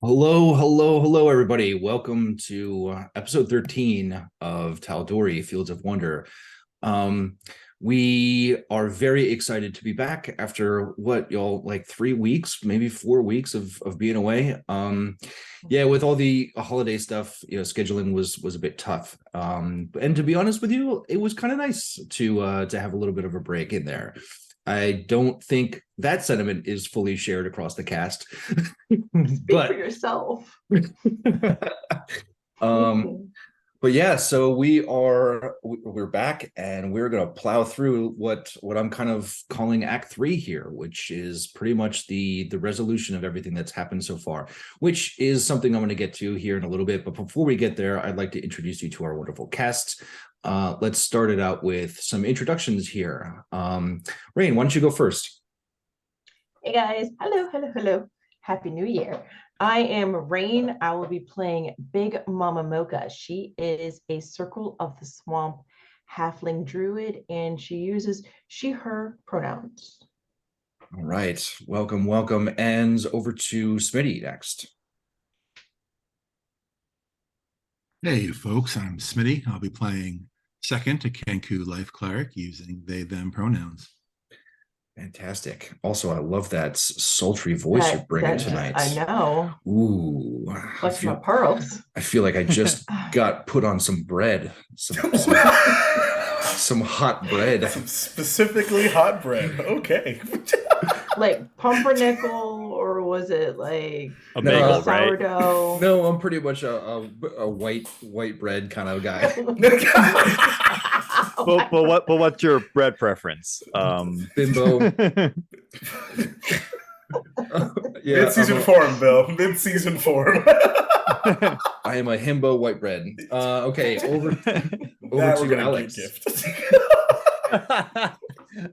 Hello, everybody. Welcome to episode 13 of Taldorei, Fields of Wonder. Um, we are very excited to be back after what y'all like 3 weeks, maybe 4 weeks of being away. Yeah, with all the holiday stuff, scheduling was a bit tough. And to be honest with you, it was kind of nice to have a little bit of a break in there. I don't think that sentiment is fully shared across the cast, Speak for but yourself. um but yeah, so we're back and we're gonna plow through what I'm kind of calling Act 3 here, which is pretty much the resolution of everything that's happened so far, which is something I'm going to get to here in a little bit. But before we get there, I'd like to introduce you to our wonderful cast. Let's start it out with some introductions here. Rain, why don't you go first? Hey guys, hello. Happy New Year. I am Rain. I will be playing Big Mama Mocha. She is a Circle of the Swamp halfling druid, and she uses she, her pronouns. All right, welcome, and over to Smitty next. Hey folks, I'm Smitty. I'll be playing second to Kenku Life Cleric using they, them pronouns. Fantastic. Also, I love that sultry voice you're bringing tonight. I know. Ooh, Clutch my pearls. I feel like I just got put on some bread, some hot bread. Some specifically hot bread. Okay. Like pumpernickel, or was it like a bagel, sourdough? Right? No, I'm pretty much a white bread kind of guy. But what's your bread preference? Bimbo. Yeah, mid-season form, Bill. Mid-season form. I am a himbo white bread. Okay, over to Alex.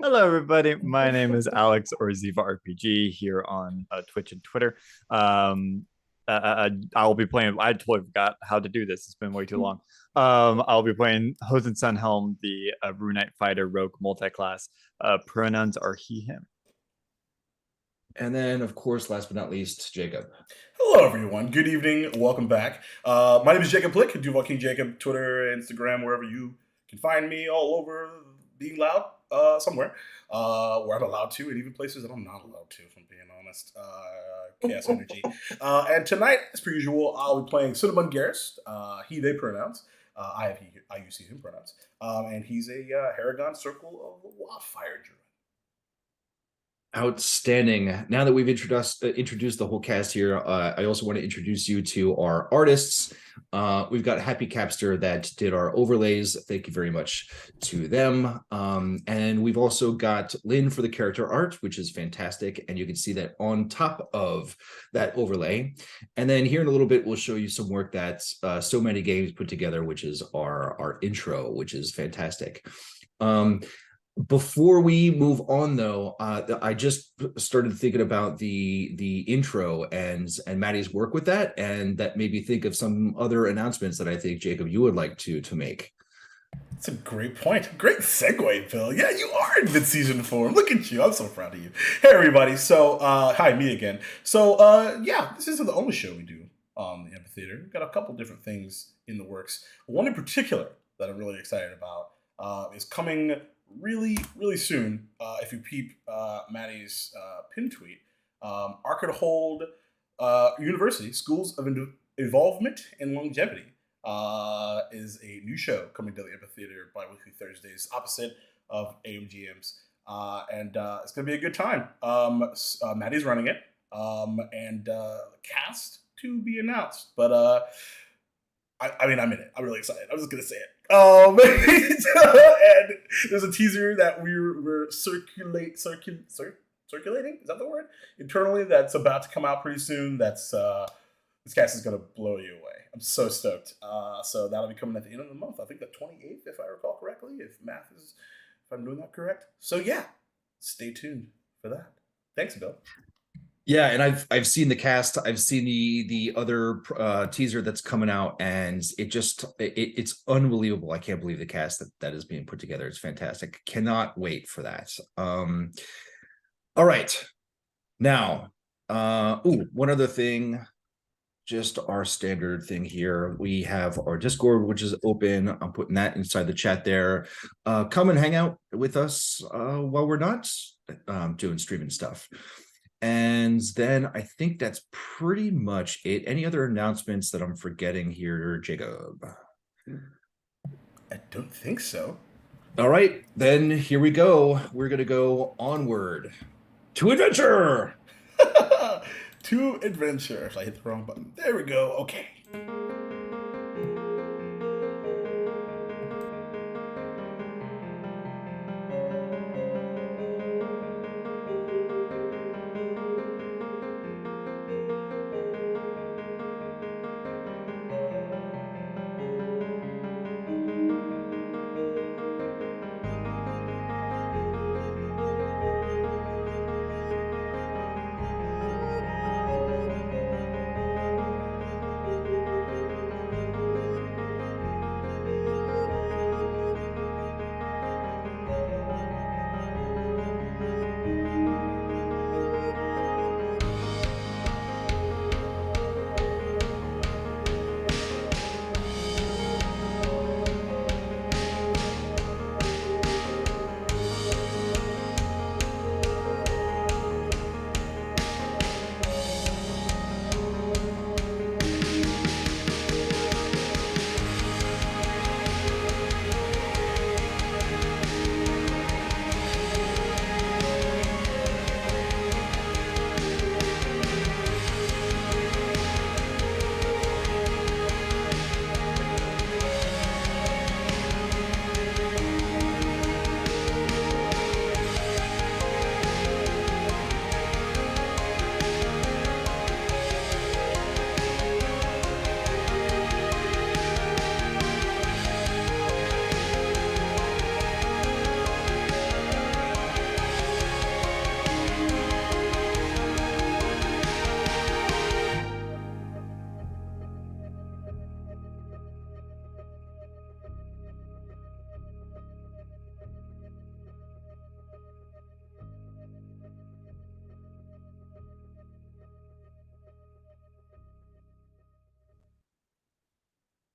Hello, everybody. My name is Alex, or Ziva RPG, here on Twitch and Twitter. I'll be playing. I totally forgot how to do this. It's been way too long. I'll be playing Hosen Sunhelm, the Runite Fighter Rogue multi-class. Pronouns are he/him. And then, of course, last but not least, Jacob. Hello, everyone. Good evening. Welcome back. My name is Jacob Blick, Duval King Jacob, Twitter, Instagram, wherever you can find me, all over being loud somewhere, where I'm allowed to, and even places that I'm not allowed to, if I'm being honest. Chaos energy. And tonight, as per usual, I'll be playing Cinnamon Garrus, he, they pronouns. I use he, him pronouns. And he's a Haragon Circle of the Wildfire Druid. Outstanding. Now that we've introduced the whole cast here, I also want to introduce you to our artists. We've got Happy Capster that did our overlays. Thank you very much to them. And we've also got Lynn for the character art, which is fantastic. And you can see that on top of that overlay. And then here in a little bit, we'll show you some work that So Many Games put together, which is our intro, which is fantastic. Before we move on, though, I just started thinking about the intro and Maddie's work with that, and that made me think of some other announcements that I think, Jacob, you would like to make. That's a great point. Great segue, Bill. Yeah, you are in mid-season form. Look at you. I'm so proud of you. Hey, everybody. So, hi, me again. So, yeah, this isn't the only show we do on the Amphitheater. We've got a couple different things in the works. One in particular that I'm really excited about is coming really soon. If you peep Maddie's pin tweet, Arkard Hold University Schools of Involvement and Longevity is a new show coming to the Amphitheater bi-weekly Thursdays, opposite of AMGM's, and it's gonna be a good time. Maddie's running it, and cast to be announced, but I mean, I'm in it. I'm really excited. I'm just gonna say it. And there's a teaser that we're circulating. Is that the word? Internally, that's about to come out pretty soon. That's this cast is gonna blow you away. I'm so stoked. So that'll be coming at the end of the month. I think the 28th, if I recall correctly. If I'm doing that correct. So yeah, stay tuned for that. Thanks, Bill. Yeah, and I've seen the cast. I've seen the other teaser that's coming out, and it's unbelievable. I can't believe the cast that is being put together. It's fantastic. Cannot wait for that. All right, now, one other thing just our standard thing here. We have our Discord, which is open. I'm putting that inside the chat there. Come and hang out with us while we're not doing streaming stuff. And then I think that's pretty much it. Any other announcements that I'm forgetting here, Jacob? I don't think so. All right, then here we go. We're going to go onward to adventure. To adventure. If I hit the wrong button. There we go. Okay.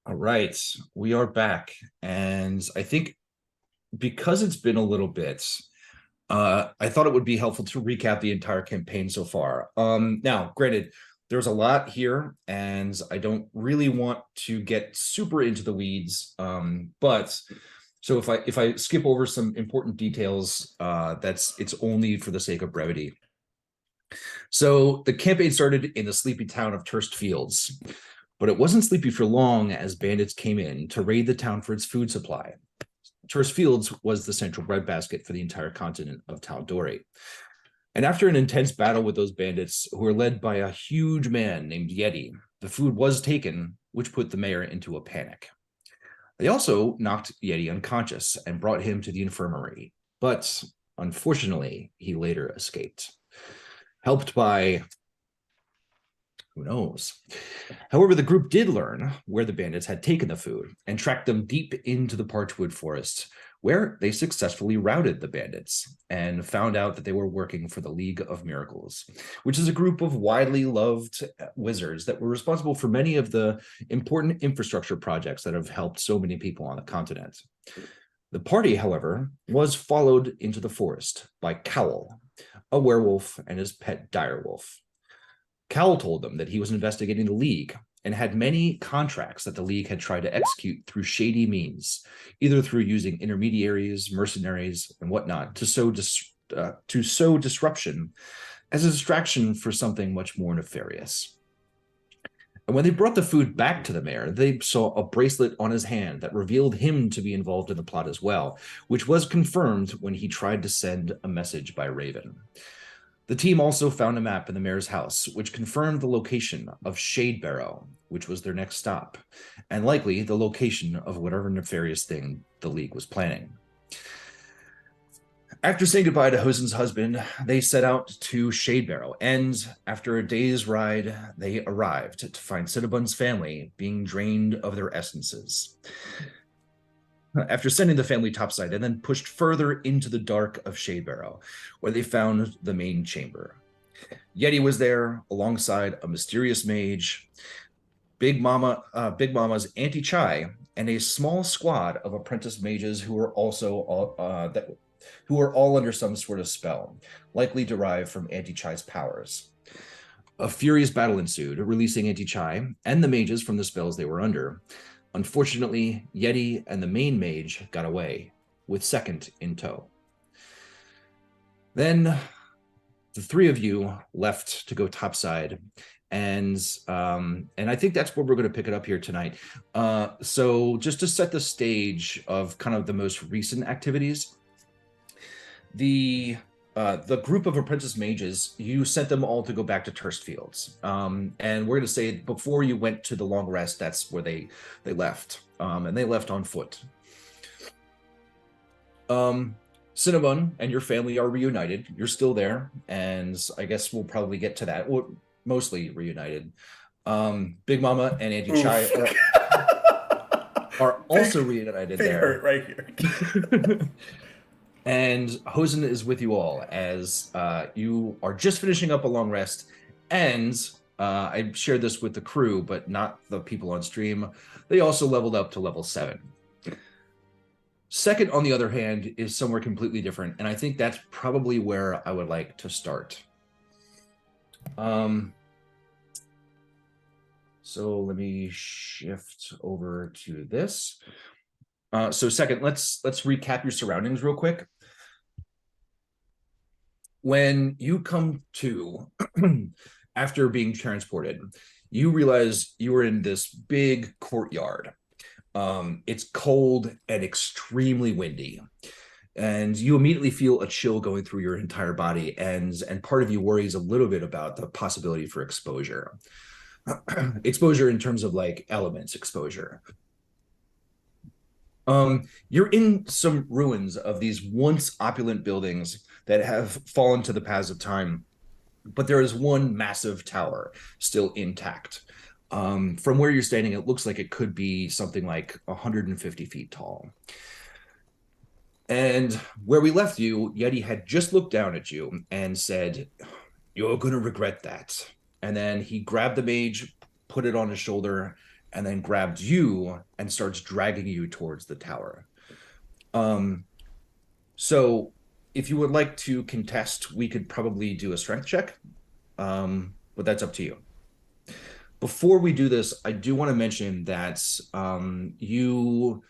All right, we are back. And I think because it's been a little bit, I thought it would be helpful to recap the entire campaign so far. Now, granted, there's a lot here, and I don't really want to get super into the weeds. But so if I skip over some important details, it's only for the sake of brevity. So the campaign started in the sleepy town of Turst Fields, but it wasn't sleepy for long as bandits came in to raid the town for its food supply. Turst Fields was the central breadbasket for the entire continent of Taldorei. And after an intense battle with those bandits, who were led by a huge man named Yeti, the food was taken, which put the mayor into a panic. They also knocked Yeti unconscious and brought him to the infirmary, but unfortunately, he later escaped. Helped by who knows? However, the group did learn where the bandits had taken the food and tracked them deep into the parchwood forest, where they successfully routed the bandits and found out that they were working for the League of Miracles, which is a group of widely loved wizards that were responsible for many of the important infrastructure projects that have helped so many people on the continent. The party, however, was followed into the forest by Cowl, a werewolf, and his pet direwolf. Cowl told them that he was investigating the League and had many contracts that the League had tried to execute through shady means, either through using intermediaries, mercenaries, and whatnot to sow disruption as a distraction for something much more nefarious. And when they brought the food back to the mayor, they saw a bracelet on his hand that revealed him to be involved in the plot as well, which was confirmed when he tried to send a message by Raven. The team also found a map in the mayor's house, which confirmed the location of Shade Barrow, which was their next stop, and likely the location of whatever nefarious thing the League was planning. After saying goodbye to Hosen's husband, they set out to Shade Barrow, and after a day's ride, they arrived to find Cinnabon's family being drained of their essences. After sending the family topside, they then pushed further into the dark of Shade Barrow, where they found the main chamber. Yeti was there alongside a mysterious mage, Big Mama's Auntie Chai, and a small squad of apprentice mages who were who were all under some sort of spell, likely derived from Auntie Chai's powers. A furious battle ensued, releasing Auntie Chai and the mages from the spells they were under. Unfortunately, Yeti and the main mage got away, with Second in tow. Then the three of you left to go topside, and I think that's where we're going to pick it up here tonight. So just to set the stage of kind of the most recent activities, the group of apprentice mages, you sent them all to go back to Turst Fields, and we're going to say before you went to the long rest, that's where they left, and they left on foot. Cinnabon and your family are reunited. You're still there, and I guess we'll probably get to that. Or mostly reunited. Big Mama and Auntie Chai are also reunited there. Hurt right here. And Hosen is with you all as you are just finishing up a long rest. And I shared this with the crew, but not the people on stream. They also leveled up to level 7. Second, on the other hand, is somewhere completely different, and I think that's probably where I would like to start. So let me shift over to this. So Second, let's recap your surroundings real quick. When you come to after being transported, you realize you were in this big courtyard. It's cold and extremely windy, and you immediately feel a chill going through your entire body, and part of you worries a little bit about the possibility for exposure. Exposure in terms of like elements exposure. You're in some ruins of these once opulent buildings that have fallen to the paths of time, but there is one massive tower still intact. From where you're standing, it looks like it could be something like 150 feet tall. And where we left you, Yeti had just looked down at you and said, "You're going to regret that." And then he grabbed the mage, put it on his shoulder, and then grabbed you and starts dragging you towards the tower. So if you would like to contest, we could probably do a strength check, but that's up to you. Before we do this, I do want to mention that you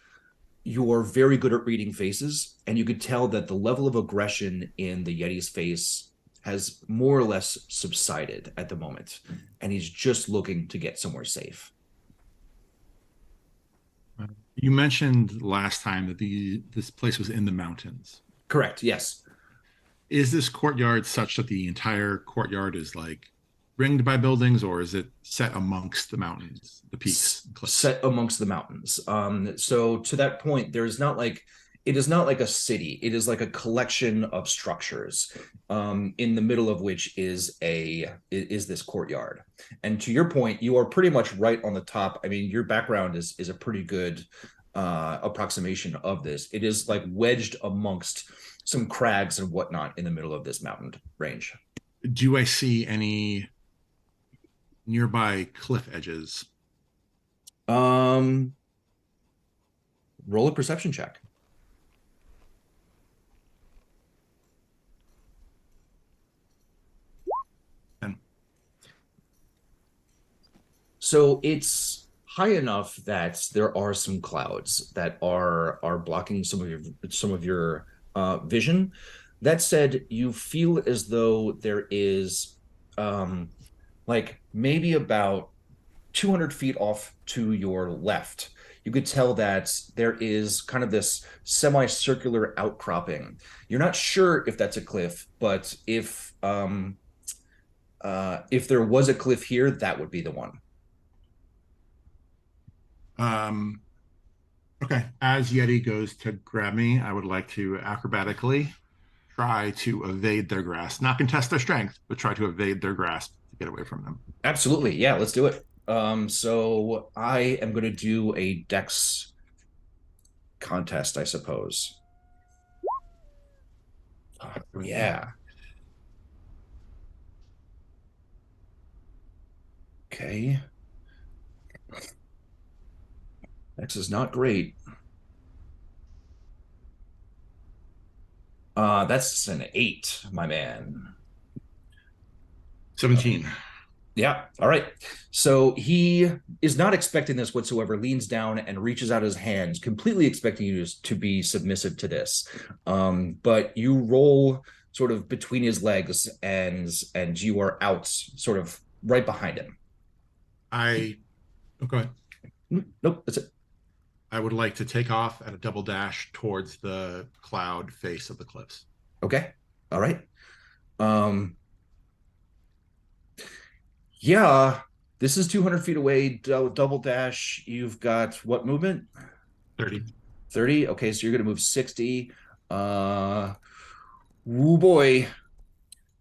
are very good at reading faces, and you could tell that the level of aggression in the Yeti's face has more or less subsided at the moment, and he's just looking to get somewhere safe. You mentioned last time that this place was in the mountains. Correct, yes. Is this courtyard such that the entire courtyard is like ringed by buildings, or is it set amongst the mountains, the peaks? Set amongst the mountains. So to that point, it is not like a city. It is like a collection of structures, in the middle of which is this courtyard. And to your point, you are pretty much right on the top. I mean, your background is a pretty good approximation of this. It is like wedged amongst some crags and whatnot in the middle of this mountain range. Do I see any nearby cliff edges? Roll a perception check. So it's high enough that there are some clouds that are blocking some of your vision. That said, you feel as though there is like maybe about 200 feet off to your left. You could tell that there is kind of this semicircular outcropping. You're not sure if that's a cliff, but if there was a cliff here, that would be the one. Okay. As Yeti goes to grab me, I would like to acrobatically try to evade their grasp. Not contest their strength, but try to evade their grasp to get away from them. Absolutely. Yeah, let's do it. So I am going to do a dex contest, I suppose. Yeah. Okay. X is not great. That's an 8, my man. 17. Yeah. All right. So he is not expecting this whatsoever, leans down and reaches out his hands, completely expecting you to be submissive to this. But you roll sort of between his legs and you are out sort of right behind him. Okay. Nope, that's it. I would like to take off at a double dash towards the cloud face of the cliffs. Okay. All right. Yeah, this is 200 feet away, double dash. You've got what movement? 30. 30. Okay, so you're going to move 60. Woo boy.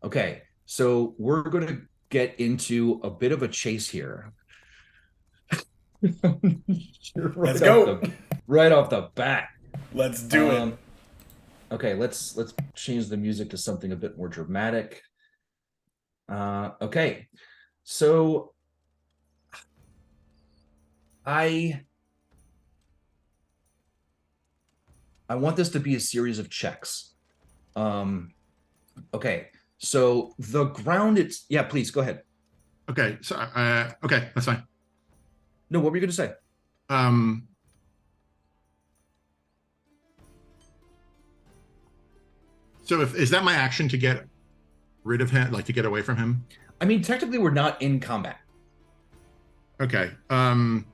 Okay, so we're going to get into a bit of a chase here. Let's go. Right off the bat. Let's do it. Okay, let's change the music to something a bit more dramatic. Okay. So I want this to be a series of checks. Okay. So the ground, yeah, please go ahead. Okay. So, okay, that's fine. No, what were you going to say? So is that my action to get rid of him, like to get away from him? I mean, technically we're not in combat. Okay. Then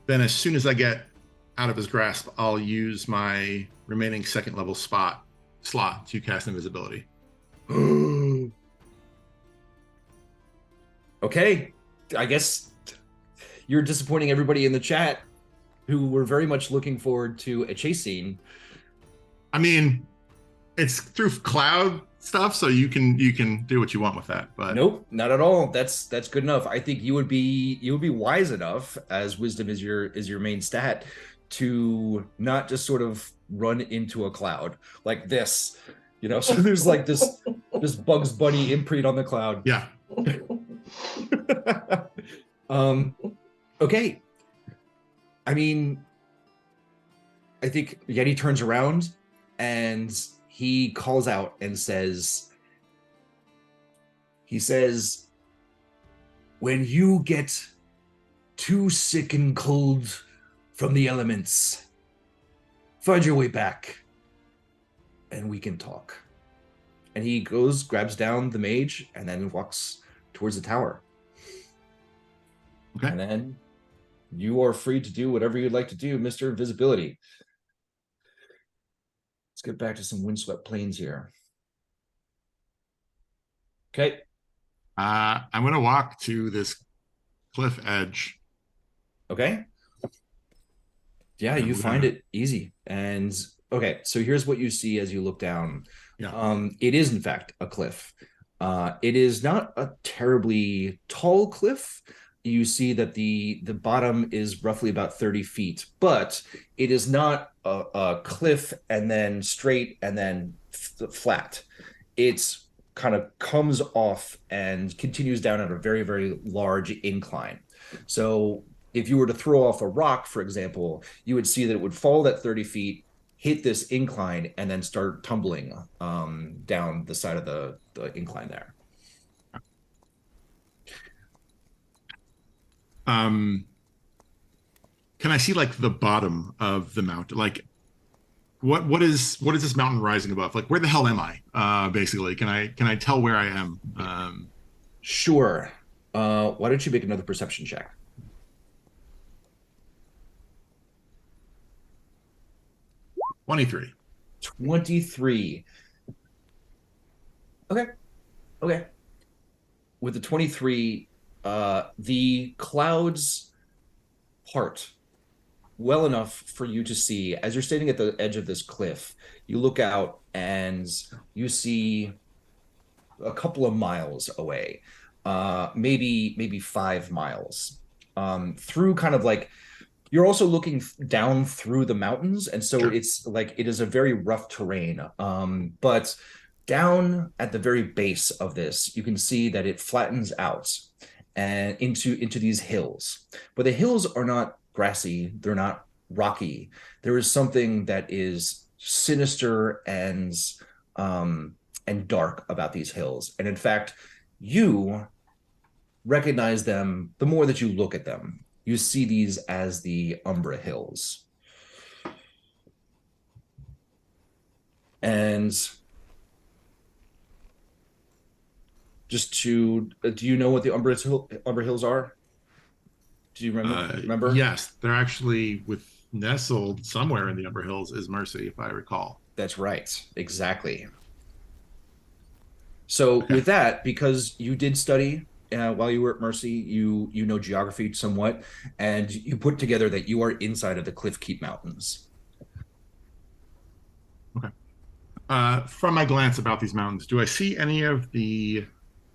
as soon as I get out of his grasp, I'll use my remaining second level slot to cast invisibility. Okay. I guess you're disappointing everybody in the chat who were very much looking forward to a chase scene. I mean, it's through cloud stuff, so you can do what you want with that. But nope, not at all. That's good enough. I think you would be wise enough, as wisdom is your main stat, to not just sort of run into a cloud like this, you know. So there's like this Bugs Bunny imprint on the cloud. Yeah. Okay. I mean, I think Yeti turns around and he calls out and says, when you get too sick and cold from the elements, find your way back and we can talk. And he goes, grabs down the mage, and then walks towards the tower. Okay. And then you are free to do whatever you'd like to do, Mr. Invisibility. Let's get back to some windswept plains here. Okay. I'm going to walk to this cliff edge. Okay. Yeah, you find it easy. And okay, so here's what you see as you look down. Yeah. It is in fact a cliff. It is not a terribly tall cliff. You see that the bottom is roughly about 30 feet, but it is not a cliff and then straight and then flat. It's kind of comes off and continues down at a very, very large incline. So if you were to throw off a rock, for example, you would see that it would fall that 30 feet, hit this incline, and then start tumbling down the side of the incline there. Can I see like the bottom of the mountain? Like what is this mountain rising above? Like where the hell am I? Basically, can I tell where I am? Sure. Why don't you make another perception check? 23. 23. Okay. With the 23, the clouds part well enough for you to see. As you're standing at the edge of this cliff, you look out and you see a couple of miles away, maybe 5 miles, through kind of like, you're also looking down through the mountains, and so Sure. it's like it is a very rough terrain. But down at the very base of this, you can see that it flattens out, and into these hills. But the hills are not grassy, they're not rocky. There is something that is sinister and dark about these hills. And in fact, you recognize them the more that you look at them. You see these as the Umbra Hills. And just to, do you know what the Umbra Hills are? Do you remember? Yes, they're actually nestled somewhere in the Umber Hills is Mercy, if I recall. That's right. Exactly. So with that, because you did study while you were at Mercy, you know geography somewhat, and you put together that you are inside of the Cliff Keep Mountains. Okay. From my glance about these mountains, do I see any of the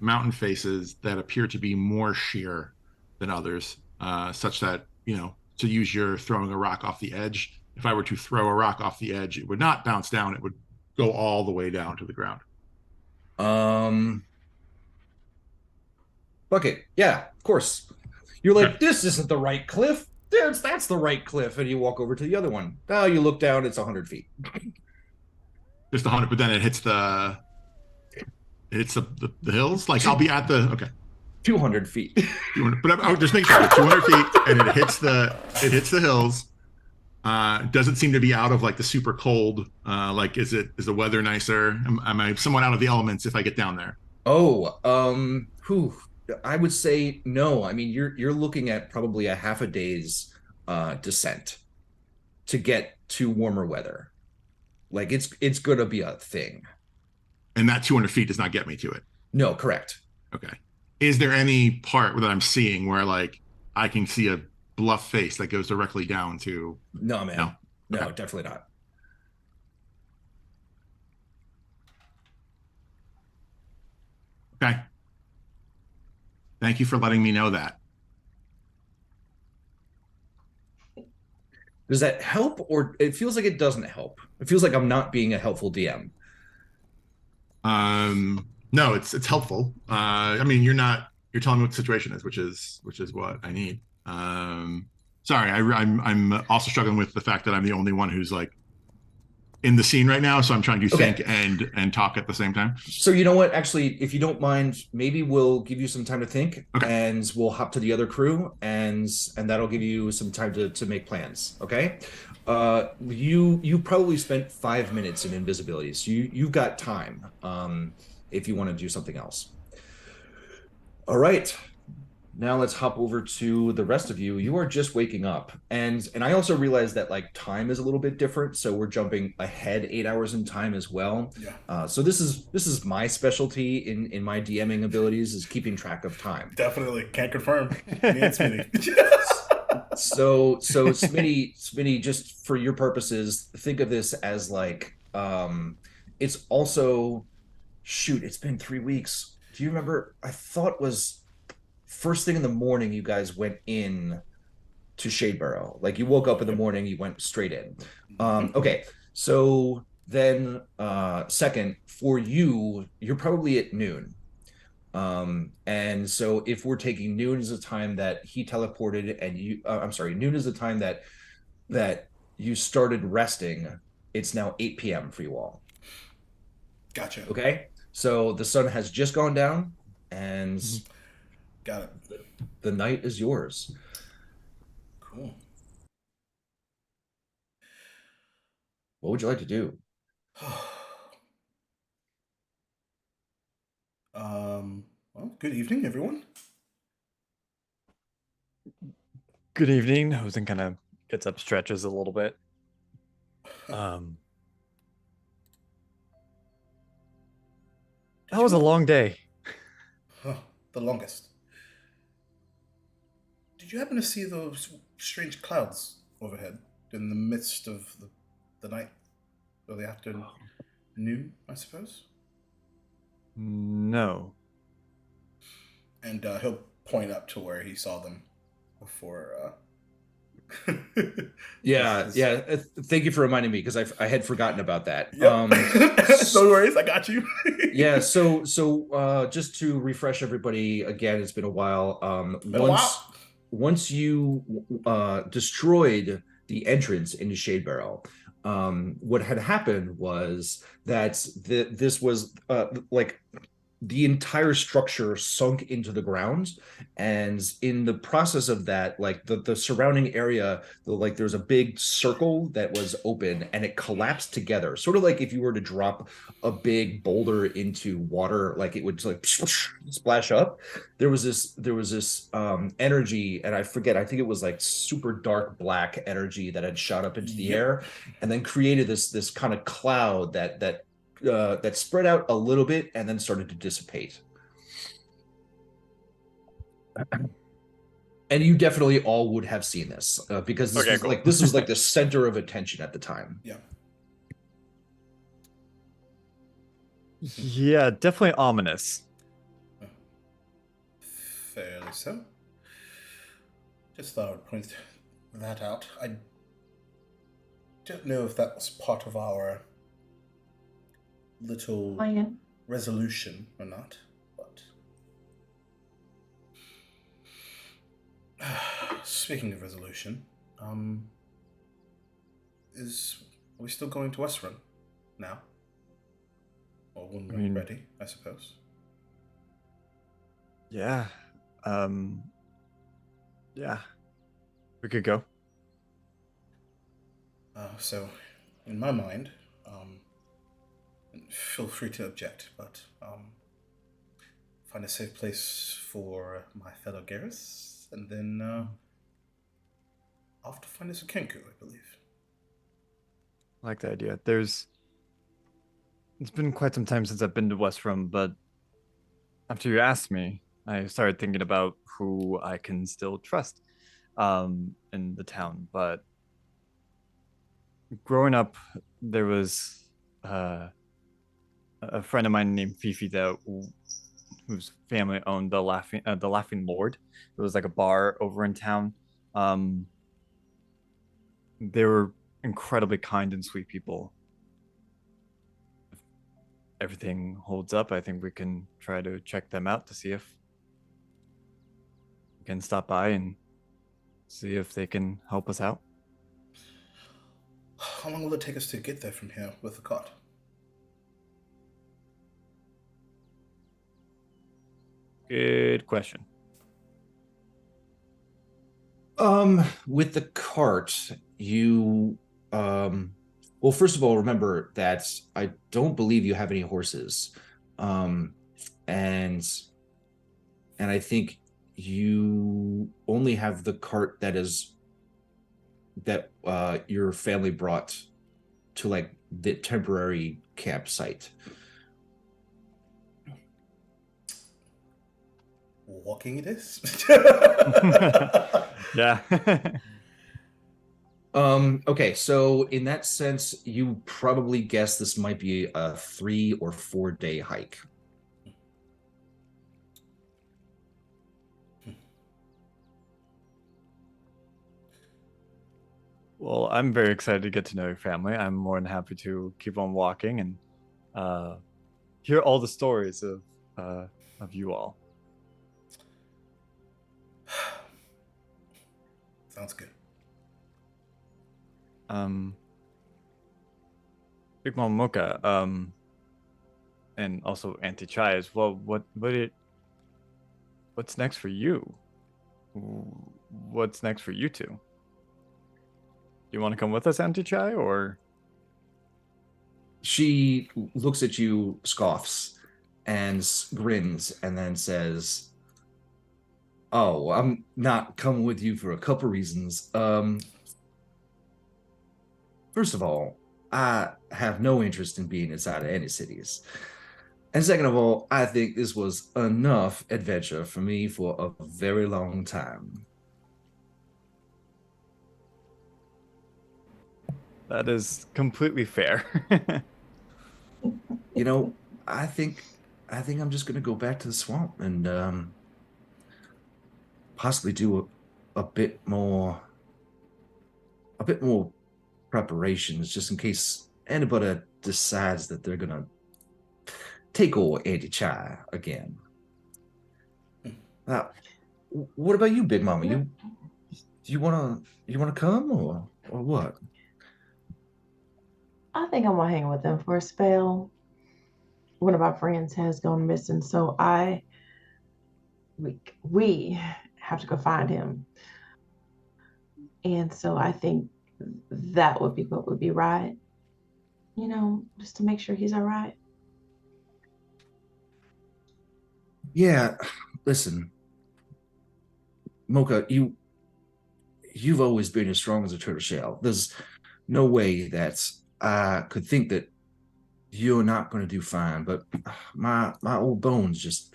mountain faces that appear to be more sheer than others, such that, to use your throwing a rock off the edge, if I were to throw a rock off the edge, it would not bounce down, it would go all the way down to the ground? Bucket, yeah, of course. You're like, Okay. this isn't the right cliff. That's the right cliff. And you walk over to the other one. Now you look down, it's 100 feet. Just 100, but then it hits the hills. Like I'll be at the, okay. 200 feet. 200, but I just make sure 200 feet, and it hits the hills. Doesn't seem to be out of like the super cold. Like, is the weather nicer? Am I somewhat out of the elements if I get down there? I would say no. I mean, you're looking at probably a half a day's descent to get to warmer weather. Like it's gonna be a thing. And that 200 feet does not get me to it. No, correct. Okay. Is there any part that I'm seeing where like I can see a bluff face that goes directly down to? No, man. No, Okay. definitely not. Okay. Thank you for letting me know that. Does that help, or it feels like it doesn't help? It feels like I'm not being a helpful DM. No, it's helpful. I mean, you're telling me what the situation is, which is what I need. Sorry, I'm also struggling with the fact that I'm the only one who's like in the scene right now, so I'm trying to think and talk at the same time. So you know what? Actually, if you don't mind, maybe we'll give you some time to think, and we'll hop to the other crew, and that'll give you some time to make plans. Okay. You probably spent 5 minutes in invisibility, so you've got time. If you want to do something else. All right. Now let's hop over to the rest of you. You are just waking up, and I also realized that like time is a little bit different, so we're jumping ahead 8 hours in time as well. Yeah. So this is my specialty in my DMing abilities, is keeping track of time. Definitely can't confirm. Me and Smitty. So Smitty, just for your purposes, think of this as like it's also, shoot, it's been 3 weeks. Do you remember? I thought it was first thing in the morning you guys went in to Shadeburrow. Like you woke up in the morning, you went straight in. Okay, so then second, for you, you're probably at noon. And so if we're taking noon as the time that he teleported, and you I'm sorry, noon is the time that you started resting, it's now 8 p.m. for you all. Gotcha. Okay, so the sun has just gone down, and got it. The night is yours. Cool. What would you like to do? Well, good evening, everyone. Good evening. Hosen kind of gets up, stretches a little bit. That was a long day. The longest. Did you happen to see those strange clouds overhead in the midst of the night or the afternoon, I suppose? No. And he'll point up to where he saw them before Yeah, yeah. Thank you for reminding me because I had forgotten about that. Yep. No worries, I got you. Yeah, just to refresh everybody again, it's been a while. Been a while. Once you destroyed the entrance into Shade Barrel, what had happened was that this was like the entire structure sunk into the ground, and in the process of that, like the surrounding area, like there's a big circle that was open and it collapsed together, sort of like if you were to drop a big boulder into water, like it would just like splash up. There was this energy, and I forget, I think it was like super dark black energy that had shot up into the Yep. air and then created this kind of cloud that spread out a little bit and then started to dissipate. And you definitely all would have seen this because this Okay, was cool. like this was like the center of attention at the time. Yeah. Yeah, definitely ominous. Fairly so. Just thought I would point that out. I don't know if that was part of our little Plan. resolution or not, but speaking of resolution, are we still going to Westrun now? Or when we're ready, I suppose. Yeah. Yeah. We could go. So, in my mind, feel free to object, but find a safe place for my fellow Garrus, and then off to find us a Kenku, I believe. I like the idea. It's been quite some time since I've been to Westrum, but after you asked me, I started thinking about who I can still trust in the town. But growing up, there was a friend of mine named Fifi whose family owned the Laughing Lord. It was like a bar over in town. They were incredibly kind and sweet people. If everything holds up, I think we can try to check them out to see if we can stop by and see if they can help us out. How long will it take us to get there from here with the cart? Good question. With the cart, you well, first of all, remember that I don't believe you have any horses. And I think you only have the cart that your family brought to like the temporary campsite. Walking it is? Yeah. Okay, so in that sense, you probably guess this might be a 3 or 4 day hike. Well, I'm very excited to get to know your family. I'm more than happy to keep on walking and hear all the stories of you all. Sounds good. Big Mom Mocha, and also Auntie Chai as well. What's next for you? What's next for you two? Do you want to come with us, Auntie Chai, or? She looks at you, scoffs, and grins, and then says, "Oh, I'm not coming with you for a couple reasons. First of all, I have no interest in being inside of any cities. And second of all, I think this was enough adventure for me for a very long time." That is completely fair. You know, I think I'm just gonna go back to the swamp and possibly do a bit more a bit more preparations just in case anybody decides that they're gonna take over Andy Chai again. Now, what about you, Big Mama? You wanna come or what? I think I'm gonna hang with them for a spell. One of our friends has gone missing, so we have to go find him. And so I think that would be what would be right, just to make sure he's all right. Yeah, listen, Mocha, you've always been as strong as a turtle shell. There's no way that I could think that you're not going to do fine. But my old bones just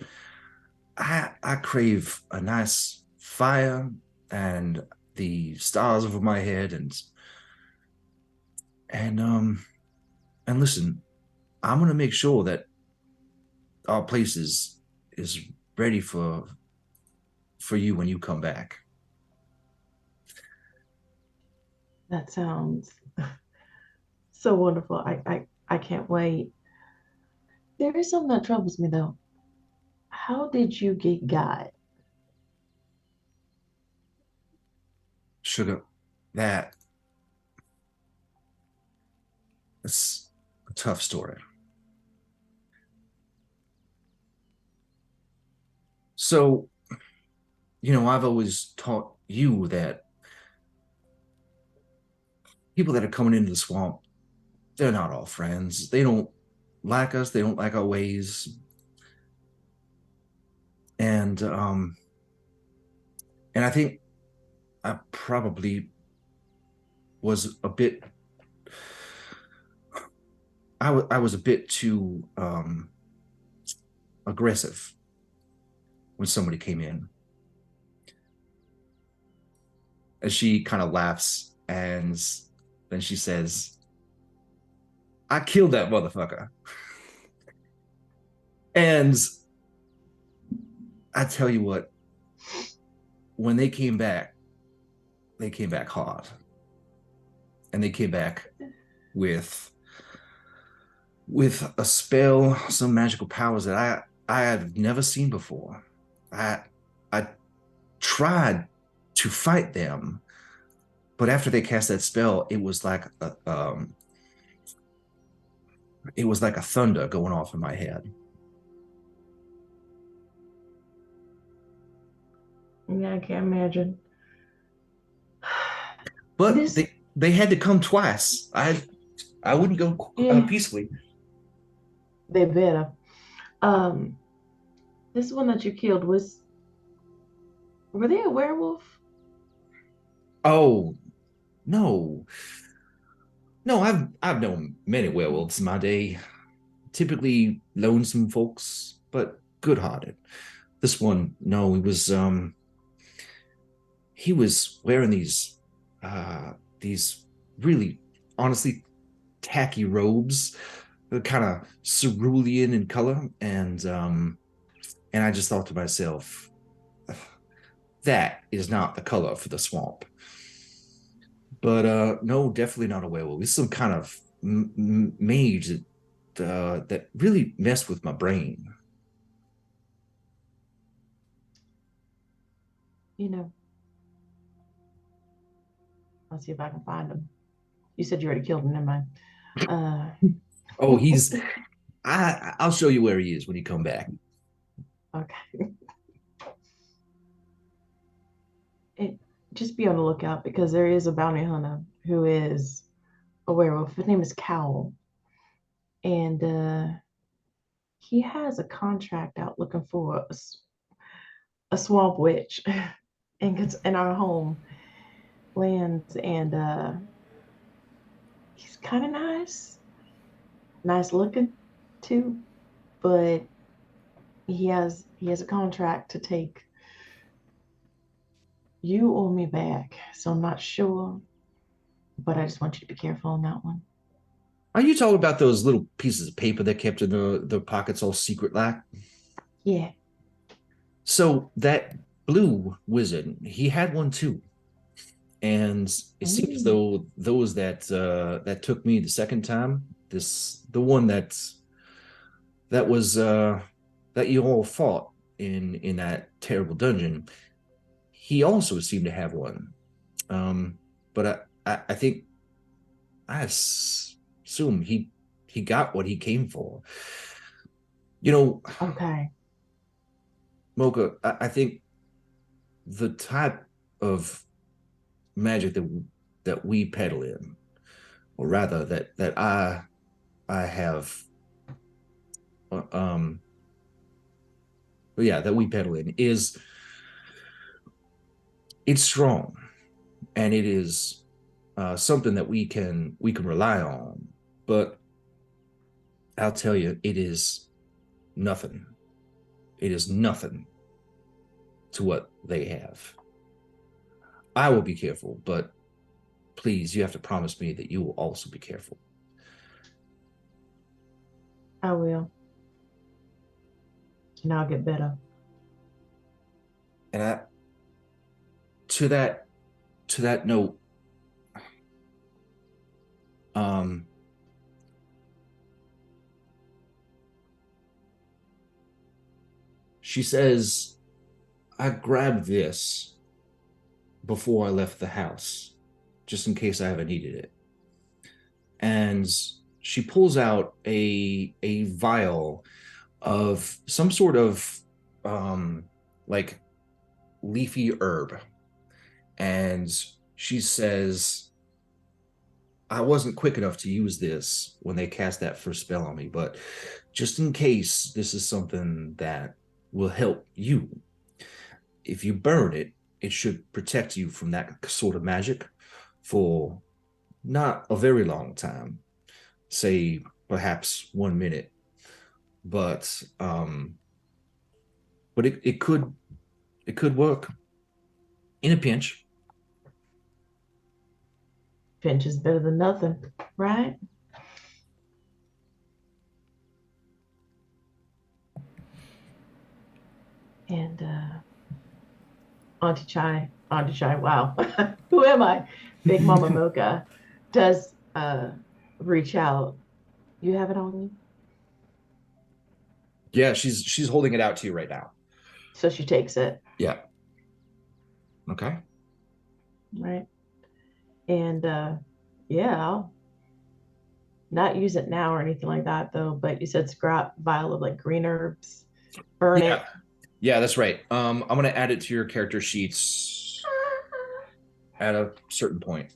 I crave a nice fire and the stars over my head and and listen, I'm gonna make sure that our place is ready for you when you come back. That sounds so wonderful. I can't wait. There is something that troubles me though. How did you get God? Sugar, that's a tough story. So, I've always taught you that people that are coming into the swamp, they're not all friends. They don't like us, they don't like our ways. And I think I probably was a bit I was a bit too aggressive when somebody came in. And she kind of laughs and then she says, I killed that motherfucker. And I tell you what, when they came back hard. And they came back with a spell, some magical powers that I had never seen before. I tried to fight them, but after they cast that spell, it was like a thunder going off in my head. Yeah, I can't imagine. But This, they had to come twice. I wouldn't go Yeah. peacefully. they better. Um, this one that you killed were they a werewolf? Oh no, no! I've known many werewolves in my day. Typically lonesome folks, but good-hearted. This one, no, he was wearing these really, honestly, tacky robes, kind of cerulean in color, and I just thought to myself, that is not the color for the swamp. But no, definitely not a werewolf. It's some kind of mage that really messed with my brain. You know, I'll see if I can find him. You said you already killed him, never mind. Uh, Oh, I'll show you where he is when you come back. okay. Just be on the lookout because there is a bounty hunter who is a werewolf. His name is Cowl, and he has a contract out looking for a swamp witch in our home lands, and he's kind of nice looking too, but he has a contract to take. You owe me back, so I'm not sure, but I just want you to be careful on that one. Are you talking about those little pieces of paper that kept in the pockets all secret like? Yeah, So that blue wizard, he had one too. And it seems as though those that took me the second time, the one that was that you all fought in that terrible dungeon, he also seemed to have one. But I think assume he got what he came for. You know, Okay. Mocha, I think the type of magic that we peddle in, or rather that I have, yeah, that we peddle in is it's strong, and it is something that we can rely on. But I'll tell you, it is nothing. It is nothing to what they have. I will be careful, but please, you have to promise me that you will also be careful. I will. And I'll get better. And to that note, um, she says, I grabbed this before I left the house, just in case I ever needed it. And she pulls out a vial of some sort of like leafy herb. And she says, I wasn't quick enough to use this when they cast that first spell on me, but just in case this is something that will help you, if you burn it, it should protect you from that sort of magic for not a very long time, say perhaps 1 minute, but it could work in a pinch. Pinch is better than nothing, right? And Auntie Chai, wow. Who am I? Big Mama Mocha does reach out. You have it on you? Yeah, she's holding it out to you right now. So she takes it, Yeah. Okay. right? And yeah, I'll not use it now or anything like that though, but you said scrap vial of like green herbs, burn Yeah. it. Yeah, that's right. I'm gonna add it to your character sheets at a certain point.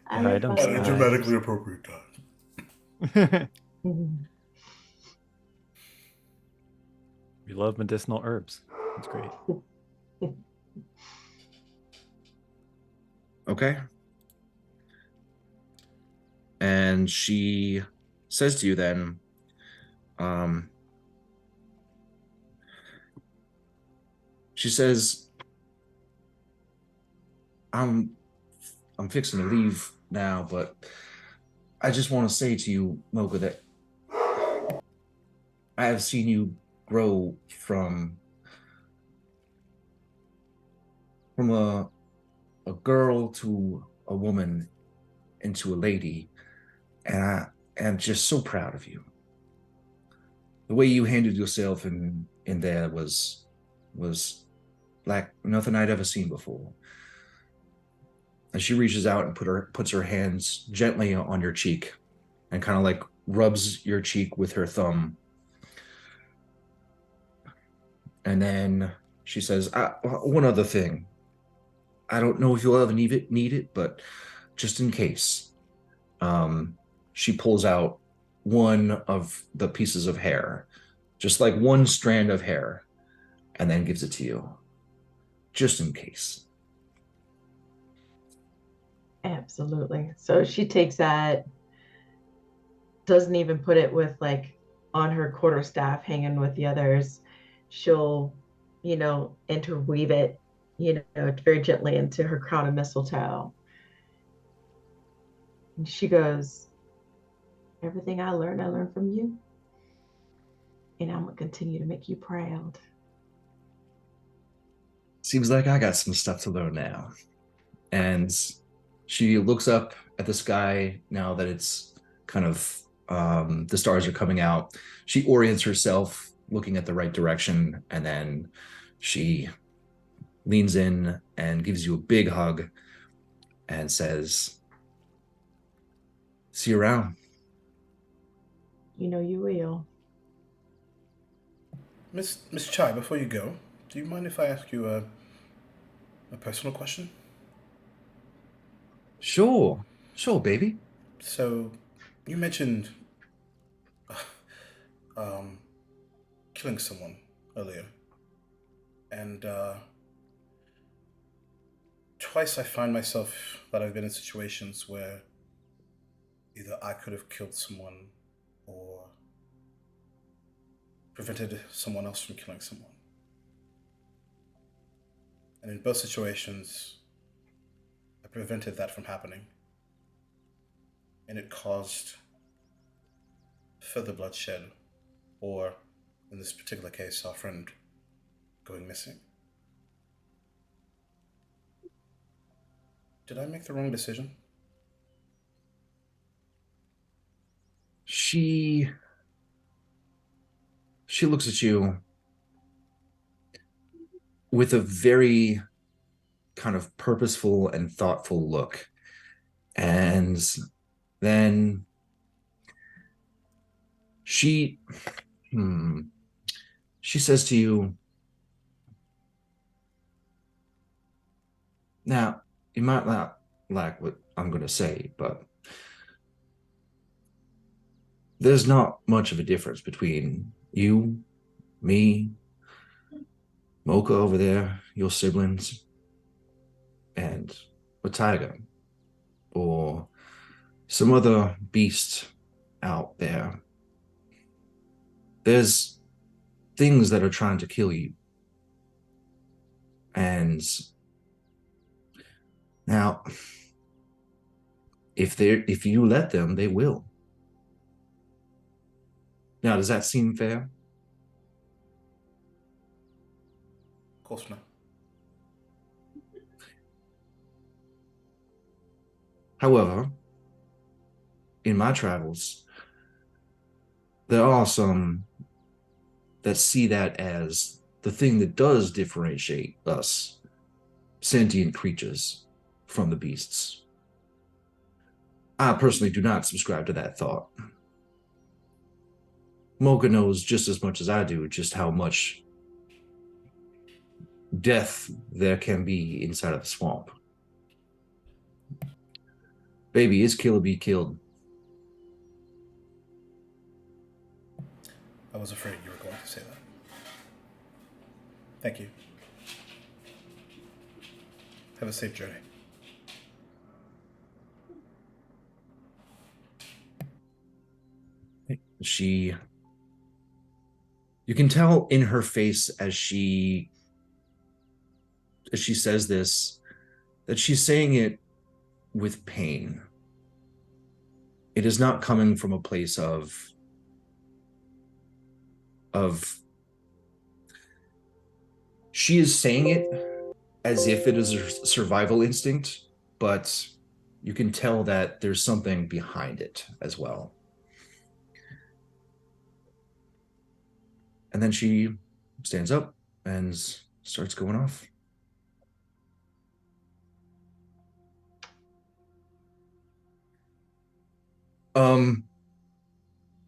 I like Items At a violets. dramatically appropriate time. Mhm. We love medicinal herbs. That's great. Okay. And she says to you then, she says, I'm fixing to leave now, but I just want to say to you, Mocha, that I have seen you grow from a girl to a woman into a lady, and I am just so proud of you. The way you handled yourself in there was like nothing I'd ever seen before. And she reaches out and puts her hands gently on your cheek and kind of like rubs your cheek with her thumb. And then she says, one other thing. I don't know if you'll ever need it, but just in case. She pulls out one of the pieces of hair, just like one strand of hair, and then gives it to you, just in case. Absolutely. So she takes that, doesn't even put it with like on her quarterstaff hanging with the others. She'll, interweave it, very gently into her crown of mistletoe. And she goes, everything I learned from you. And I'm going to continue to make you proud. Seems like I got some stuff to learn now. And she looks up at the sky now that it's kind of the stars are coming out. She orients herself, looking at the right direction, and then she leans in and gives you a big hug and says, "See you around." You know you will. Miss Chai, before you go, do you mind if I ask you a personal question? Sure, sure, baby. So, you mentioned um, killing someone earlier, and twice I find myself that I've been in situations where either I could have killed someone or prevented someone else from killing someone. And in both situations, I prevented that from happening. And it caused further bloodshed, or in this particular case, our friend going missing. Did I make the wrong decision? She looks at you with a very kind of purposeful and thoughtful look. And then she she says to you, "Now, you might not like what I'm going to say, but there's not much of a difference between you, me, Mocha over there, your siblings, and a tiger or some other beast out there. There's things that are trying to kill you. And now, if you let them, they will. Now, does that seem fair?" Of course not. However, in my travels, there are some that see that as the thing that does differentiate us sentient creatures from the beasts. I personally do not subscribe to that thought. Mocha knows just as much as I do just how much death there can be inside of the swamp. Baby, it's kill or be killed. I was afraid you were going to say that. Thank you. Have a safe journey. You can tell in her face as she says this that she's saying it with pain. It is not coming from a place of she is saying it as if it is a survival instinct, but you can tell that there's something behind it as well. And then she stands up and starts going off. Do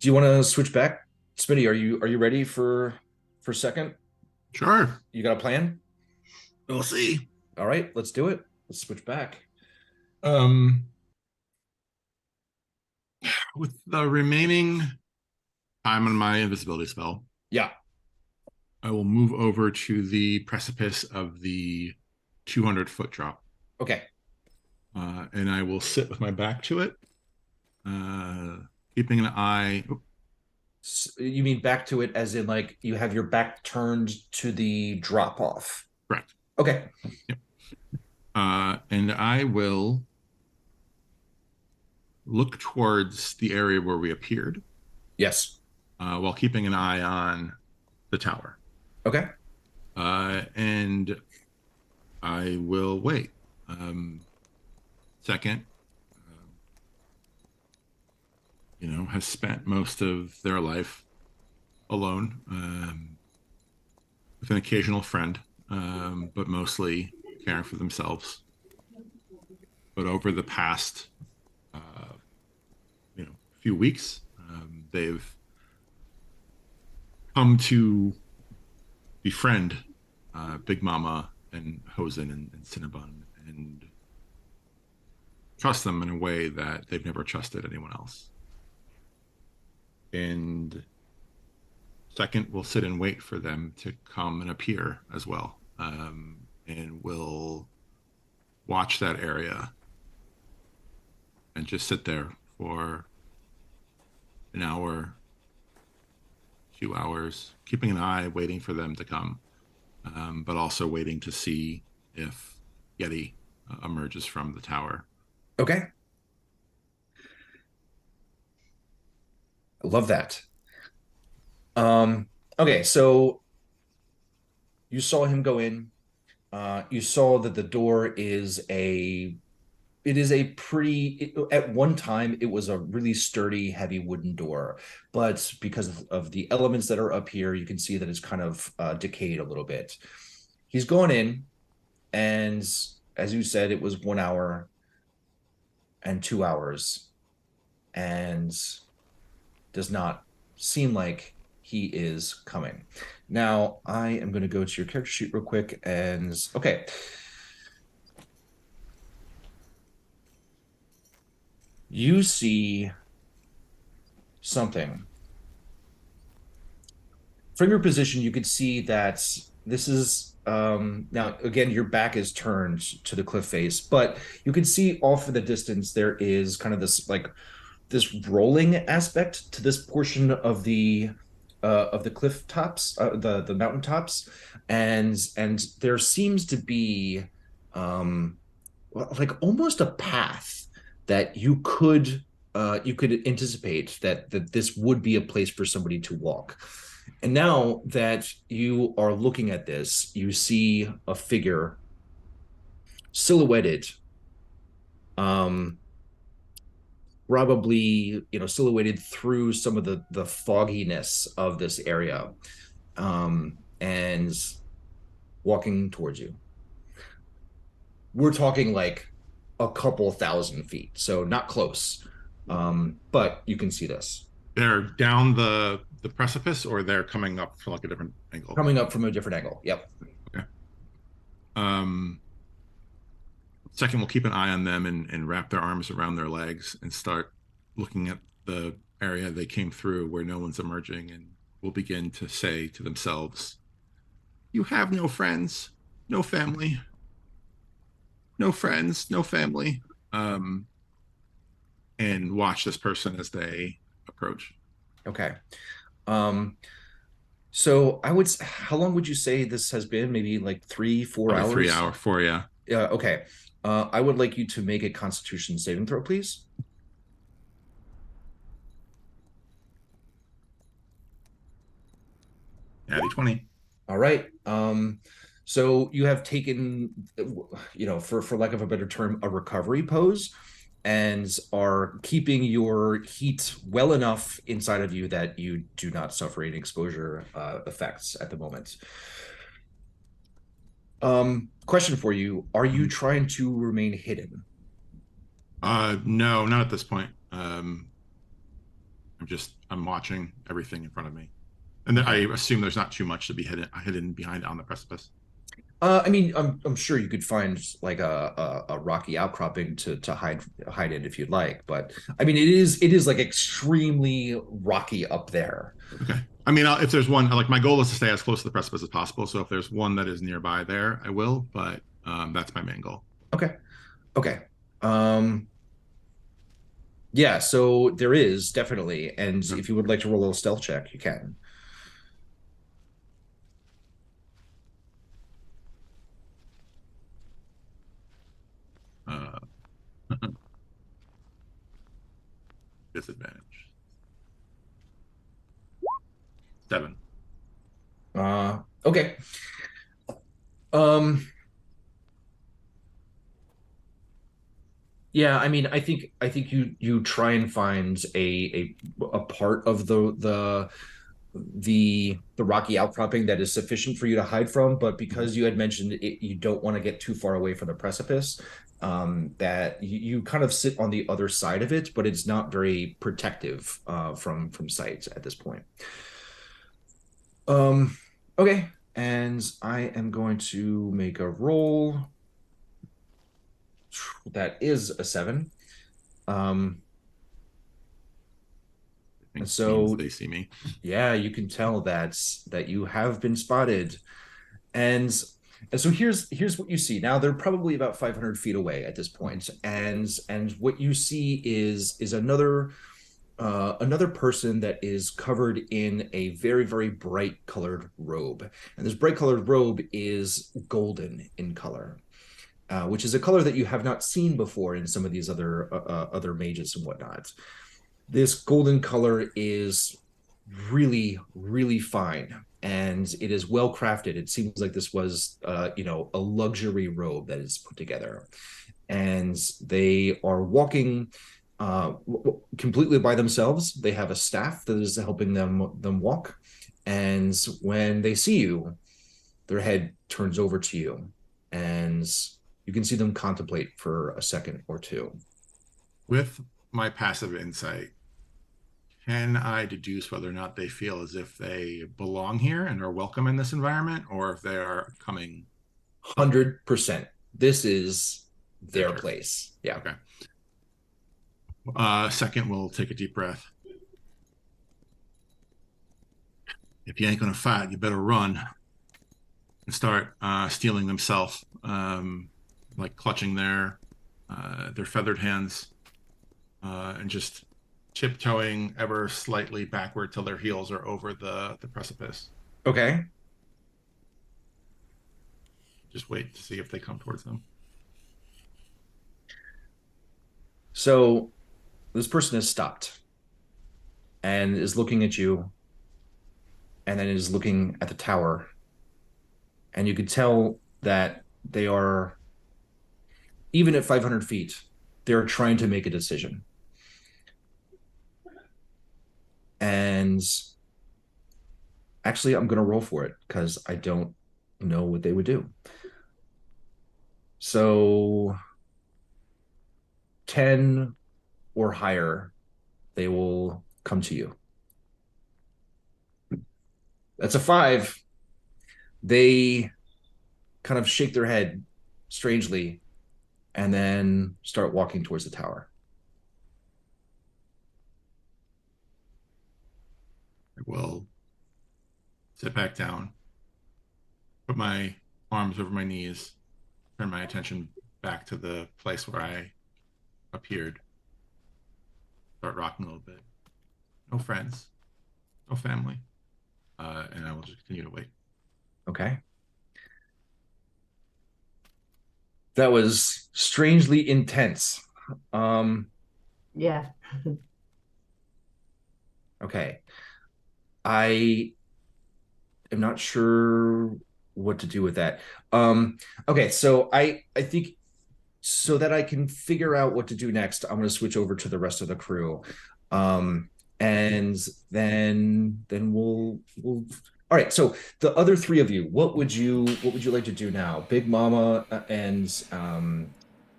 you want to switch back? Smitty, are you ready for a second? Sure. You got a plan? We'll see. All right, let's do it. Let's switch back. With the remaining time on my invisibility spell, Yeah. I will move over to the precipice of the 200-foot drop. Okay. And I will sit with my back to it, keeping an eye. You mean back to it as in like you have your back turned to the drop off? Correct. Okay. Yep. And I will look towards the area where we appeared. Yes. While keeping an eye on the tower. Okay. And I will wait. Second, has spent most of their life alone, with an occasional friend, but mostly caring for themselves. But over the past, few weeks, they've come to befriend Big Mama and Hosen and Cinnabon and trust them in a way that they've never trusted anyone else. And second, we'll sit and wait for them to come and appear as well. And we'll watch that area and just sit there for an hour, 2 hours, keeping an eye, waiting for them to come, but also waiting to see if Yeti emerges from the tower. Okay. I love that. Okay, so you saw him go in. You saw that the door is at one time it was a really sturdy, heavy wooden door, but because of the elements that are up here, you can see that it's kind of decayed a little bit. He's gone in, and as you said, it was 1 hour and 2 hours, and does not seem like he is coming. Now, I am going to go to your character sheet real quick, and okay. You see something. From your position, you could see that this is now again your back is turned to the cliff face, but you can see off in the distance there is kind of this rolling aspect to this portion of the cliff tops, the mountain tops, and there seems to be like almost a path that you could anticipate that this would be a place for somebody to walk. And now that you are looking at this, you see a figure silhouetted, probably silhouetted through some of the fogginess of this area, and walking towards you. We're talking like a couple thousand feet, so not close, but you can see this They're down the precipice, or they're coming up from like a different angle? coming up from a different angle. Yep. Okay. Second, we'll keep an eye on them and wrap their arms around their legs and start looking at the area they came through where no one's emerging, and we'll begin to say to themselves, "You have no friends, no family, no friends, no family," and watch this person as they approach. Okay. So how long would you say this has been? Maybe like 3-4 Probably hours? 3 hour, 4, yeah. Yeah. Okay. I would like you to make a Constitution saving throw, please. Natty 20. All right. So you have taken, for lack of a better term, a recovery pose, and are keeping your heat well enough inside of you that you do not suffer any exposure effects at the moment. Question for you: are you trying to remain hidden? No, not at this point. I'm watching everything in front of me, and then I assume there's not too much to be hidden behind on the precipice. I mean, I'm sure you could find like a rocky outcropping to hide in if you'd like, but I mean, it is like extremely rocky up there. Okay. I mean, if there's one, like my goal is to stay as close to the precipice as possible. So if there's one that is nearby there, I will. But that's my main goal. Okay. Okay. Yeah. So there is definitely, and if you would like to roll a stealth check, you can. Disadvantage. 7. Okay. Yeah, I mean, I think you try and find a part of the rocky outcropping that is sufficient for you to hide from, but because you had mentioned you don't want to get too far away from the precipice, that you kind of sit on the other side of it, but it's not very protective from sight at this point. Okay, and I am going to make a roll. That is a 7. Um, I think and means so they see me. yeah, you can tell that you have been spotted. And and so here's what you see. Now they're probably about 500 feet away at this point, and what you see is another person that is covered in a very very bright colored robe, and this bright colored robe is golden in color, which is a color that you have not seen before in some of these other mages and whatnot. This golden color is really really fine, and it is well crafted. It seems like this was a luxury robe that is put together, and they are walking completely by themselves. They have a staff that is helping them walk, and when they see you, their head turns over to you, and you can see them contemplate for a second or two. With my passive insight, can I deduce whether or not they feel as if they belong here and are welcome in this environment, or if they are coming 100%. This is their their turf? place. Yeah. Okay. Second, we'll take a deep breath. If you ain't gonna fight, you better run and start stealing themselves, like clutching their feathered hands, and just tiptoeing ever slightly backward till their heels are over the precipice. Okay. Just wait to see if they come towards them. So this person has stopped and is looking at you, and then is looking at the tower. And you could tell that they are, even at 500 feet, they're trying to make a decision. And actually, I'm going to roll for it because I don't know what they would do. So 10 or higher, they will come to you. That's a 5. They kind of shake their head strangely and then start walking towards the tower. I will sit back down, put my arms over my knees, turn my attention back to the place where I appeared, start rocking a little bit. No friends, no family, and I will just continue to wait. Okay. That was strangely intense. Yeah. Okay. I am not sure what to do with that. Okay, so I think so that I can figure out what to do next, I'm going to switch over to the rest of the crew. Um, and then we'll all right, so the other three of you, what would you like to do now? Big Mama and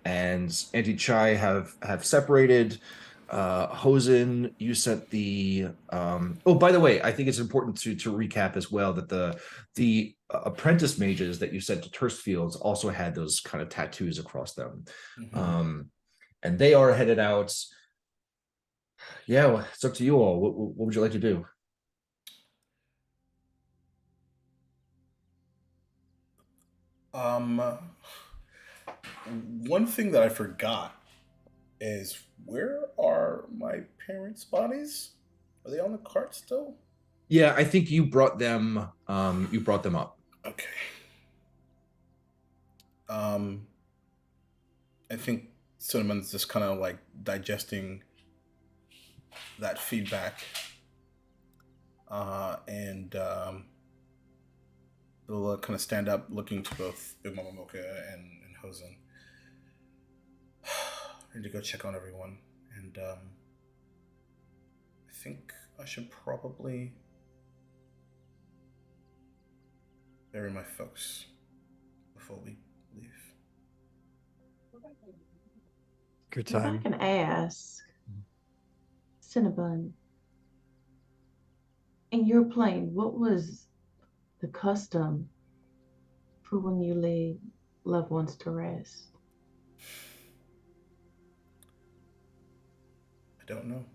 Auntie Chai have separated. Hosen, you sent the oh, by the way, I think it's important to recap as well that the apprentice mages that you sent to Turstfields also had those kind of tattoos across them. Mhm. And they are headed out. Yeah, well, it's up to you all. What would you like to do? Um, one thing that I forgot is, where are my parents' bodies? Are they on the cart still? Yeah, I think you brought them up. Okay. Um, I think Cinnamon's just kind of like digesting that feedback, and they'll kind of stand up, looking to both Big Mama Mocha and Hosen. I need to go check on everyone, and I think I should probably bury my folks before we leave. Good If I time. can ask, Cinnabon, in your plane, what was the custom for when you lay loved ones to rest? I don't know.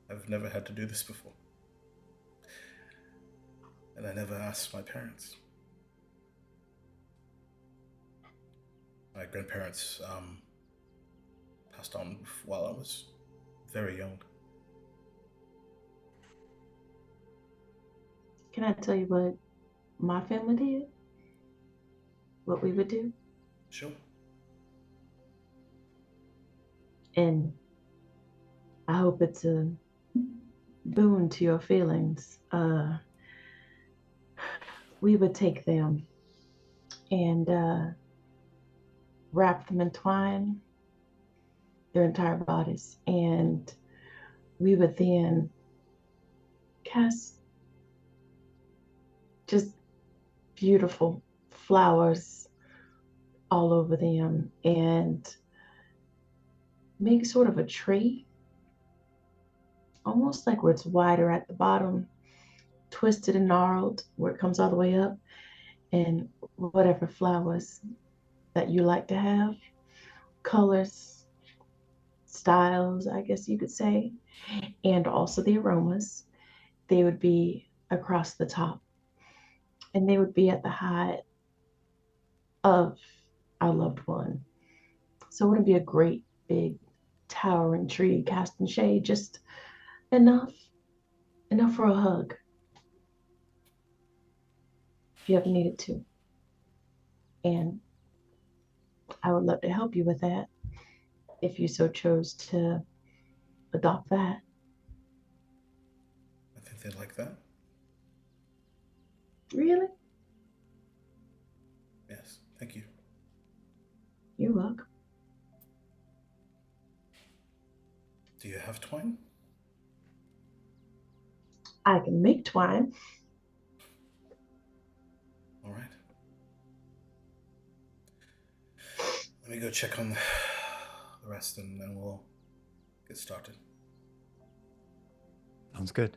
I've never had to do this before. And I never asked my parents. My grandparents passed on while I was very young. Can I tell you what my family did? What we would do? Sure. And I hope it's a boon to your feelings. We would take them and wrap them in twine, their entire bodies, and we would then cast just beautiful flowers all over them and make sort of a tree, almost like where it's wider at the bottom, twisted and gnarled, where it comes all the way up, and whatever flowers that you like to have, colors, styles, I guess you could say, and also the aromas, they would be across the top and they would be at the height of our loved one. So it wouldn't be a great big towering tree casting shade, just enough, enough for a hug if you ever needed to. And I would love to help you with that if you so chose to adopt that. I think they like that. Really? Yes. Thank you. You're welcome. Do you have twine? I can make twine. All right. Let me go check on the rest and then we'll get started. Sounds good.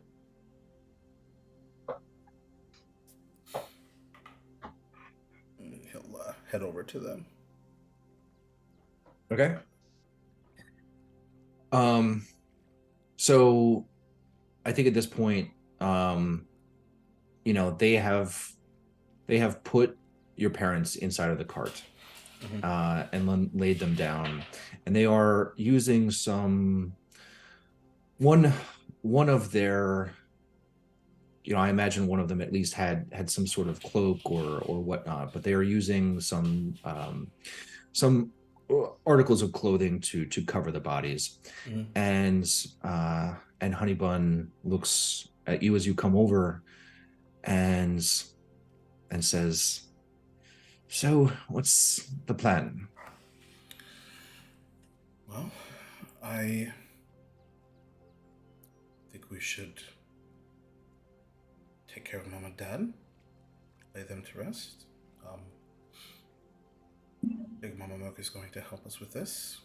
And he'll head over to them. Okay. So I think at this point, they have put your parents inside of the cart, and laid them down, and they are using one of their, I imagine one of them at least had some sort of cloak or whatnot, but they are using some articles of clothing to cover the bodies. And Honeybun looks at you as you come over and says, "So, what's the plan?" Well, I think we should take care of Mom and Dad, lay them to rest. Big Mama Mocha is going to help us with this.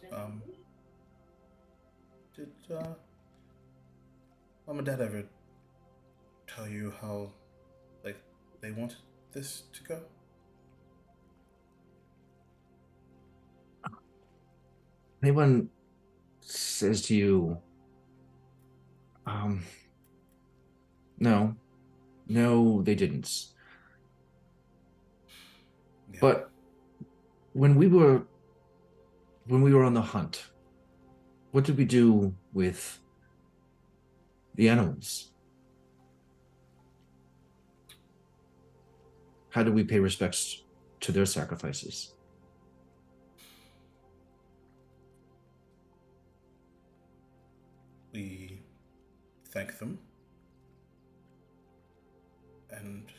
Did Mom and Dad ever tell you how, they wanted this to go? Anyone says to you, no, they didn't. Yeah. But when we were on the hunt, what did we do with the animals? How do we pay respects to their sacrifices? We thank them, and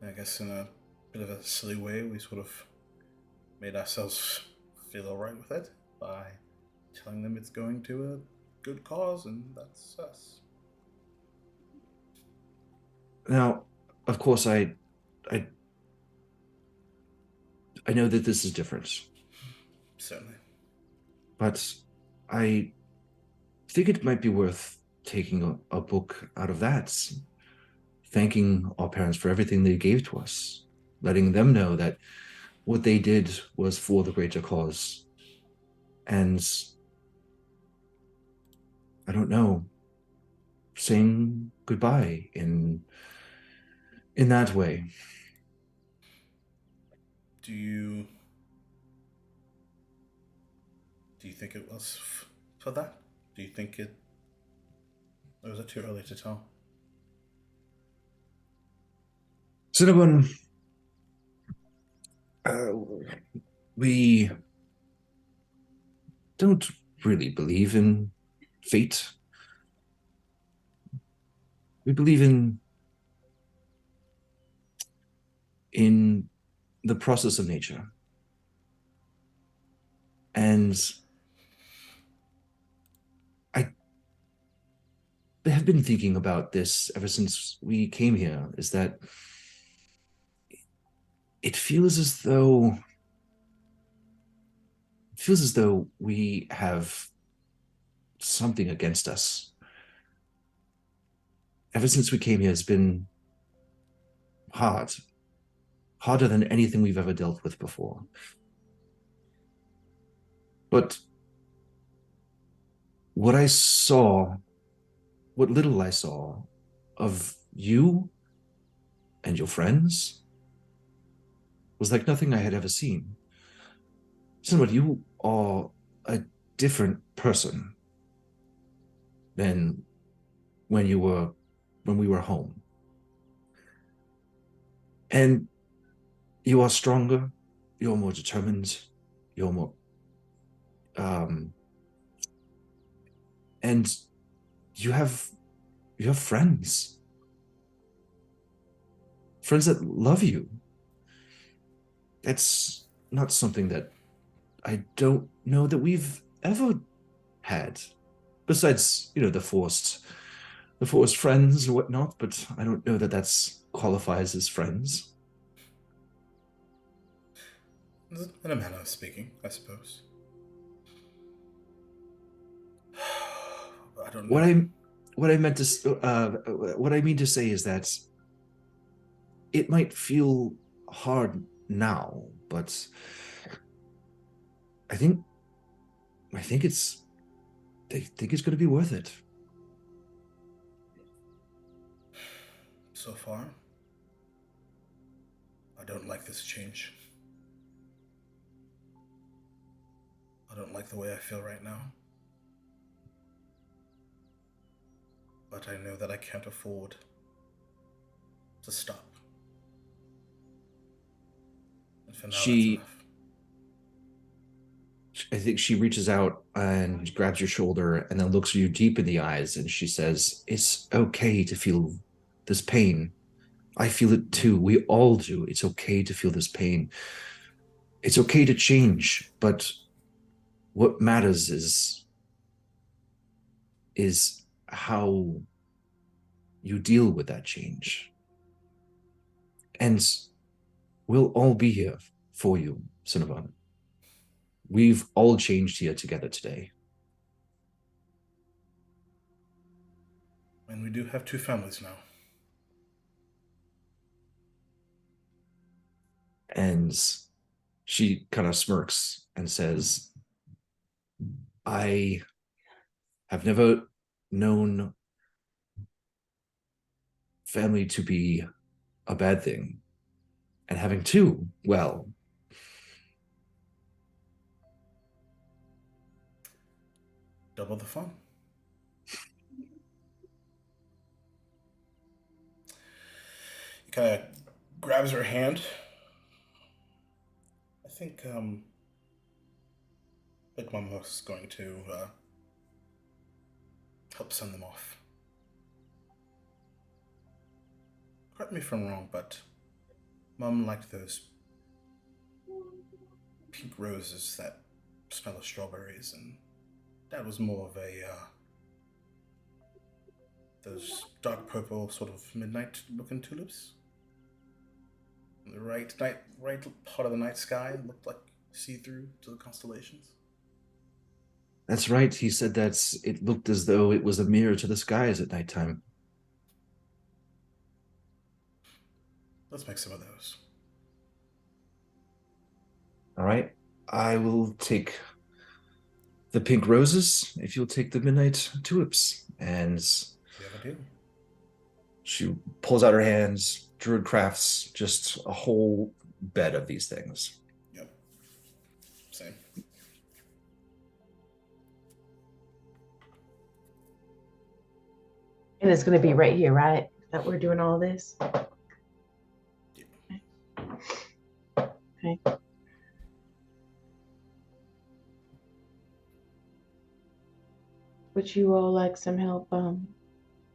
I guess in a bit of a silly way, we sort of made ourselves feel all right with it by telling them it's going to a good cause, and that's us. Now, of course, I know that this is different, Certainly. but I think it might be worth taking a book out of that, thanking our parents for everything they gave to us, letting them know that what they did was for the greater cause. And I don't know, saying goodbye in that way. Do you think it was for that? Do you think it, or was it too early to tell? Cinnabon, we don't really believe in fate. We believe in the process of nature. And I have been thinking about this ever since we came here, is that it feels as though we have something against us. Ever since we came here, it's been hard, harder than anything we've ever dealt with before. But what I saw, what little I saw of you and your friends was like nothing I had ever seen. Somebody, you are a different person than when we were home. And you are stronger, you're more determined, you're more and you have friends. Friends that love you. That's not something that I don't know that we've ever had. Besides, the forced friends or whatnot, but I don't know that that's qualifies as friends. In a manner of speaking, I suppose. I don't know. What I meant to what I mean to say is that it might feel hard now, but I think it's going to be worth it. So far, I don't like this change. I don't like the way I feel right now. But I know that I can't afford to stop. And for now, that's enough. I think she reaches out and grabs your shoulder and then looks you deep in the eyes and she says, "It's okay to feel this pain. I feel it too. We all do. It's okay to feel this pain. It's okay to change, but what matters is how you deal with that change. And we'll all be here for you, Cinnabon. We've all changed here together today." And we do have 2 families now. And she kind of smirks and says, "I have never known family to be a bad thing. And having 2, well, Double the fun. He kind of grabs her hand. I think Big Mom was going to help send them off. Correct me if I'm wrong, but Mom liked those pink roses that smell of strawberries, and that was more of a those dark purple sort of midnight looking tulips. The right part of the night sky looked like see through to the constellations. That's right. He said that it looked as though it was a mirror to the skies at nighttime. Let's make some of those. All right. I will take the pink roses if you'll take the midnight tulips. And We have a deal. she pulls out her hands, Druid crafts just a whole bed of these things. Yep. Same. And it's going to be right here, right? That we're doing all this. Yeah. Okay. Would you all like some help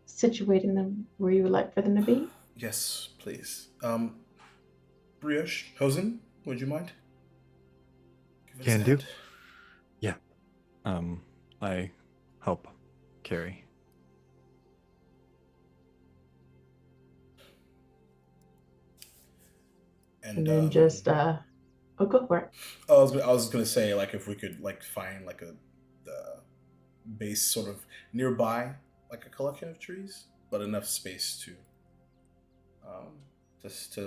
situating them where you would like for them to be? Yes, please. Brioche, Hosen, would you mind? Give us Can a do. hand. Yeah. I help carry. And then just oh, go for it. I was gonna say, like, if we could like find like the base sort of nearby, like a collection of trees, but enough space to just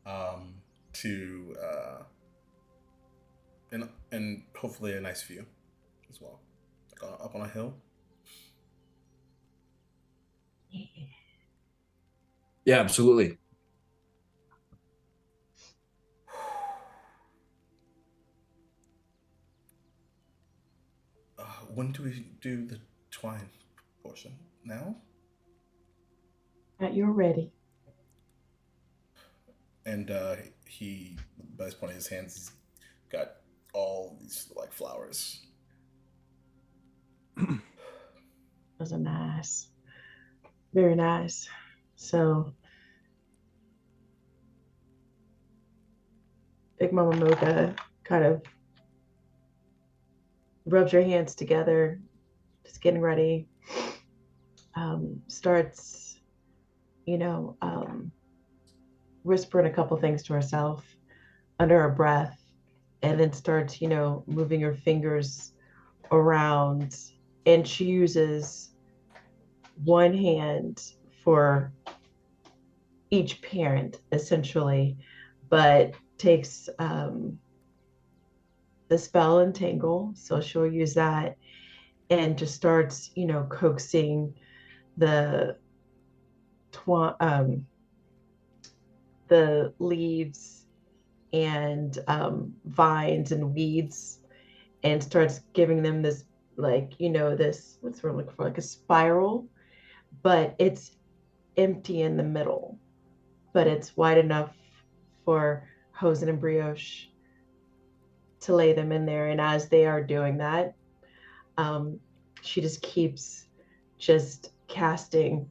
um to and hopefully a nice view as well, like up on a hill. Yeah, absolutely. When do we do the twine portion? Now? At you're ready. And he, by this point in his hands, he's got all these like flowers. Those are nice. Very nice. So Big Mama Mocha kind of rubs your hands together, just getting ready. Starts, whispering a couple things to herself under her breath, and then starts, moving her fingers around. And she uses one hand for each parent, essentially, but takes the spell entangle. So she'll use that and just starts, coaxing the the leaves and vines and weeds, and starts giving them this, like, this, what's the word I'm looking for, like a spiral, but it's empty in the middle, but it's wide enough for Hosen and Brioche to lay them in there. And as they are doing that, she just keeps just casting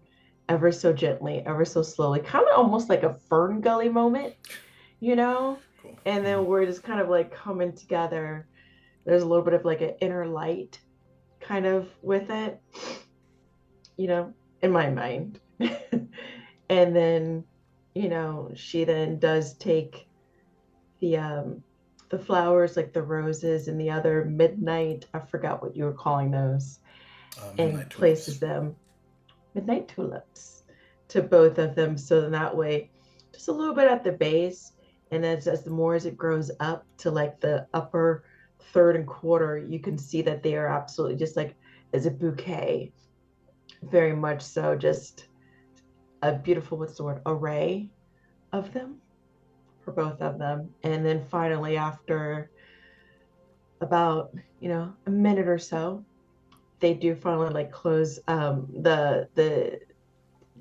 ever so gently, ever so slowly, kind of almost like a Fern Gully moment, Cool. And then we're just kind of like coming together. There's a little bit of like an inner light kind of with it, in my mind. And then, she then does take the flowers, like the roses and the other midnight, I forgot what you were calling those, and places them, midnight tulips, to both of them. So then that way, just a little bit at the base, and then as the more as it grows up to like the upper third and quarter, you can see that they are absolutely just like as a bouquet, very much so, just a beautiful, what's the word, array of them for both of them. And then finally, after about a minute or so, they do finally like close the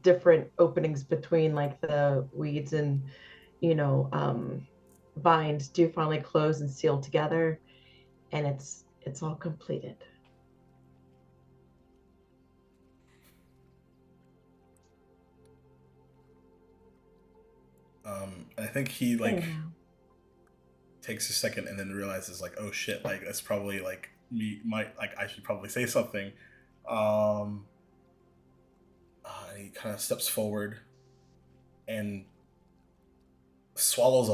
different openings between like the weeds and vines do finally close and seal together, and it's all completed. I think he like takes a second and then realizes like, oh shit, like that's probably like I should probably say something. He kind of steps forward and swallows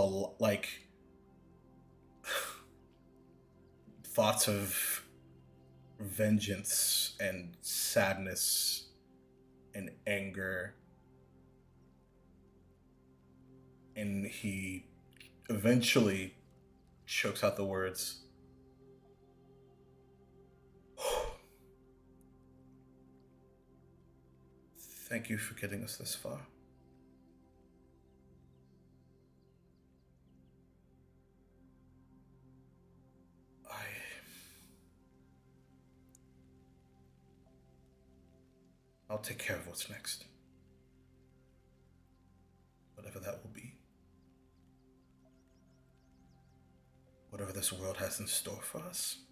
thoughts of vengeance and sadness and anger, and he eventually chokes out the words, "Thank you for getting us this far. I'll take care of what's next. Whatever that will be. Whatever this world has in store for us."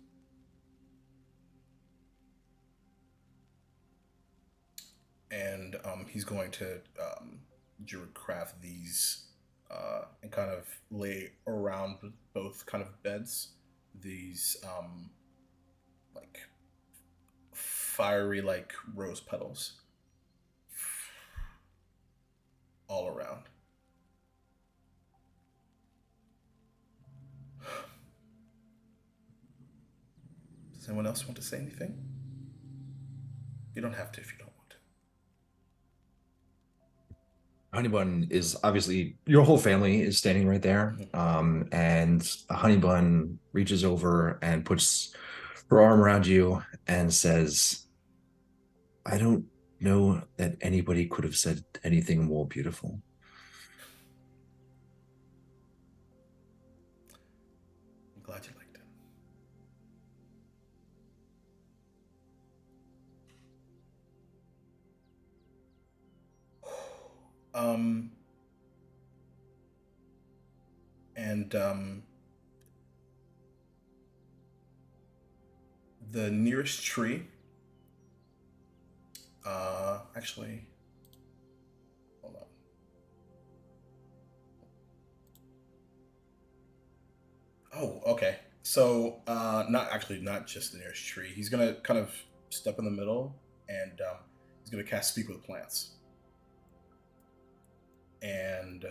And he's going to craft these and kind of lay around both kind of beds these like fiery like rose petals all around. Does anyone else want to say anything? You don't have to if you don't want to. Honeybun is obviously, your whole family is standing right there. And Honeybun reaches over and puts her arm around you and says, I don't know that anybody could have said anything more beautiful. I'm glad you liked it. The nearest tree, actually, hold on. Oh, okay. So, not just the nearest tree. He's gonna kind of step in the middle, and he's gonna cast Speak with Plants. And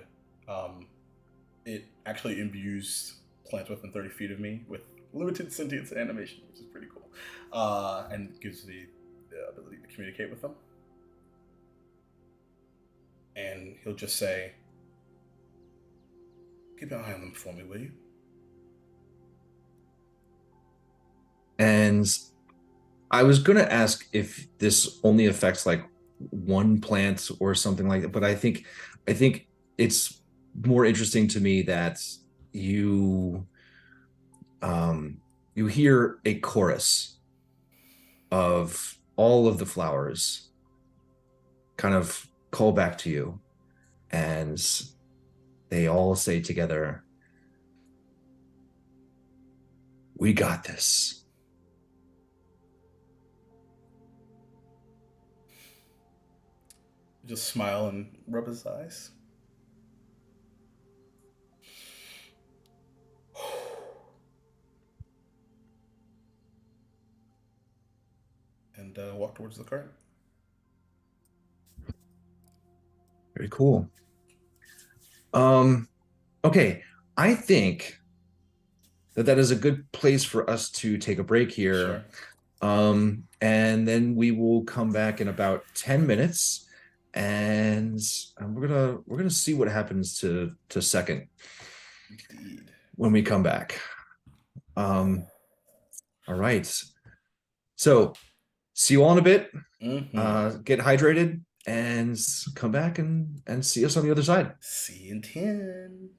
it actually imbues plants within 30 feet of me with limited sentience and animation, which is pretty cool. And gives me the ability to communicate with them. And he'll just say, keep an eye on them for me, will you? And I was going to ask if this only affects like one plant or something like that, but I think it's more interesting to me that you you hear a chorus of all of the flowers kind of call back to you, and they all say together, we got this. Just smile and rub his eyes. And walk towards the cart. Very cool. Okay, I think that is a good place for us to take a break here. Sure. And then we will come back in about 10 minutes, and we're gonna see what happens to second. Indeed. When we come back. All right. So see you all in a bit. Get hydrated and come back and see us on the other side. See you in 10.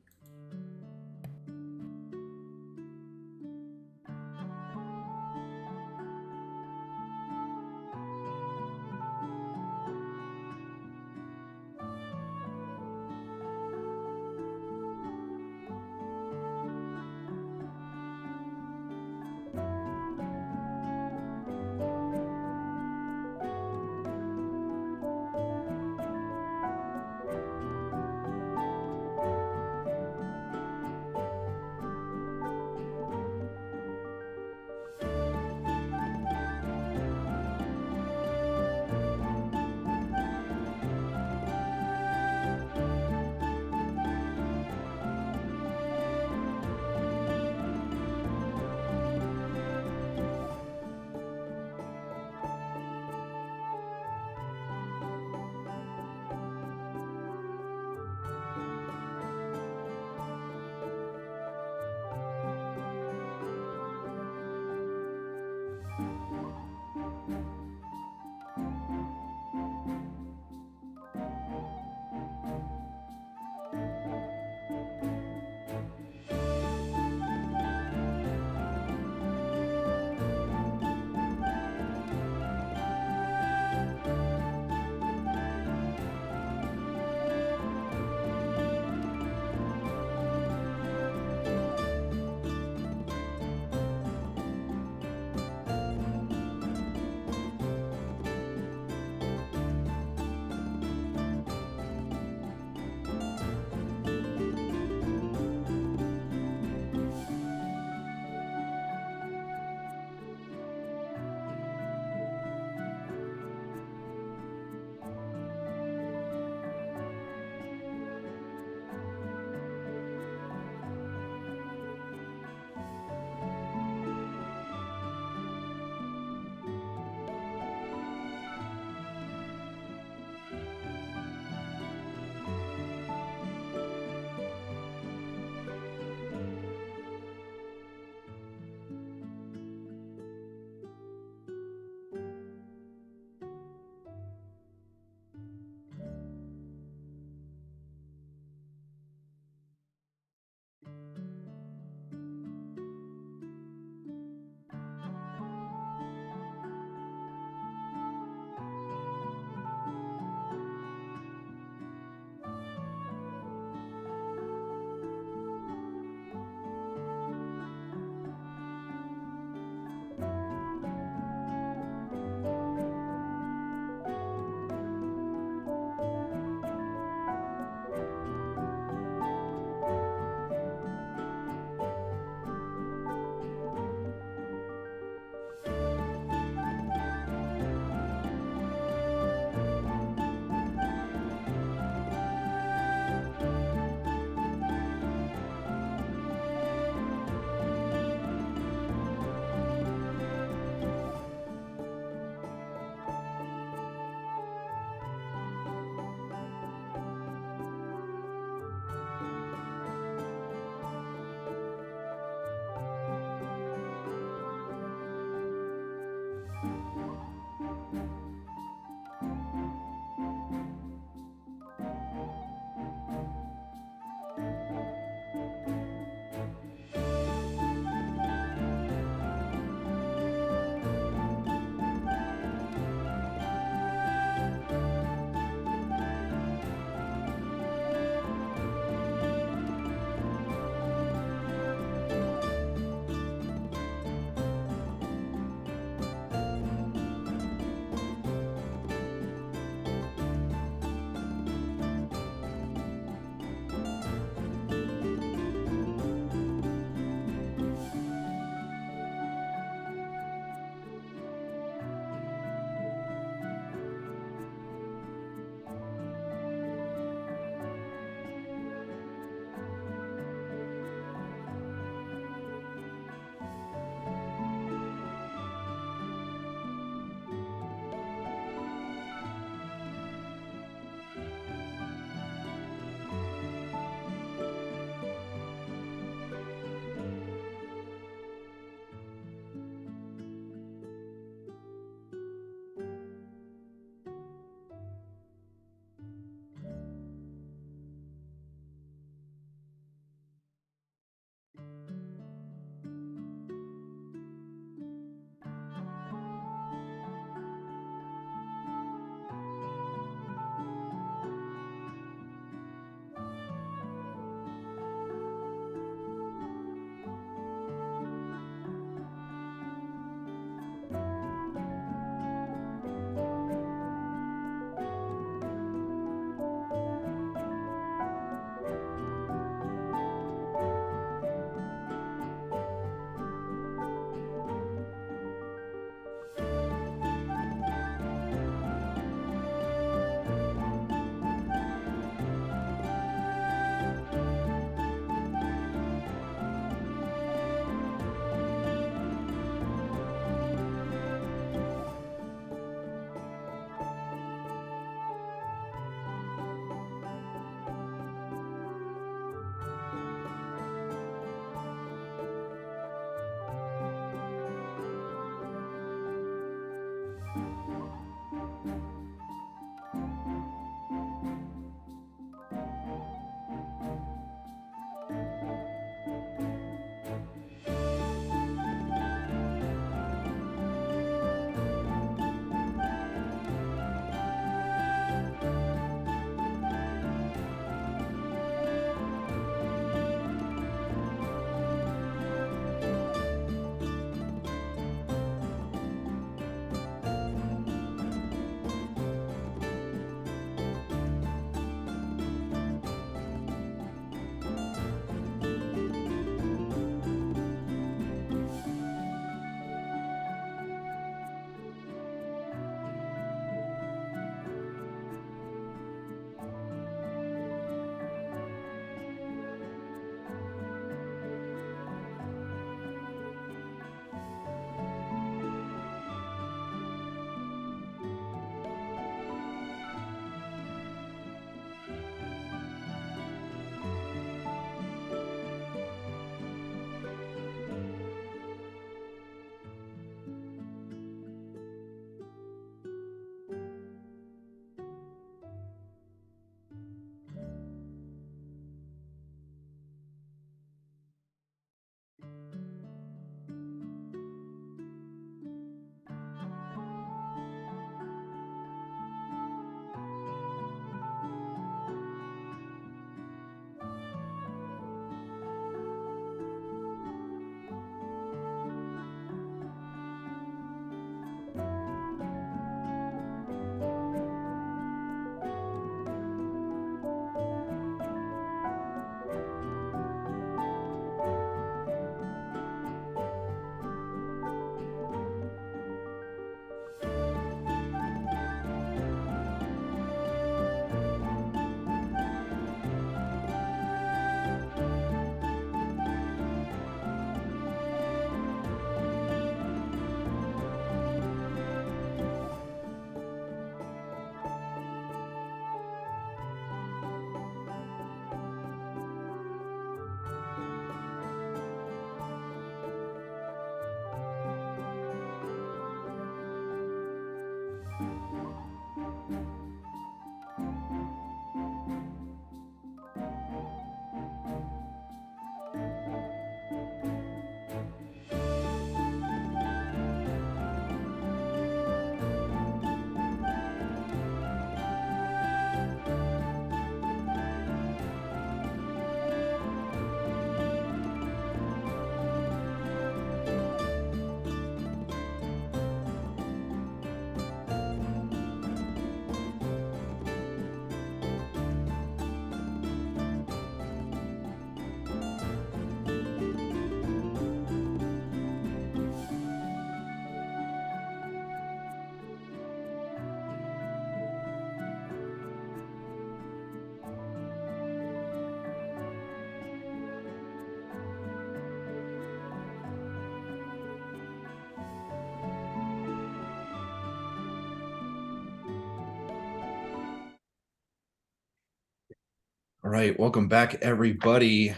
All right, welcome back, everybody.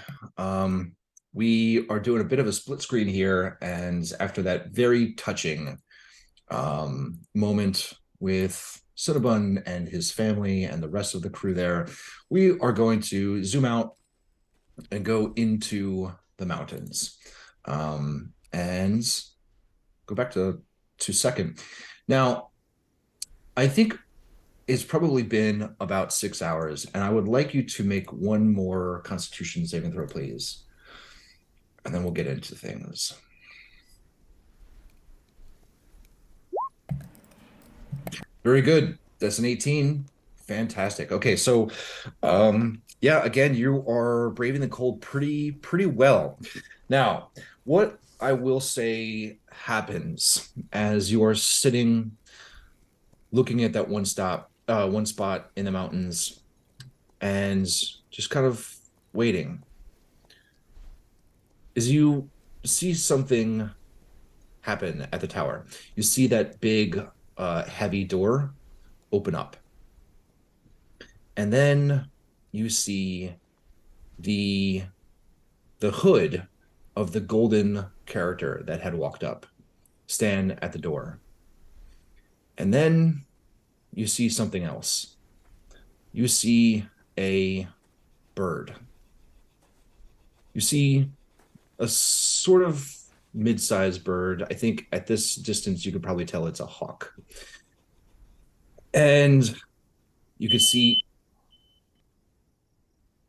We are doing a bit of a split screen here, and after that very touching moment with Cinnabon and his family and the rest of the crew there, we are going to zoom out and go into the mountains, and go back to second. Now, I think it's probably been about 6 hours, and I would like you to make one more Constitution saving throw, please. And then we'll get into things. Very good. That's an 18. Fantastic. Okay, so yeah, again, you are braving the cold pretty well. Now, what I will say happens as you are sitting looking at that one spot in the mountains and just kind of waiting, is you see something happen at the tower. You see that big heavy door open up, and then you see the hood of the golden character that had walked up stand at the door. And then you see something else. You see a bird. You see a sort of mid-sized bird. I think at this distance, you could probably tell it's a hawk. And you could see,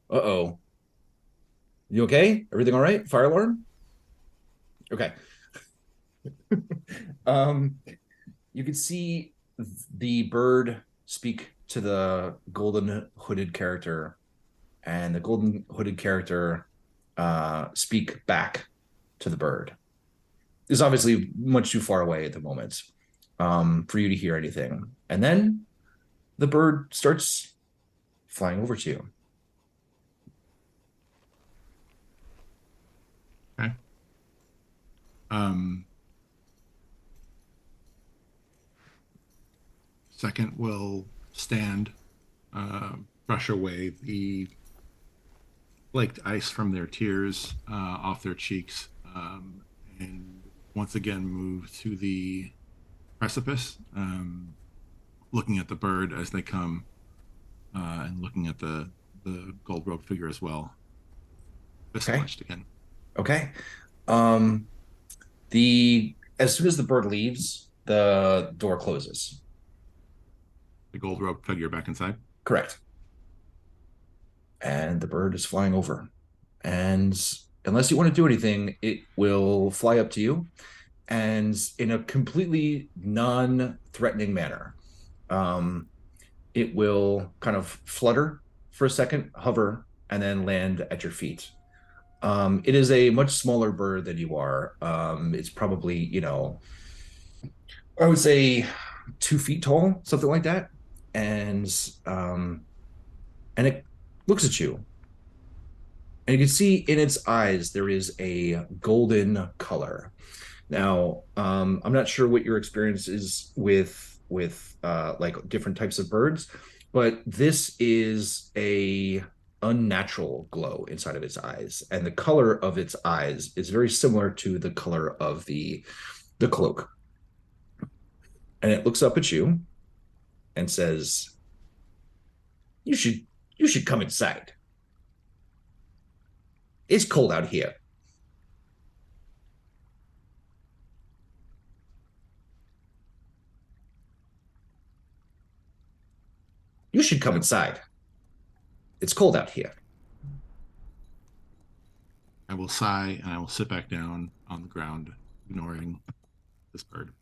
uh-oh. You okay? Everything all right? Fire alarm? Okay. You could see the bird speak to the golden hooded character, and the golden hooded character speak back to the bird. It's obviously much too far away at the moment for you to hear anything. And then the bird starts flying over to you. Okay. Second will stand, brush away the flaked ice from their tears off their cheeks, and once again move to the precipice, looking at the bird as they come, and looking at the gold robe figure as well. Fist clenched again. Okay. As soon as the bird leaves, the door closes. The gold robe figure back inside? Correct. And the bird is flying over. And unless you want to do anything, it will fly up to you, and in a completely non-threatening manner. It will kind of flutter for a second, hover, and then land at your feet. It is a much smaller bird than you are. It's probably, I would say 2 feet tall, something like that. And it looks at you. And you can see in its eyes there is a golden color. Now, I'm not sure what your experience is with like different types of birds, but this is a unnatural glow inside of its eyes, and the color of its eyes is very similar to the color of the cloak. And it looks up at you and says, you should come inside. It's cold out here. You should come inside. It's cold out here. I will sigh and I will sit back down on the ground, ignoring this bird.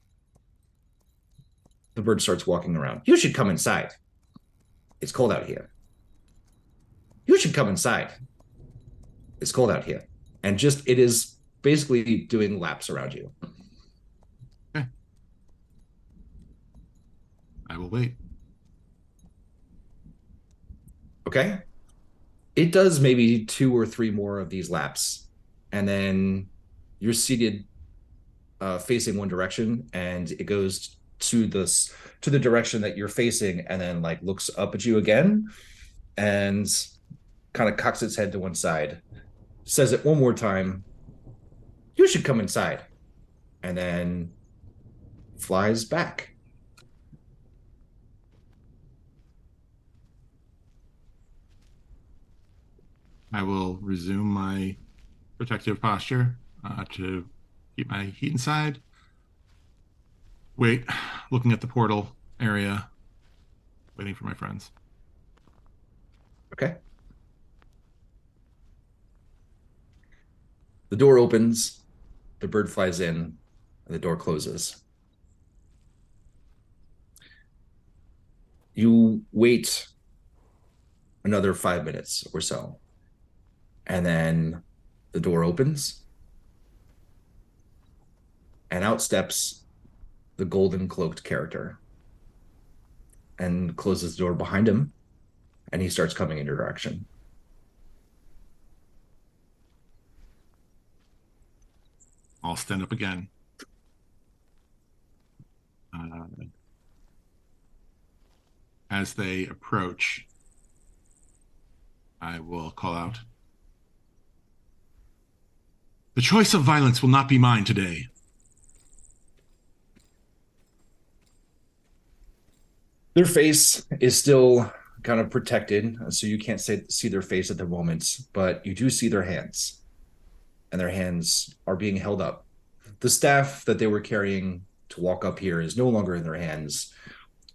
The bird starts walking around. You should come inside. It's cold out here. You should come inside. It's cold out here. And it is basically doing laps around you. Okay. I will wait. Okay. It does maybe 2 or 3 more of these laps, and then you're seated facing one direction, and it goes to the direction that you're facing, and then like looks up at you again, and kind of cocks its head to one side, says it one more time. You should come inside. And then flies back. I will resume my protective posture to keep my heat inside. Wait, looking at the portal area, waiting for my friends. Okay. The door opens, the bird flies in, and the door closes. You wait another 5 minutes or so, and then the door opens, and out steps the golden cloaked character and closes the door behind him, and he starts coming in your direction. I'll stand up again. As they approach, I will call out. The choice of violence will not be mine today. Their face is still kind of protected, so you can't see their face at the moment, but you do see their hands, and their hands are being held up. The staff that they were carrying to walk up here is no longer in their hands,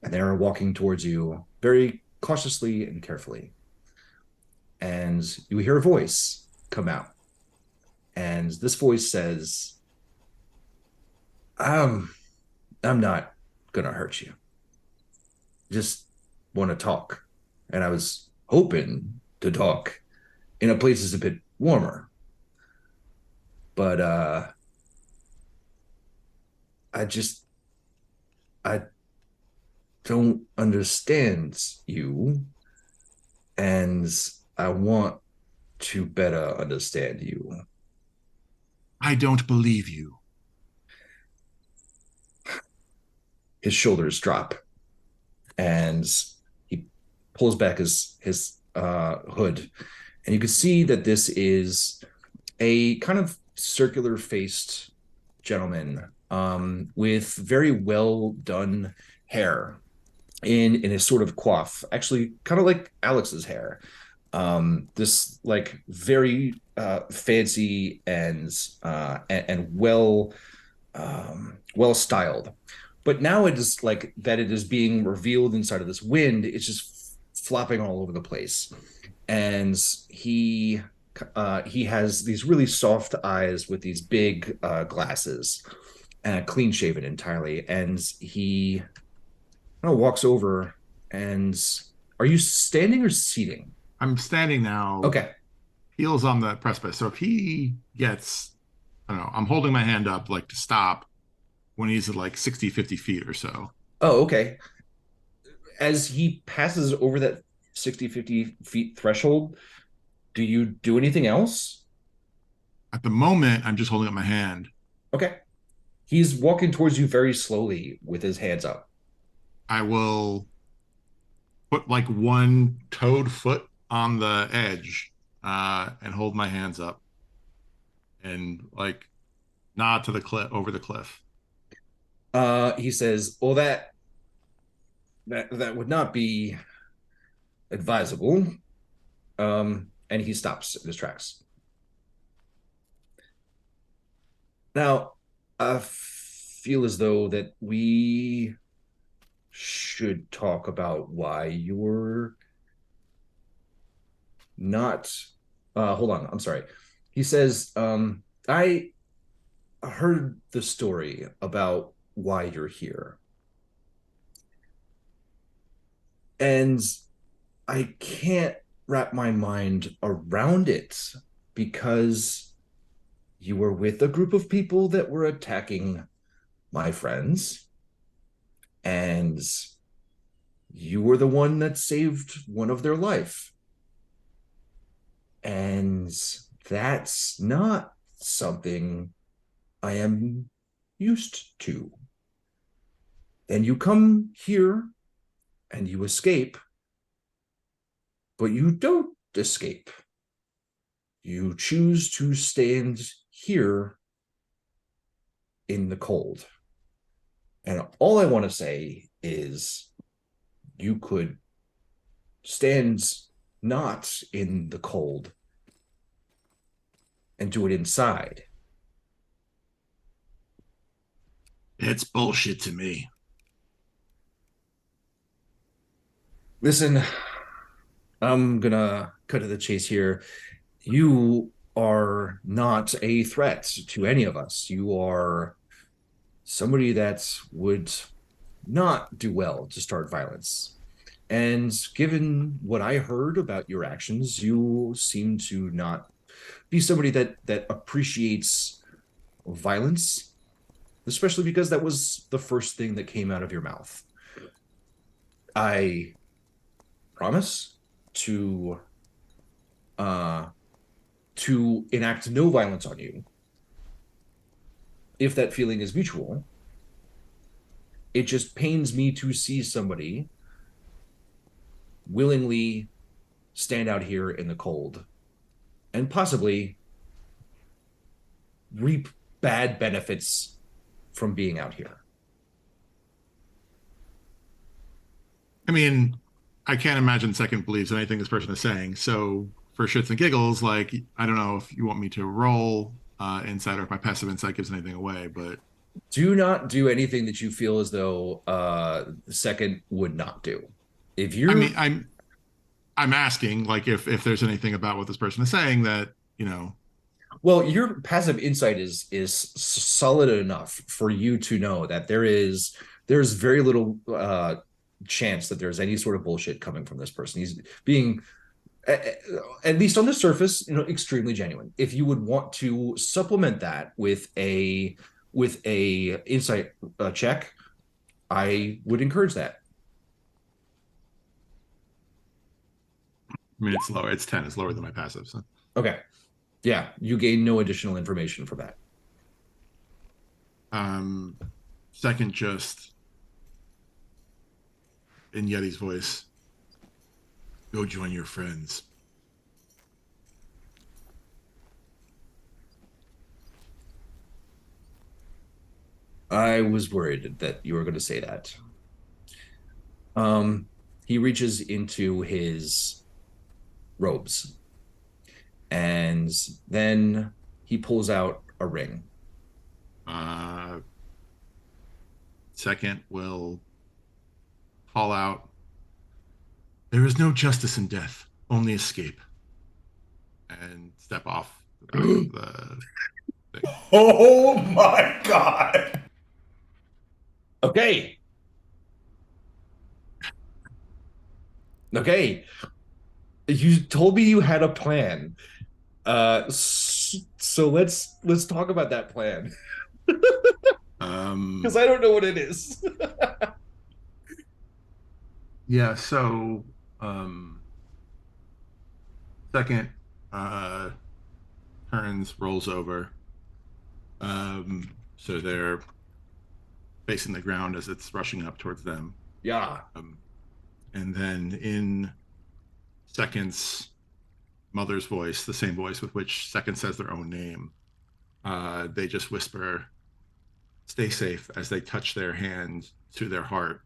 and they're walking towards you very cautiously and carefully. And you hear a voice come out, and this voice says, I'm not gonna hurt you. Just want to talk. And I was hoping to talk in a place that's a bit warmer. But I don't understand you, and I want to better understand you. I don't believe you. His shoulders drop, and he pulls back his hood, and you can see that this is a kind of circular faced gentleman with very well done hair in a sort of coif, actually kind of like Alex's hair. This like very fancy and well styled. But now it is like that it is being revealed inside of this wind. It's just flopping all over the place, and he has these really soft eyes with these big glasses, and clean shaven entirely. And he kind of walks over and, are you standing or seating? I'm standing now. Okay. Heels on the precipice. So if he gets, I don't know, I'm holding my hand up like to stop when he's at like 60, 50 feet or so. Oh, okay. As he passes over that 60, 50 feet threshold, do you do anything else? At the moment, I'm just holding up my hand. Okay. He's walking towards you very slowly with his hands up. I will put like one toed foot on the edge and hold my hands up and like nod to the cliff over the cliff. He says, well, that would not be advisable. And he stops in his tracks. Now, I feel as though that we should talk about why you're not. Hold on, I'm sorry. He says, I heard the story about why you're here. And I can't wrap my mind around it because you were with a group of people that were attacking my friends, and you were the one that saved one of their life. And that's not something I am used to. And you come here and you escape, but you don't escape. You choose to stand here in the cold. And all I want to say is you could stand not in the cold and do it inside. It's bullshit to me. Listen, I'm gonna cut to the chase here. You are not a threat to any of us. You are somebody that would not do well to start violence. And given what I heard about your actions, you seem to not be somebody that appreciates violence, especially because that was the first thing that came out of your mouth. I promise to enact no violence on you if that feeling is mutual. It just pains me to see somebody willingly stand out here in the cold and possibly reap bad benefits from being out here. I mean, I can't imagine Second believes anything this person is saying. So for shits and giggles, like, I don't know if you want me to roll insight or if my passive insight gives anything away, but Do not do anything that you feel as though Second would not do. If you're, I mean, I'm asking like if there's anything about what this person is saying that, you know. well, your passive insight is solid enough for you to know that there's very little chance that there's any sort of bullshit coming from this person. He's being, at least on the surface, extremely genuine. If you would want to supplement that with a insight check, I would encourage that. I mean, it's lower. It's 10. It's lower than my passive. So Okay. Yeah, you gain no additional information for that. Second, just in Yeti's voice, go join your friends. I was worried that you were going to say that. He reaches into his robes and then he pulls out a ring. Second will call out, there is no justice in death, only escape. And step off the back of the thing. Oh my god. Okay. You told me you had a plan. So let's talk about that plan. Because I don't know what it is. Yeah, so second turns, rolls over. So they're facing the ground as it's rushing up towards them. Yeah. And then in Second's mother's voice, the same voice with which Second says their own name, they just whisper, stay safe, as they touch their hand to their heart,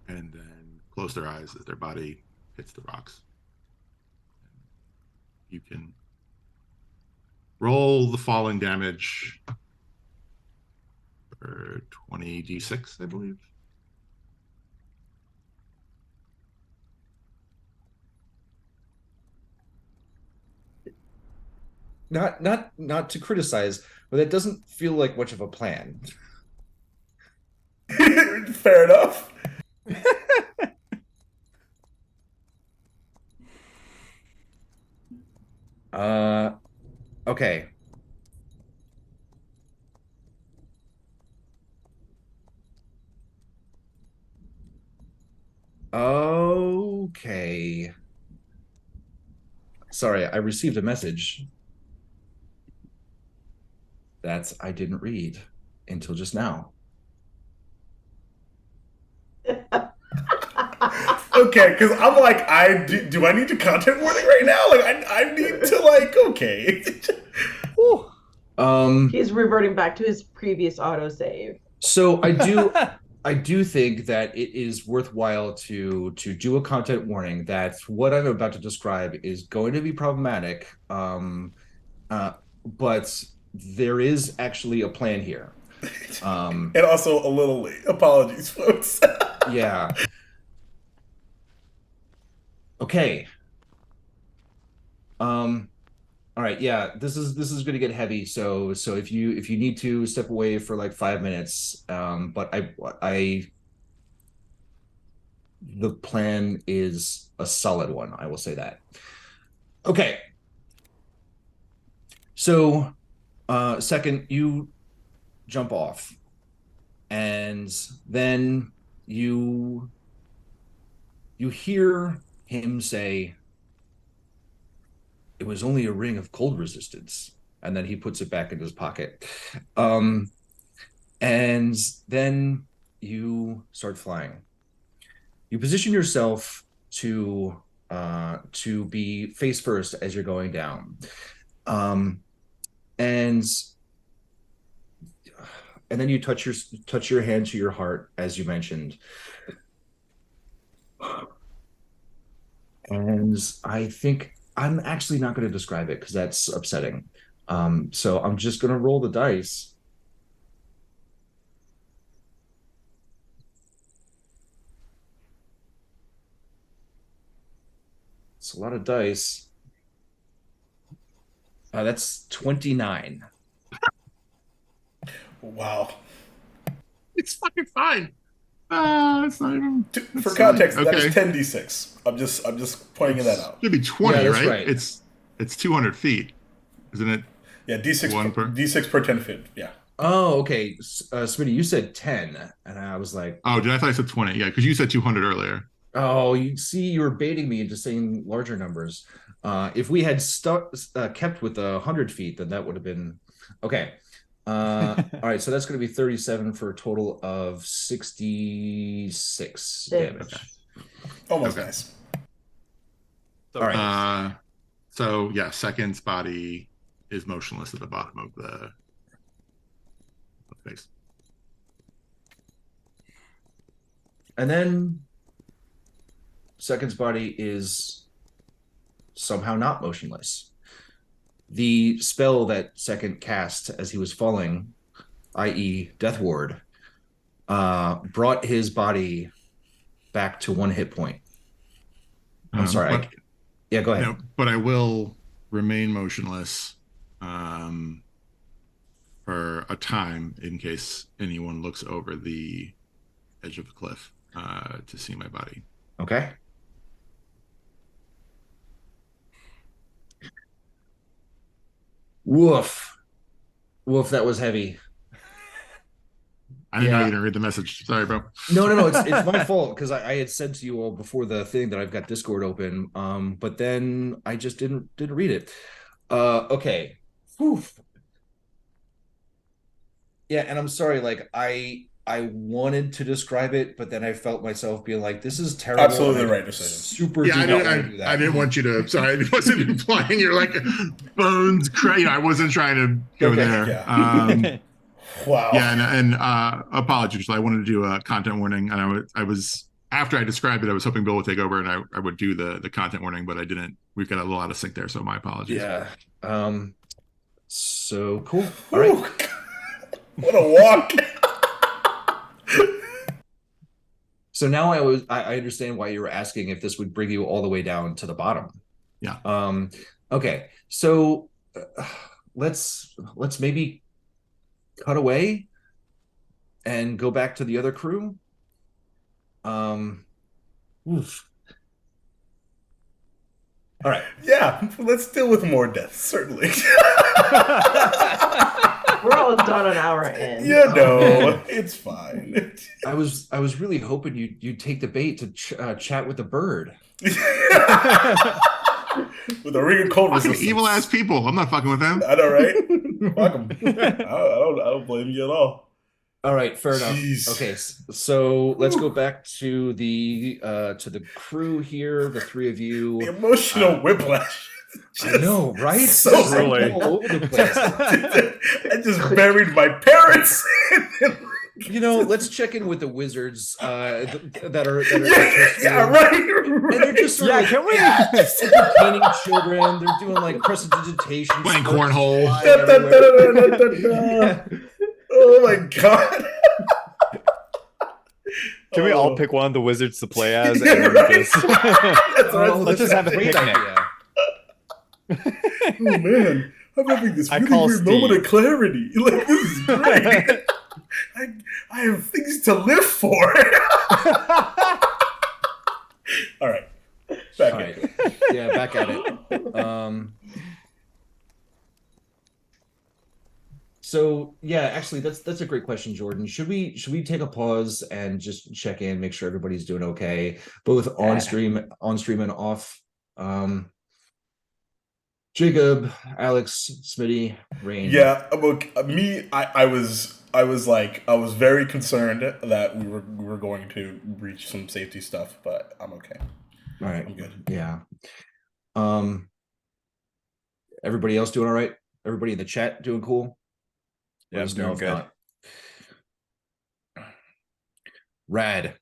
and then close their eyes as their body hits the rocks. You can roll the falling damage for 20d6, I believe. Not to criticize, but that doesn't feel like much of a plan. Fair enough. Okay. Okay. Sorry, I received a message that I didn't read until just now. Okay, because I'm like, do I need to content warning right now? Like, I need to like, okay. He's reverting back to his previous autosave. So I do think that it is worthwhile to do a content warning that what I'm about to describe is going to be problematic. But there is actually a plan here. And also a little late. Apologies, folks. Yeah. Okay. All right, yeah, this is going to get heavy. So if you need to step away for like 5 minutes, but I the plan is a solid one. I will say that. Okay. So, second, you jump off, and then you hear him say, "It was only a ring of cold resistance," and then he puts it back in his pocket. And then you start flying. You position yourself to be face first as you're going down, and then you touch your hand to your heart as you mentioned, and I think I'm actually not going to describe it because that's upsetting. So I'm just going to roll the dice. It's a lot of dice. That's 29. Wow. It's fucking fine. It's not even. For context, fine. that Okay. is 10d6. I'm just pointing that out. Should be 20, Yeah, that's right? right. It's 200 feet, isn't it? Yeah, d6 One per, per- d6 per 10 feet. Yeah. Oh, okay. Smitty, you said 10, and I was like, Oh, did I thought I said 20? Yeah, because you said 200 earlier. oh, you see, you were baiting me into saying larger numbers. If we had kept with 100 feet, then that would have been okay. All right, so that's going to be 37 for a total of 66 damage. Almost Okay. nice. All right. So yeah, second's body is motionless at the bottom of the face. And then second's body is somehow not motionless. The spell that second cast as he was falling, i.e., Death Ward, brought his body back to 1 hit point. I'm sorry. But, Yeah, go ahead. no, but I will remain motionless for a time in case anyone looks over the edge of the cliff to see my body. Okay. Woof. Woof, that was heavy. I didn't know Yeah. you didn't read the message. Sorry, bro. No, it's my fault because I had said to you all before the thing that I've got Discord open, but then I just didn't read it. Okay. Oof. Yeah, and I'm sorry, like I wanted to describe it, but then I felt myself being like, this is terrible. Absolutely and the I right decision. Super Yeah, do not want to do that. I didn't want you to. Sorry, I wasn't implying you're like bones crazy. I wasn't trying to go Okay, there. yeah. Wow. Yeah, and apologies. I wanted to do a content warning, and I was after I described it, I was hoping Bill would take over and I would do the content warning, but I didn't. We've got a little out of sync there, so my apologies. Yeah. So cool. All right. Ooh, what a walk. So now I understand why you were asking if this would bring you all the way down to the bottom. Yeah. Okay. So let's maybe cut away and go back to the other crew. Oof. All right. Yeah, let's deal with more deaths, certainly. We're all done on our end. You know, it's fine. I was really hoping you'd take the bait to chat with the bird. With a ring of cold Fucking resistance. evil ass people. I'm not fucking with them. I know, right? Fuck 'em. I don't blame you at all. All right, fair enough. Jeez. Okay, so let's go back to the crew here, the three of The you. emotional whiplash. I know, right? So Just like Truly. all over the place. I just buried my parents. You know, let's check in with the wizards that are yeah, right. And they're just sort of Yeah, like can we? entertaining children. They're doing like prestidigitation, Playing sparks cornhole. flying Da, da, everywhere. da, da, da, da. Yeah. Oh my god. Can we all Oh. pick one of the wizards to play as? Yeah, And then right. just... That's what I was Let's just have a Great picnic. idea. Oh man, I'm having this I really call weird moment Steve. of clarity. Like this is great. I have things to live for. All right, back All in. right. Yeah, back at it. So yeah, actually that's a great question, Jordan. Should we take a pause and just check in, make sure everybody's doing okay, both on stream and off? Jacob, Alex, Smitty, Rain. Yeah, me, I was very concerned that we were going to breach some safety stuff, but I'm okay. All right. I'm good. Yeah. Everybody else doing all right? Everybody in the chat doing cool? Yeah, Let I'm us know doing if good. not. Rad.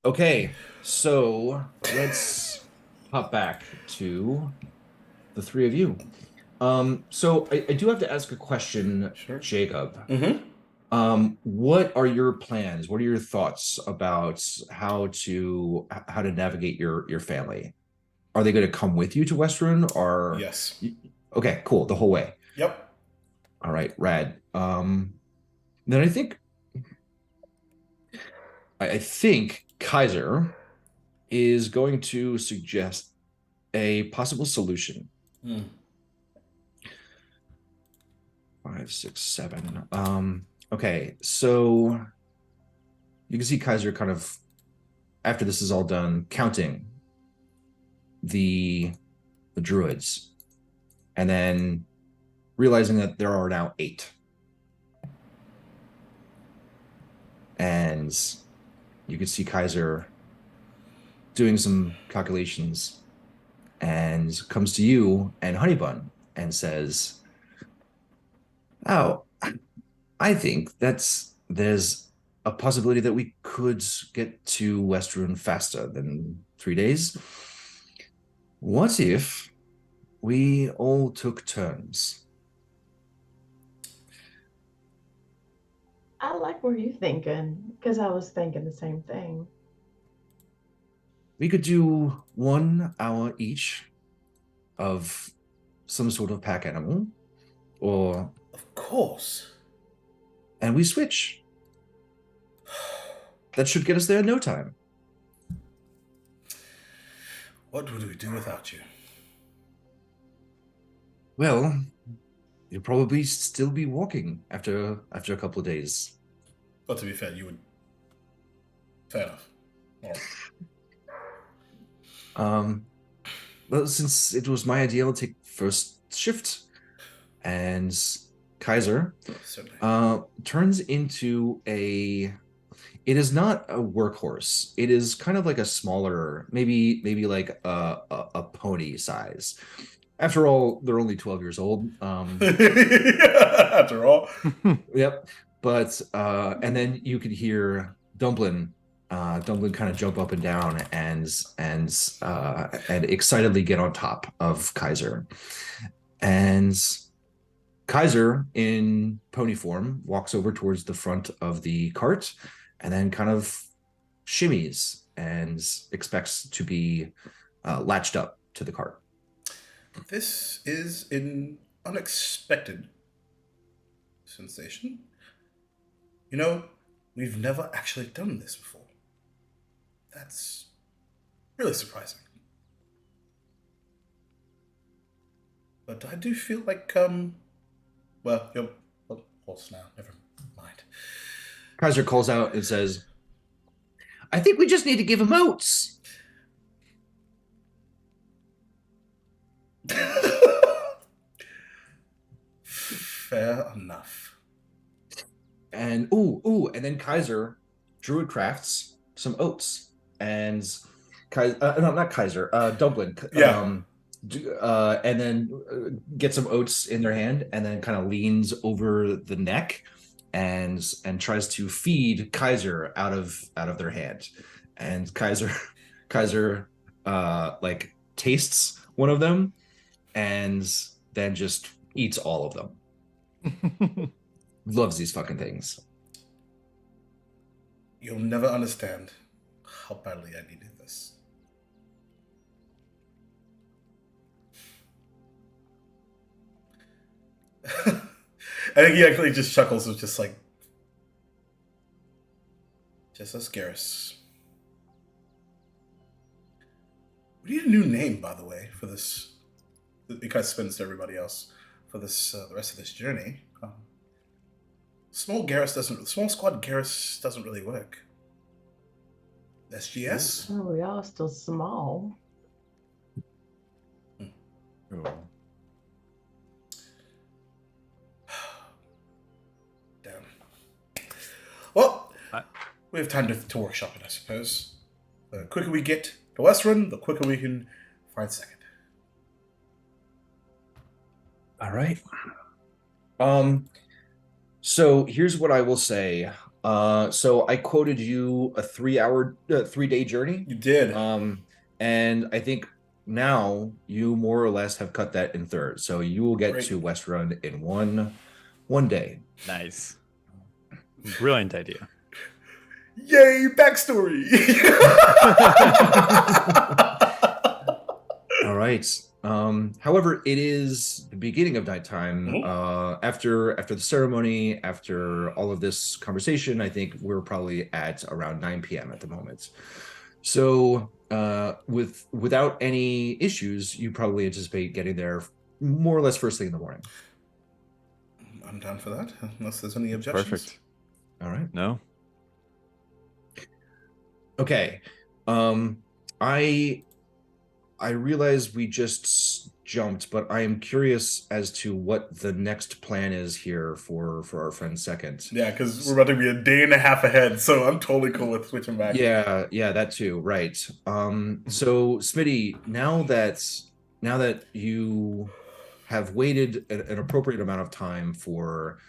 Okay, so let's hop back to the three of you. So I do have to ask a question, Sure. Jacob. Mm-hmm. What are your plans? What are your thoughts about how to navigate your family? Are they going to come with you to Westruun, or Yes. Okay, cool, the whole way. Yep. All right, rad. Then I think Kaiser is going to suggest a possible solution. 5, 6, 7. Okay, so you can see Kaiser kind of, after this is all done, counting the druids, and then realizing that there are now 8. And you can see Kaiser doing some calculations and comes to you and Honeybun and says, "Oh, I think there's a possibility that we could get to Westruun faster than 3 days. What if we all took turns?" I like where you're thinking, because I was thinking the same thing. We could do 1 hour each of some sort of pack animal, Of course. and we switch. That should get us there in no time. What would we do without you? Well, you'll probably still be walking after a couple of days. Well, to be fair, you would. Fair enough. Yeah. Well, since it was my idea, I'll take first shift, and Kaiser Certainly. turns into a. It is not a workhorse. It is kind of like a smaller, maybe like a pony size. After all, they're only 12 years old. After all. Yep. But and then you could hear Dumplin kind of jump up and down and excitedly get on top of Kaiser. And Kaiser, in pony form, walks over towards the front of the cart and then kind of shimmies and expects to be latched up to the cart. This is an unexpected sensation. You know, we've never actually done this before. That's really surprising. But I do feel like, well, you're a horse now. Never mind. Kaiser calls out and says, "I think we just need to give him oats." Fair enough. and and then Kaiser druid crafts some oats, and no, not Kaiser, Dublin. Yeah. And then get some oats in their hand, and then kind of leans over the neck and tries to feed Kaiser out of their hand. And Kaiser like tastes one of them and then just eats all of them. Loves these fucking things. You'll never understand how badly I needed this. I think he actually just chuckles with just like, just us Garrus. We need a new name, by the way, for this. It kind of spins to everybody else for this the rest of this journey. Small squad Garrus doesn't really work. SGS? Oh, we are still small. Oh. Damn. Well, we have time to workshop it, I suppose. The quicker we get to Westrun, the quicker we can find second. All right. So here's what I will say. So I quoted you a 3-day journey. You did. And I think now you more or less have cut that in thirds. So you will get Great. to Westrun in one day. Nice. Brilliant idea. Yay, backstory! All right. However, it is the beginning of nighttime. Mhm. After the ceremony, after all of this conversation, I think we're probably at around 9 p.m. at the moment. So, without any issues, you probably anticipate getting there more or less first thing in the morning. I'm down for that, unless there's any objections. Perfect. All right. No? Okay. I realize we just jumped, but I am curious as to what the next plan is here for our friend Second. Yeah, because we're about to be a day and a half ahead, so I'm totally cool with switching back. Yeah, that too, right. So Smitty, now that you have waited an appropriate amount of time for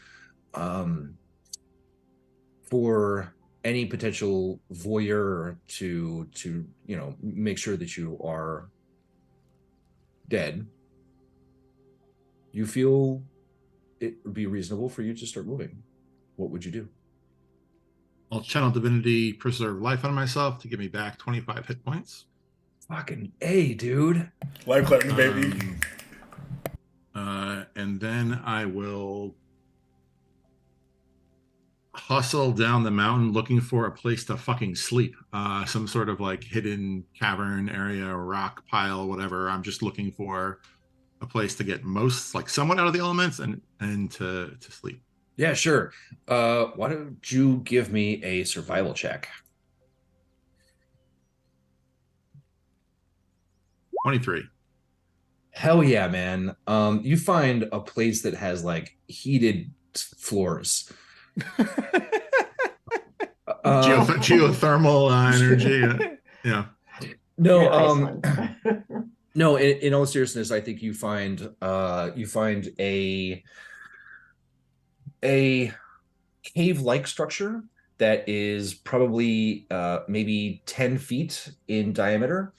any potential voyeur to make sure that you are dead, you feel it would be reasonable for you to start moving. What would you do? I'll channel divinity, preserve life on myself to give me back 25 hit points. Fucking A, dude. Life clearing, baby. And then I will hustle down the mountain looking for a place to fucking sleep. Some sort of like hidden cavern area, rock pile, whatever. I'm just looking for a place to get somewhat out of the elements and to sleep. Yeah, sure. Why don't you give me a survival check? 23. Hell yeah, man. You find a place that has like heated floors. Geothermal energy. Yeah. No, You're Iceland. no, in all seriousness, I think you find a cave-like structure that is probably maybe 10 feet in diameter,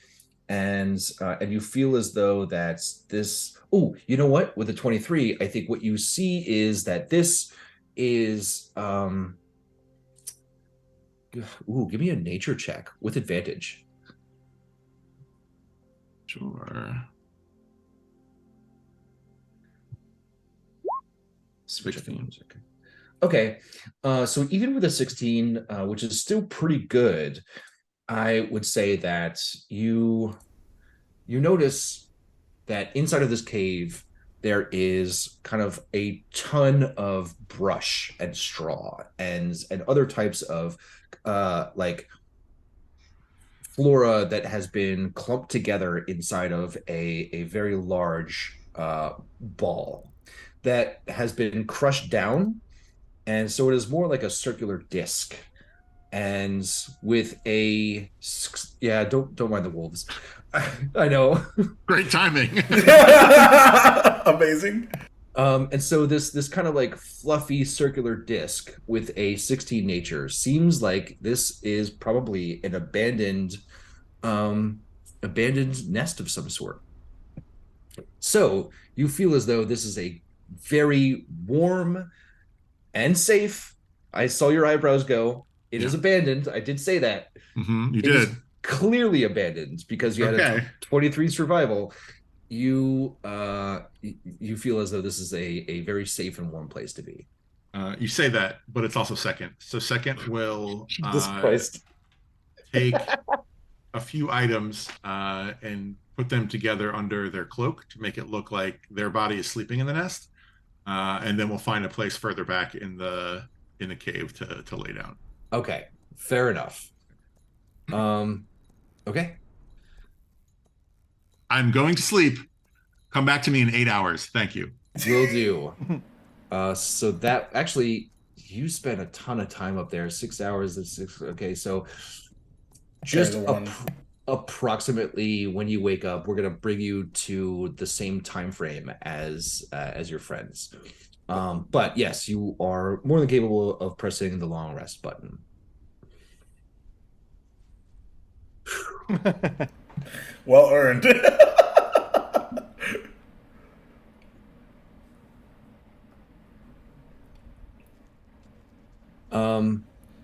and you feel as though that's this. Oh, you know what? With the 23, I think what you see is that this is give me a nature check with advantage. Sure. 16. Okay, so even with a 16, which is still pretty good, I would say that you notice that inside of this cave there is kind of a ton of brush and straw and other types of like flora that has been clumped together inside of a very large ball that has been crushed down And so it is more like a circular disc, and with a yeah, don't mind the wolves. I know. Great timing. Amazing. And so this kind of like fluffy circular disc with a 16 nature seems like this is probably an abandoned nest of some sort. So you feel as though this is a very warm and safe. I saw your eyebrows go. It is Yeah. abandoned. I did say that. You It is did. clearly abandoned because you had Okay. a 23 survival. You feel as though this is a very safe and warm place to be. You say that, but it's also second. So second will Jesus Christ. take a few items and put them together under their cloak to make it look like their body is sleeping in the nest, and then we'll find a place further back in the cave to lay down. Okay, fair enough. Okay. I'm going to sleep. Come back to me in 8 hours. Thank you. Will do. So that actually, you spent a ton of time up there. 6 hours and six. Okay, so just approximately when you wake up, we're gonna bring you to the same time frame as your friends. But yes, you are more than capable of pressing the long rest button. Well earned.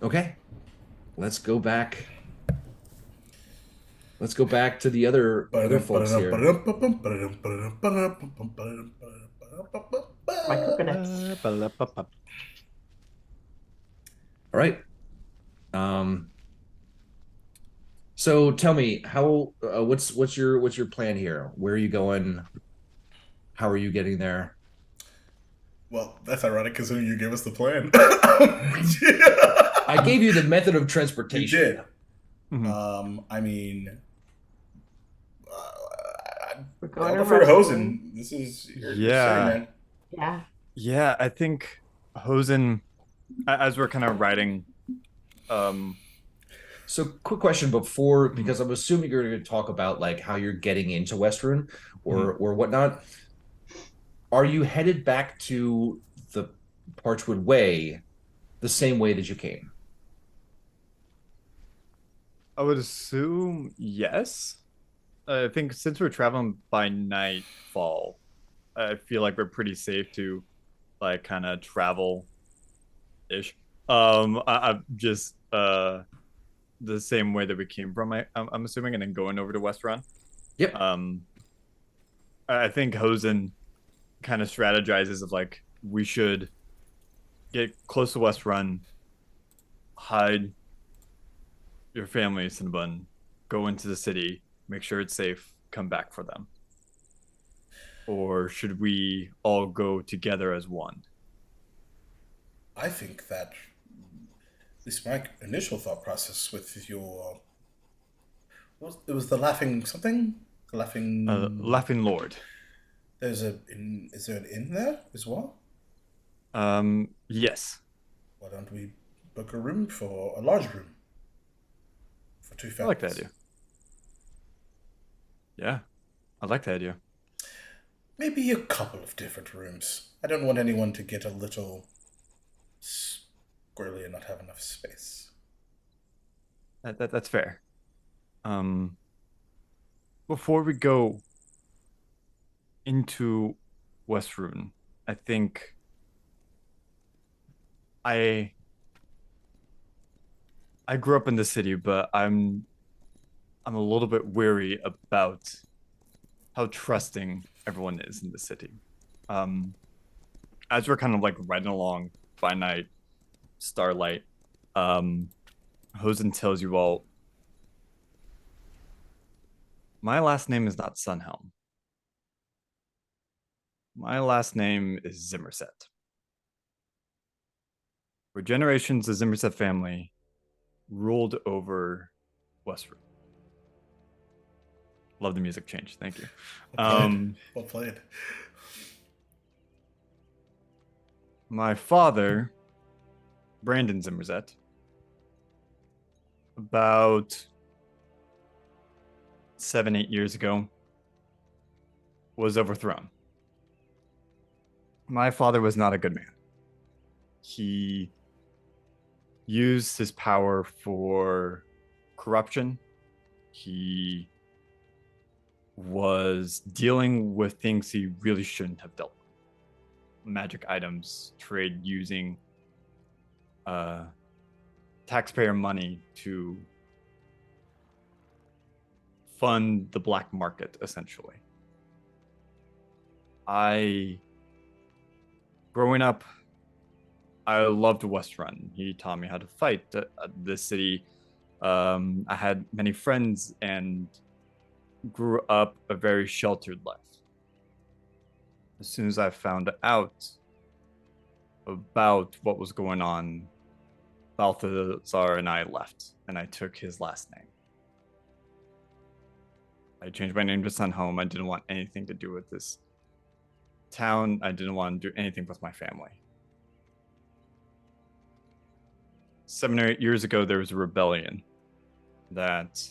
Okay. Let's go back. Let's go back to the other folks here. My coconuts. All right. So tell me, how what's your plan here? Where are you going? How are you getting there? Well, that's ironic considering you gave us the plan. I gave you the method of You transportation. did. Mhm. I mean, We're I going to prefer Russian. Hosen. This is your Yeah. man. Yeah. Yeah, I think Hosen, as we're kind of riding, So quick question before, because I'm assuming you're going to talk about like how you're getting into Westruun or whatnot. Are you headed back to the Parchwood Way the same way that you came? I would assume yes. I think since we're traveling by nightfall, I feel like we're pretty safe to like kind of travel ish. I'm just the same way that we came from. I'm assuming, and then going over to West Run. Yep. I think Hosen kind of strategizes of like we should get close to West Run, hide your family, Cinnabon, go into the city, make sure it's safe, come back for them. Or should we all go together as one? I think that, at least my initial thought process with your, it was the laughing something, the laughing. Laughing Lord. There's is there an inn there as well? Yes. Why don't we book a room for a large room for two I families? like that idea. Yeah, I like that idea. Maybe a couple of different rooms. I don't want anyone to get a little squirrely and not have enough space. That's fair. Before we go into Westruun, I think I grew up in the city, but I'm a little bit weary about how trusting everyone is in the city. As we're kind of like riding along by night, starlight, Hosen tells you all, my last name is not Sunhelm. My last name is Zimmerset. For generations, the Zimmerset family ruled over Westford. Love the music change. Thank you. Well played. My father Brandon Zimmerzet, about 7-8 years ago, was overthrown. My father was not a good man. He used his power for corruption. He was dealing with things he really shouldn't have dealt with. Magic items, trade using taxpayer money to fund the black market, essentially. Growing up, I loved West Run. He taught me how to fight. The city, I had many friends and grew up a very sheltered life. As soon as I found out about what was going on, Balthazar and I left, and I took his last name. I changed my name to Sunhome. I didn't want anything to do with this town. I didn't want to do anything with my family. 7 or 8 years ago, there was a rebellion that,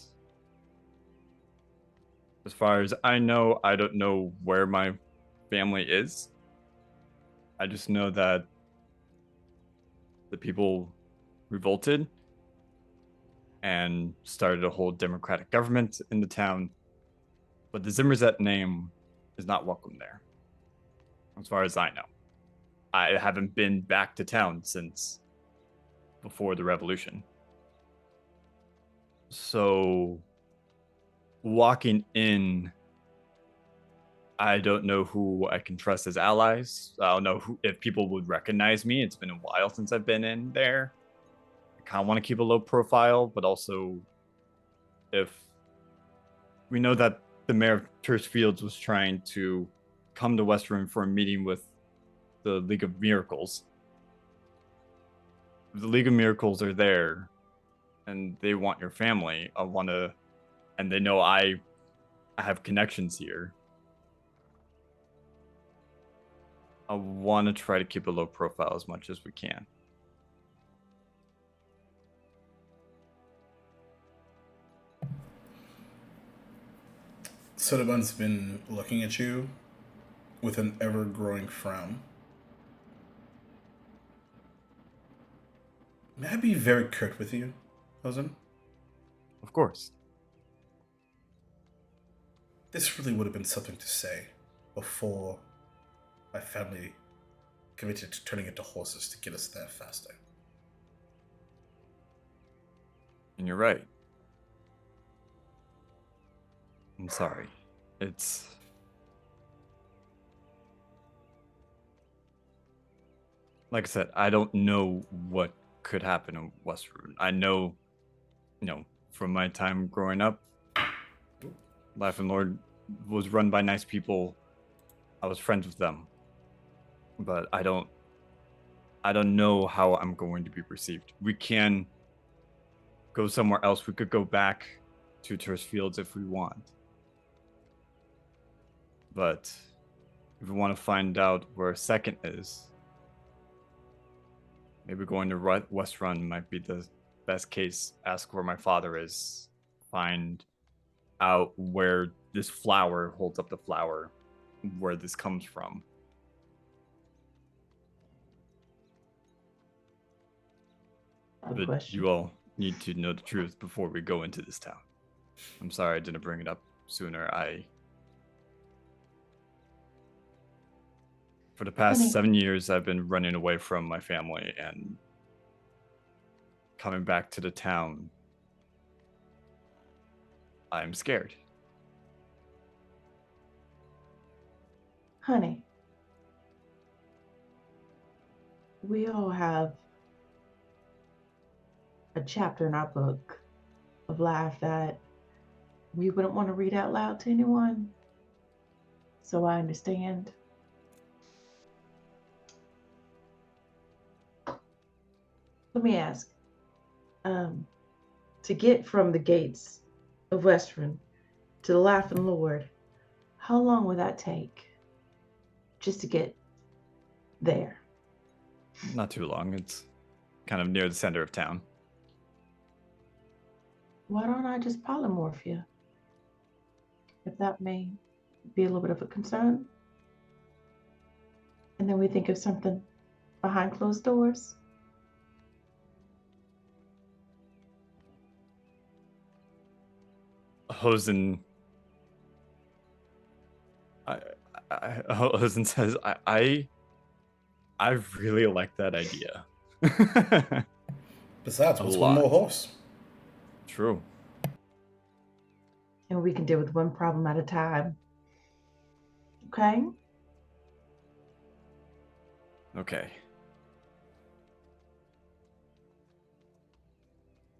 as far as I know, I don't know where my family is. I just know that the people revolted and started a whole democratic government in the town. But the Zimmerzet name is not welcome there, as far as I know. I haven't been back to town since before the revolution. So walking in, I don't know who I can trust as allies. I don't know if people would recognize me. It's been a while since I've been in there. I kind of want to keep a low profile, but also if we know that the mayor of Terse Fields was trying to come to Westruun for a meeting with the League of Miracles. If the League of Miracles are there and they want your family, and they know I have connections here, I want to try to keep a low profile as much as we can. Sodaban's been looking at you with an ever-growing frown. May I be very curt with you, Hosen? Of course. This really would have been something to say before my family committed to turning into horses to get us there faster. And you're right. I'm sorry. It's... Like I said, I don't know what could happen in Westruun. I know, from my time growing up, Life and Lord was run by nice people. I was friends with them. But I don't know how I'm going to be perceived. We can go somewhere else. We could go back to Terse Fields if we want. But if we want to find out where Second is, maybe going to Westruun might be the best case. Ask where my father is. Find out where this flower holds up the flower, where this comes from. But you all need to know the truth before we go into this town. I'm sorry I didn't bring it up sooner. For the past 7 years, I've been running away from my family and coming back to the town. I'm scared. Honey, we all have a chapter in our book of life that we wouldn't want to read out loud to anyone. So I understand. Let me ask, to get from the gates of Westruun to the Laughing Lord, how long would that take just to get there? Not too long. It's kind of near the center of town. Why don't I just polymorph you? If that may be a little bit of a concern. And then we think of something behind closed doors. Hosen Hosen says, I really like that idea. Besides, A what's one lot. more horse? True. And we can deal with one problem at a time. Okay? Okay.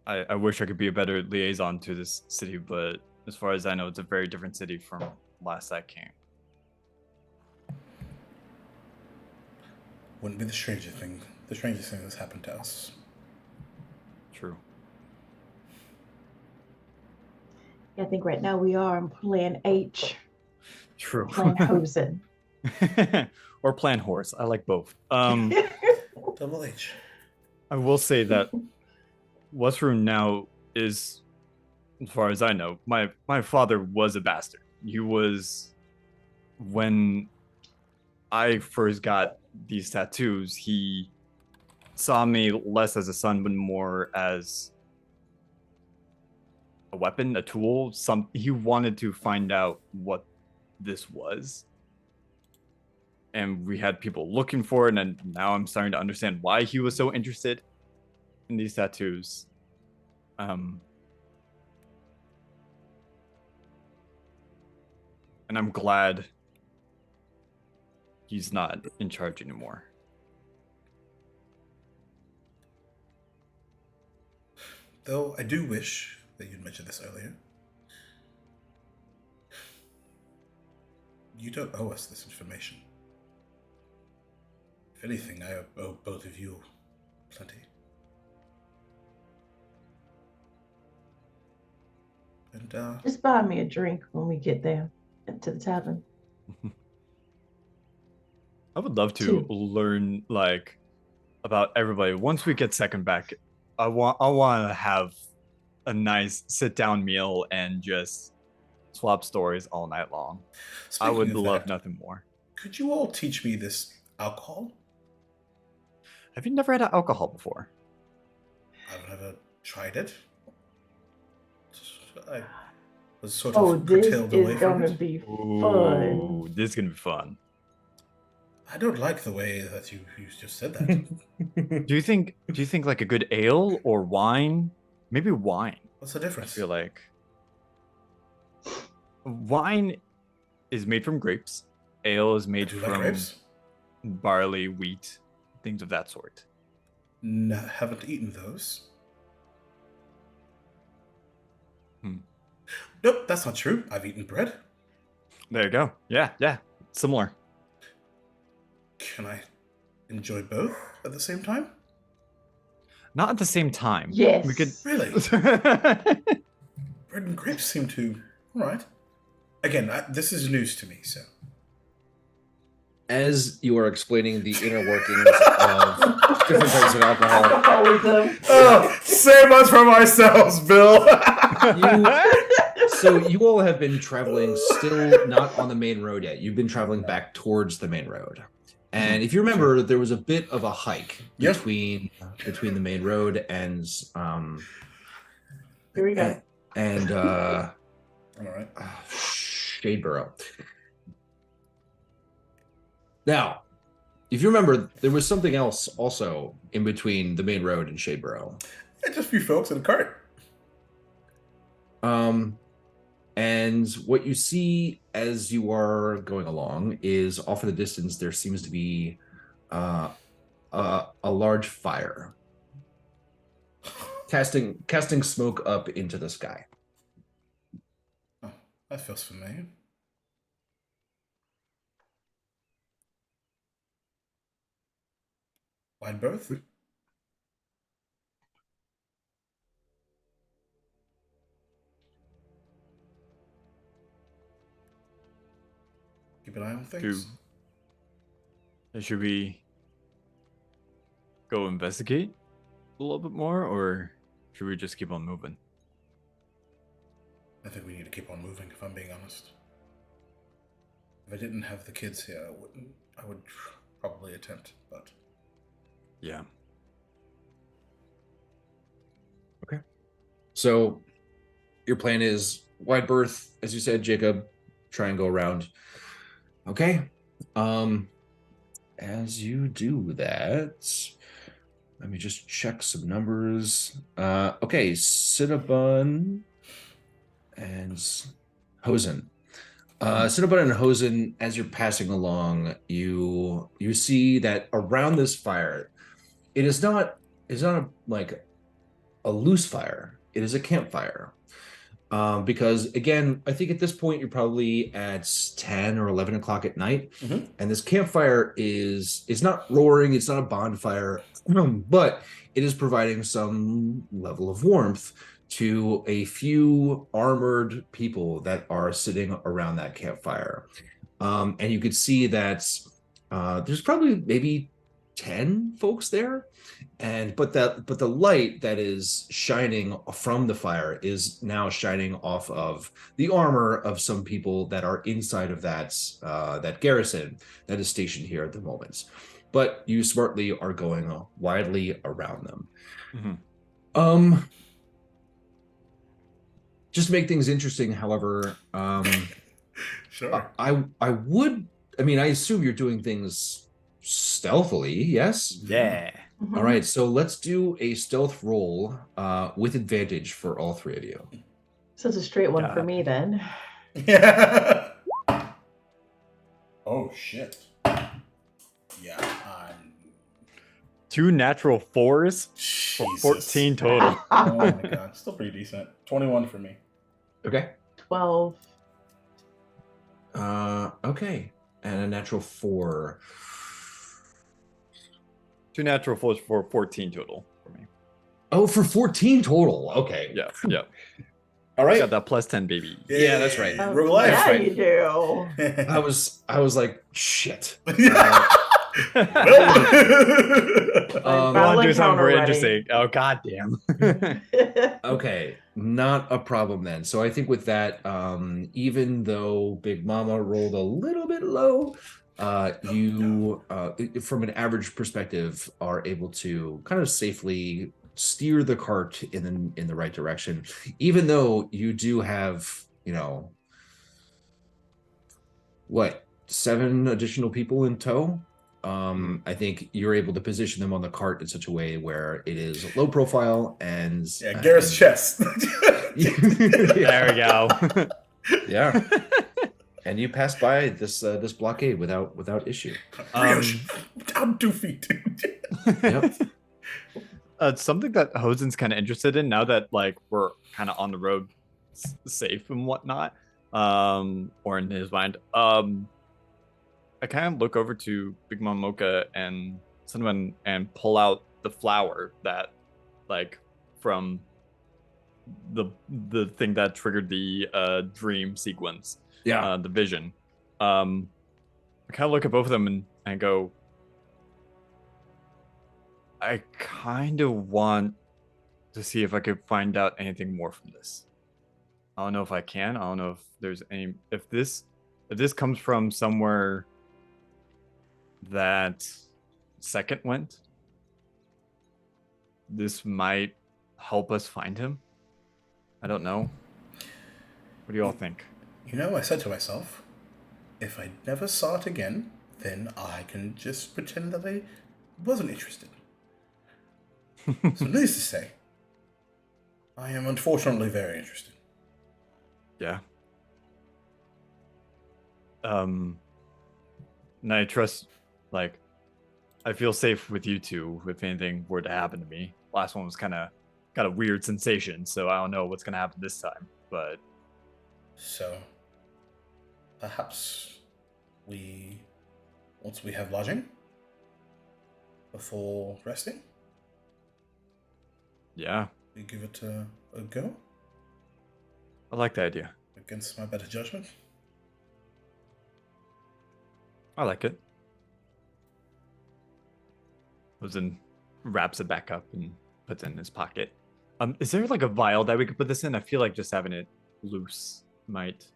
I wish I could be a better liaison to this city, but as far as I know, it's a very different city from last I came. Wouldn't be the strangest thing that's happened to us. True. I think right now we are in Plan H. True. Plan Hosen. Or Plan Horse. I like both. Double H. I will say that Westruun now is, as far as I know, my father was a bastard. He was, when I first got these tattoos, he saw me less as a son, but more as a weapon, a tool. He wanted to find out what this was. And we had people looking for it, and now I'm starting to understand why he was so interested in these tattoos. And I'm glad he's not in charge anymore. Though I do wish that you'd mentioned this earlier. You don't owe us this information. If anything, I owe both of you plenty. And, Just buy me a drink when we get there to the tavern. I would love to Two. learn like about everybody. Once we get second back, I want to have a nice sit down meal and just swap stories all night long. I speaking would of love that, nothing more. could you all teach me this alcohol? Have you never had alcohol before? I've never tried it. I was sort Oh, of this curtailed away is from gonna it. be fun. Ooh, this is gonna be fun. I don't like the way that you just said that. Do you think like a good ale or wine? Maybe wine. What's the I difference? feel like wine is made from grapes. Ale is I made do from like grapes. barley, wheat, things of that sort. No, haven't eaten those. Nope, that's not true. I've eaten bread. There you go. Yeah. Similar. Can I enjoy both at the same time? Not at the same time. Yes. We could Really? Bread and grapes seem to. All right. Again, this is news to me, so. As you are explaining the inner workings of different types of alcohol, Alcoholism. Oh, save us from ourselves, Bill. so you all have been traveling still not on the main road yet. You've been traveling back towards the main road. And if you remember, there was a bit of a hike Yep. between the main road and Here we go. and All right. Shadeborough. Now, if you remember, there was something else also in between the main road and Shadeborough. Yeah, just a few folks in a cart. And what you see as you are going along is off in the distance, there seems to be a large fire casting smoke up into the sky. Oh, that feels familiar. Wide berth? Keep an eye on things. Should we go investigate? a little bit more, or should we just keep on moving? I think we need to keep on moving, if I'm being honest. If I didn't have the kids here, I would probably attempt, but... Yeah. So your plan is wide berth, as you said, Jacob, try and go around. Okay. As you do that, let me just check some numbers. Okay, Cinnabon and Hosen. Cinnabon and Hosen, as you're passing along, you see that around this fire, it's not like a loose fire. It is a campfire. Because again, I think at this point you're probably at 10 or 11 o'clock at night, and this campfire is not roaring, it's not a bonfire, but it is providing some level of warmth to a few armored people that are sitting around that campfire. And you could see that there's probably maybe 10 folks there, but the light that is shining from the fire is now shining off of the armor of some people that are inside of that garrison that is stationed here at the moment. But you smartly are going widely around them. Just to make things interesting, however, Sure. I assume you're doing things stealthily, yes? Yeah. All right, so let's do a stealth roll with advantage for all three of you. So it's a straight one for God. me then. Yeah. Oh, shit. Yeah, I'm... 2 natural 4s for Jesus. 14 total. Oh my god, still pretty decent. 21 for me. Okay. 12. Okay, and a natural 4. 2 natural 4s for 14 total for me. Oh, for 14 total. Okay. Yeah, yeah. All right. Got that plus 10, baby. Yeah, that's right. Oh, Real life. yeah, right. you do. I was like, shit. I'm You want battle to do something encounter more ready. interesting? Oh, goddamn. Okay, not a problem then. So I think with that, even though Big Mama rolled a little bit low, you, from an average perspective, are able to kind of safely steer the cart in the right direction, even though you do have, 7 additional people in tow. I think you're able to position them on the cart in such a way where it is low profile and Yeah, Garrett's chest. There we go. Yeah. And you pass by this blockade without issue. Down 2 feet. Yep. Something that Hosen's kind of interested in now that like we're kind of on the road safe and whatnot, or in his mind, I kind of look over to Big Mom Mocha and someone and pull out the flower that, like, from the thing that triggered the dream sequence. Yeah. The vision. I kind of look at both of them and go, I kind of want to see if I could find out anything more from this. I don't know if I can. I don't know if there's any. If this comes from somewhere that Second went, this might help us find him. I don't know. What do you all think? I said to myself, if I never saw it again, then I can just pretend that I wasn't interested. So needless to say, I am unfortunately very interested. Yeah. And I trust, like, I feel safe with you two if anything were to happen to me. Last one was kind of got a weird sensation, so I don't know what's gonna happen this time. But So, perhaps once we have lodging, before resting, yeah, we give it a go I like the idea. against my better judgment. I like it. Then wraps it back up and puts it in his pocket. Is there like a vial that we could put this in? I feel like just having it loose might.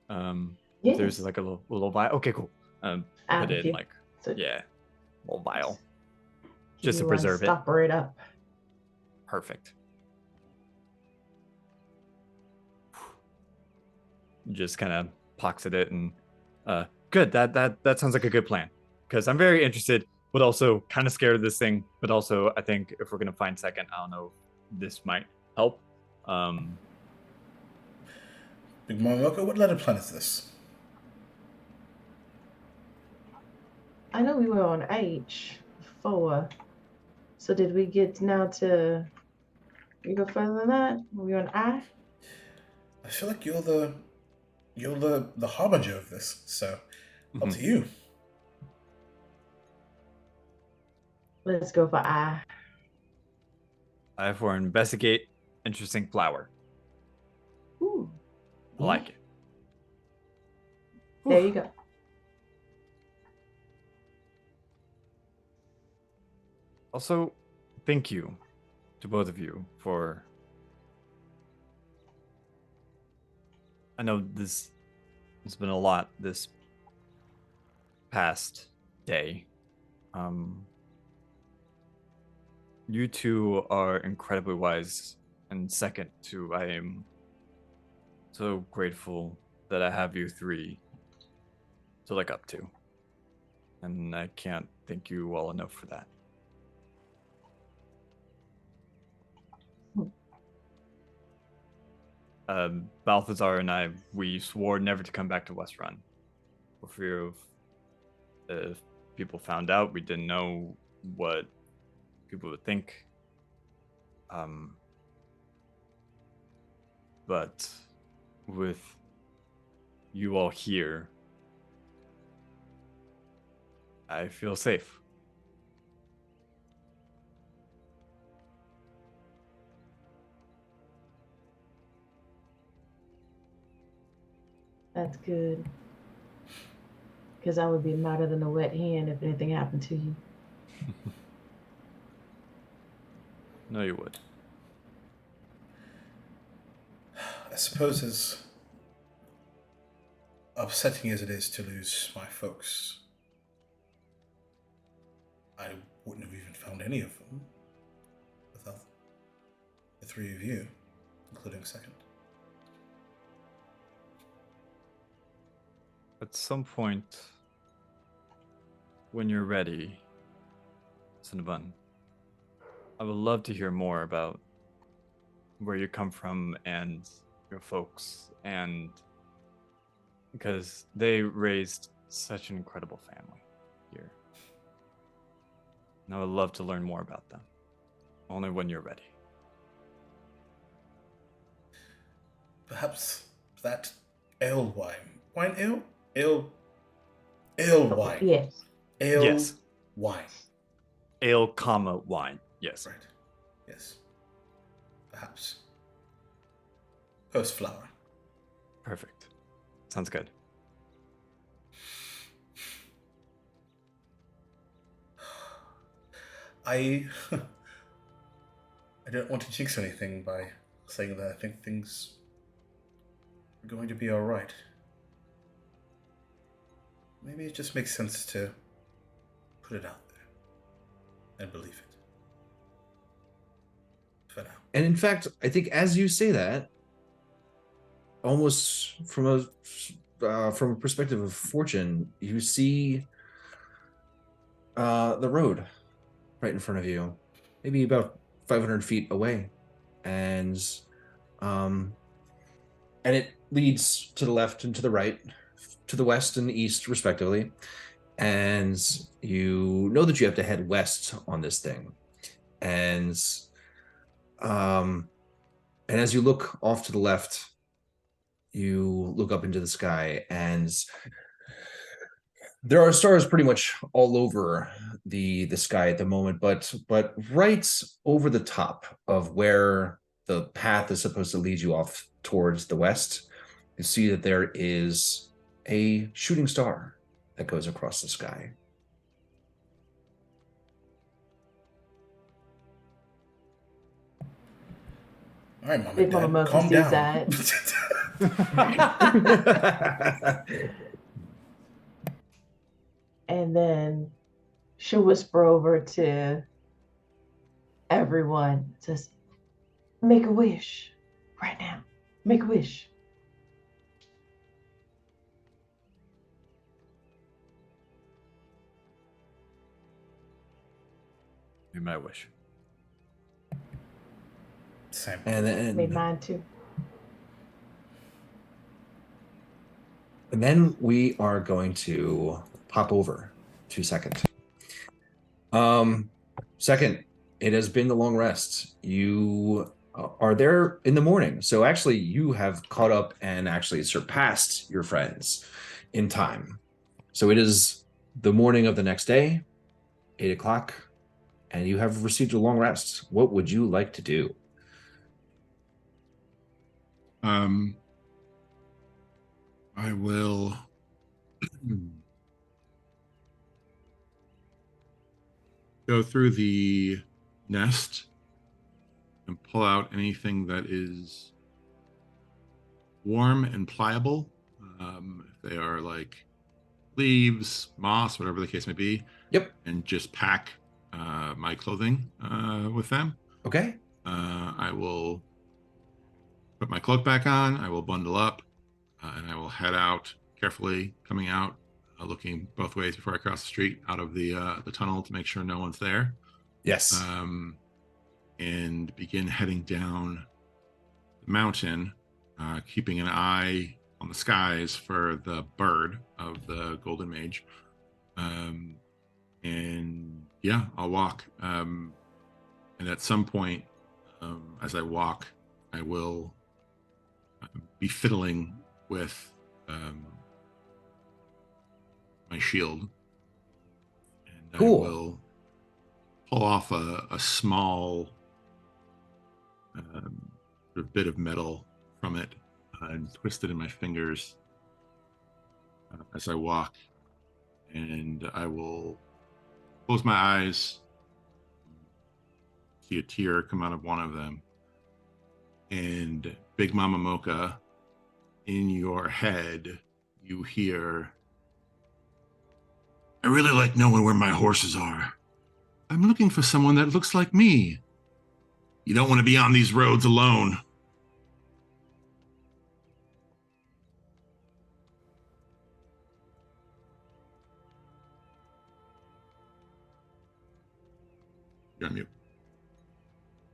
If there's Yes. like a little vial. Okay, cool. Put it in like So little vial. you Just to preserve it. Stopper it up. Perfect. Just kind of poxed it and good. That sounds like a good plan. Because I'm very interested, but also kind of scared of this thing. But also, I think if we're gonna find second, I don't know if this might help. Big Mama Mocha, what letter planet is this? I know we were on H before. So did we get now to we go further than that? Were we on I? I feel like you're the harbinger of this, so up to you. Let's go for I. I for investigate interesting flower. Ooh. I like it. There you go. Also, thank you to both of you for. I know this has been a lot this past day. You two are incredibly wise, and second to I am so grateful that I have you three to look up to. And I can't thank you well enough for that. Balthazar and I, we swore never to come back to West Run for fear of if people found out, we didn't know what people would think. But with you all here, I feel safe. That's good. Because I would be madder than a wet hen if anything happened to you. No, you would. I suppose as upsetting as it is to lose my folks, I wouldn't have even found any of them without the three of you, including second. At some point, when you're ready, Cinnabon, I would love to hear more about where you come from and your folks, and because they raised such an incredible family here. And I would love to learn more about them. Only when you're ready. Perhaps that ale wine. Wine ale? Ale wine. Yes. Ale Yes. wine. Ale, comma, wine. Yes. Right. Yes. Perhaps. Post flower. Perfect. Sounds good. I don't want to jinx anything by saying that I think things are going to be alright. Maybe it just makes sense to put it out there and believe it. For now. And in fact, I think as you say that, almost from a perspective of fortune, you see the road right in front of you, maybe about 500 feet away, and it leads to the left and to the right, to the west and the east, respectively. And you know that you have to head west on this thing, and as you look off to the left, you look up into the sky, and there are stars pretty much all over the sky at the moment, but right over the top of where the path is supposed to lead you off towards the west, you see that there is a shooting star that goes across the sky. All right, Mom Big and Mama Dad, Mocha calm sees down. that. And then she'll whisper over to everyone, says, make a wish right now. Make a wish. Be my wish. Same. And Made mine too. then we are going to pop over to second. Second, it has been a long rest. You are there in the morning. So actually you have caught up and actually surpassed your friends in time. So it is the morning of the next day, 8 o'clock, and you have received a long rest. What would you like to do? I will go through the nest and pull out anything that is warm and pliable. If they are like leaves, moss, whatever the case may be. Yep. And just pack my clothing with them. Okay. I will put my cloak back on. I will bundle up, and I will head out carefully, coming out, looking both ways before I cross the street out of the tunnel to make sure no one's there. Yes. And begin heading down the mountain, keeping an eye on the skies for the bird of the Golden Mage. And yeah, I'll walk. And at some point, as I walk, I will be fiddling with my shield. And Cool. I will pull off a small sort of bit of metal from it and twist it in my fingers as I walk. And I will close my eyes, see a tear come out of one of them. And Big Mama Mocha, in your head, you hear, I really like knowing where my horses are. I'm looking for someone that looks like me. You don't want to be on these roads alone. You're on mute.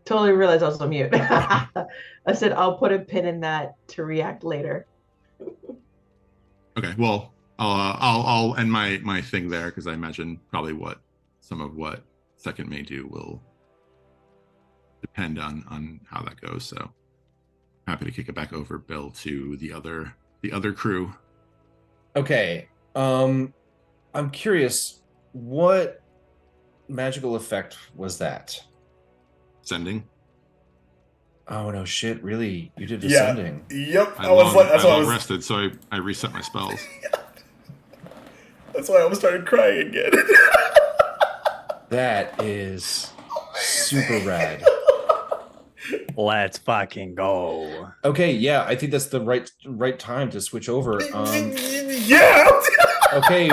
Totally realized I was on mute. I said I'll put a pin in that to react later. Okay, well, I'll end my thing there because I imagine probably some of what second may do will depend on how that goes. So happy to kick it back over, Bill, to the other crew. Okay. I'm curious, what magical effect was that? Sending. Oh no, shit! Really, you did the Yeah. sending. Yep. I that's why I was rested, so I reset my spells. That's why I almost started crying again. That is super rad. Let's fucking go. Okay, yeah, I think that's the right time to switch over. Yeah. Okay,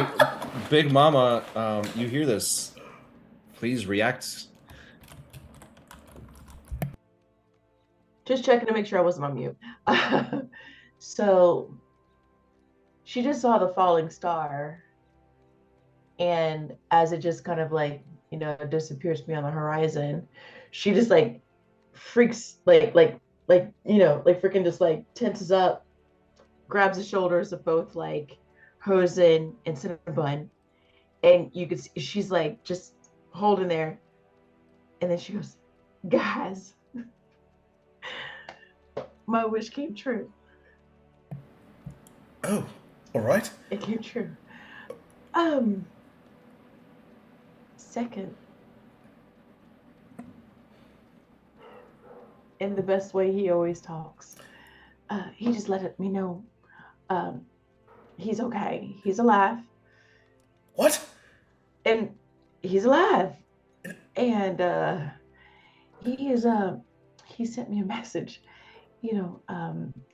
Big Mama, you hear this? Please react. Just checking to make sure I wasn't on mute. So she just saw the falling star, and as it just kind of like, disappears to me on the horizon, she just like freaks, like freaking just like tenses up, grabs the shoulders of both like Hosen and Cinnabon, and you could see she's like just holding there, and then she goes, guys, my wish came true. Oh, all right. It came true. Second, in the best way he always talks, he just let me know he's okay. He's alive. What? And he's alive. And he is he sent me a message,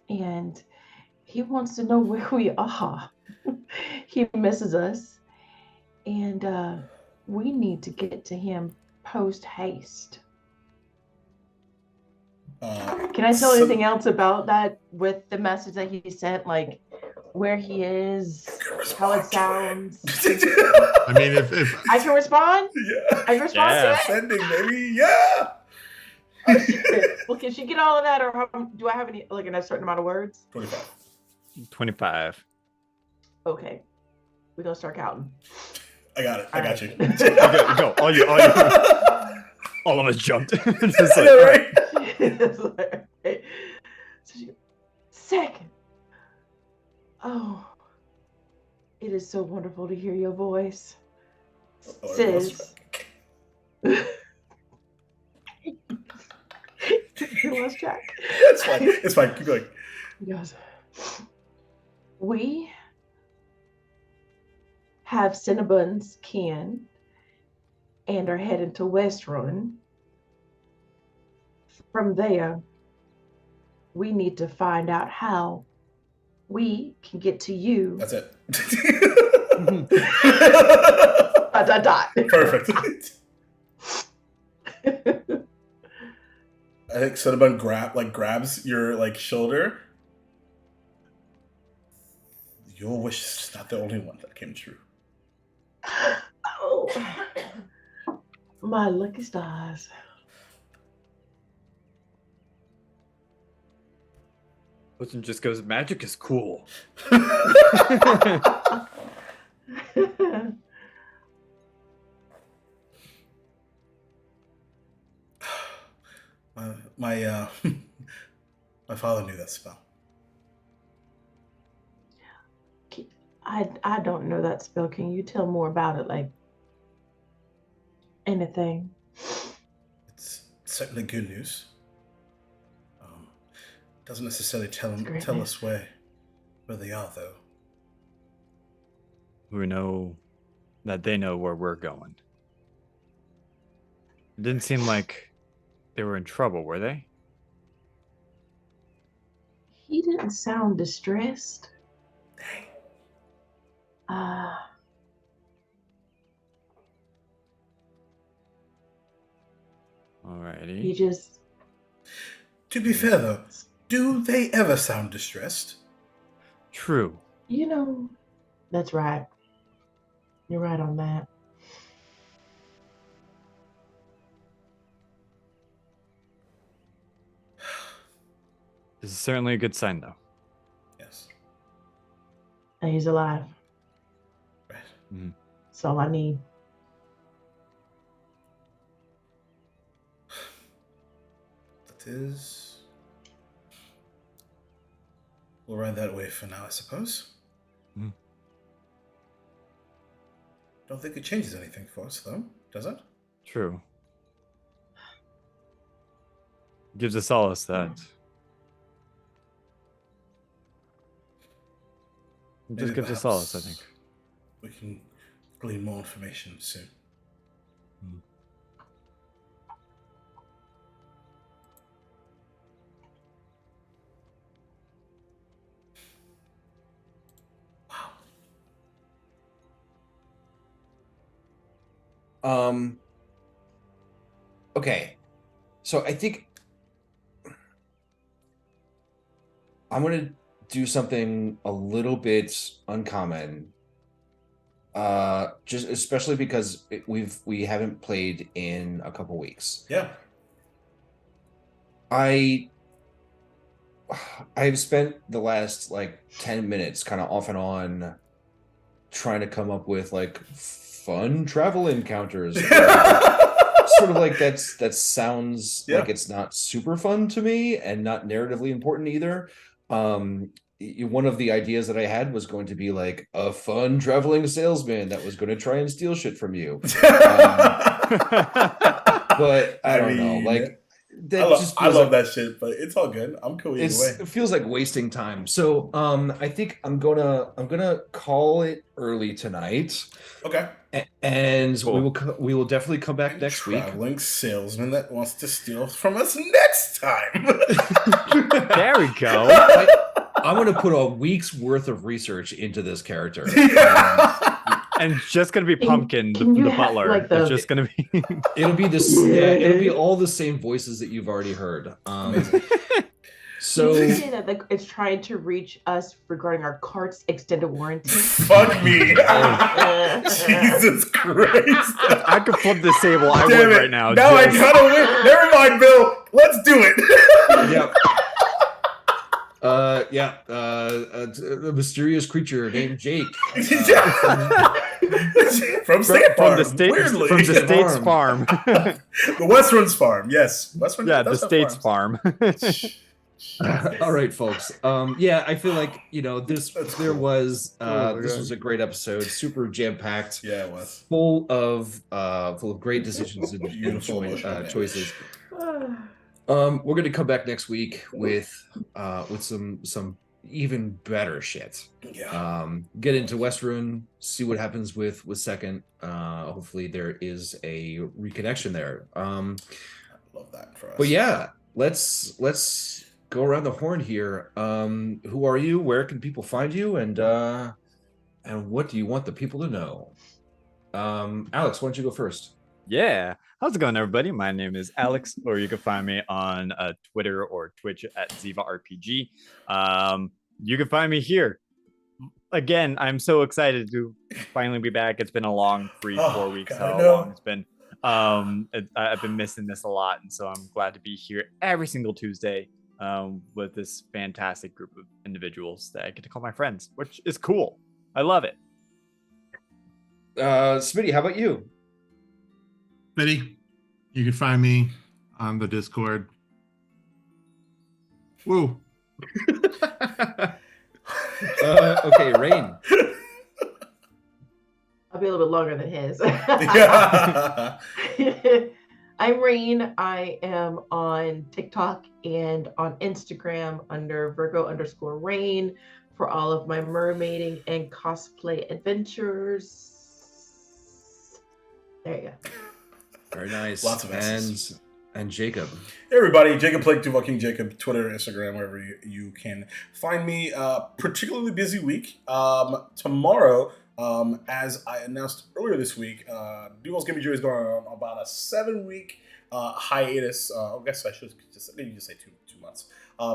and he wants to know where we are. He misses us, and we need to get to him post haste. Can I tell anything else about that with the message that he sent, like where he is, how it sounds? I mean, if I can respond. Yeah. I can respond to it. Sending, baby. Yeah. Oh, shit. Well, can she get all of that, or do I have any like in a certain amount of words? 25. 25. Okay, we're gonna start counting. I got it. I got you. Okay, go. All you. All of us jumped. Just I like, know, right? So she goes, second. Oh, it is so wonderful to hear your voice, Oh, sis. You lost track. It's fine. It's fine. Keep going. He goes, we have Cinnabon's can and are heading to West Run. From there, we need to find out how we can get to you. That's it. Dot. Perfect. I think Cinnabon grabs your like shoulder. Your wish is not the only one that came true. Oh, my lucky stars. Wilson just goes, magic is cool. My my father knew that spell. I don't know that spell. Can you tell more about it? Like anything? It's certainly good news. Doesn't necessarily tell Great us where they are, though. We know that they know where we're going. It didn't seem like they were in trouble, were they? He didn't sound distressed. Alrighty. He just. To be fair, though, do they ever sound distressed? True. That's right. You're right on that. This is certainly a good sign, though. Yes. And he's alive. Right. Mm-hmm. That's all I need. That is. We'll ride that way for now, I suppose. Mm-hmm. Don't think it changes anything for us, though, does it? True. Gives us solace that. It just Maybe gives us solace, I perhaps think. We can glean more information soon. Okay. So I think I'm gonna do something a little bit uncommon. Just especially because we haven't played in a couple weeks. Yeah. I've spent the last like 10 minutes kind of off and on trying to come up with like fun travel encounters. Sort of like that sounds like it's not super fun to me and not narratively important either. One of the ideas that I had was going to be like a fun traveling salesman that was going to try and steal shit from you. But I don't know. Like I love that shit, but it's all good. I'm cool either way. It feels like wasting time. So I think I'm gonna call it early tonight. Okay. And Cool. we will definitely come back next week. Traveling salesman that wants to steal from us next time. There we go. I'm gonna put a week's worth of research into this character. And it's just gonna be Pumpkin, Can you the have, butler. like, It's just gonna be. It'll be this. Yeah, it'll be all the same voices that you've already heard. So Did you say that it's trying to reach us regarding our cart's extended warranty? Fuck me. Jesus Christ. I could flip this table. I Damn would it. right now. Now I gotta win. Never mind, Bill. Let's do it. yeah. A mysterious creature named Jake. From State Farm. From the state, weirdly. from the States Farm. The Western's Farm. Yes. Western. Yeah, the that's States farms. Farm. All right, folks. I feel like this. That's There cool. was Oh my this God. was a great episode, super jam packed, Yeah, it was. full of great decisions and Beautiful emotional choices. We're gonna come back next week with some even better shit. Yeah. Get into Westruun, see what happens with second. Hopefully there is a reconnection there. Love that for us. But yeah, let's go around the horn here. Who are you? Where can people find you? And what do you want the people to know? Alex, why don't you go first? Yeah. How's it going, everybody? My name is Alex, or you can find me on Twitter or Twitch at ZivaRPG. You can find me here. Again, I'm so excited to finally be back. It's been a long 3-4 weeks. God, I How know. long it's been. I've been missing this a lot, and so I'm glad to be here every single Tuesday with this fantastic group of individuals that I get to call my friends, which is cool. I love it. Smitty, how about you? Betty, you can find me on the Discord. Woo. Okay, Rain. I'll be a little bit longer than his. Yeah. I'm Rain. I am on TikTok and on Instagram under Virgo_Rain for all of my mermaiding and cosplay adventures. There you go. Very nice. Lots of S's. And Jacob. Hey everybody, Jacob Blake, Duval King Jacob, Twitter, Instagram, wherever you can find me. Particularly busy week. Tomorrow, as I announced earlier this week, Duval's Game Jury is going on about a 7-week hiatus. I guess I should maybe just say two months.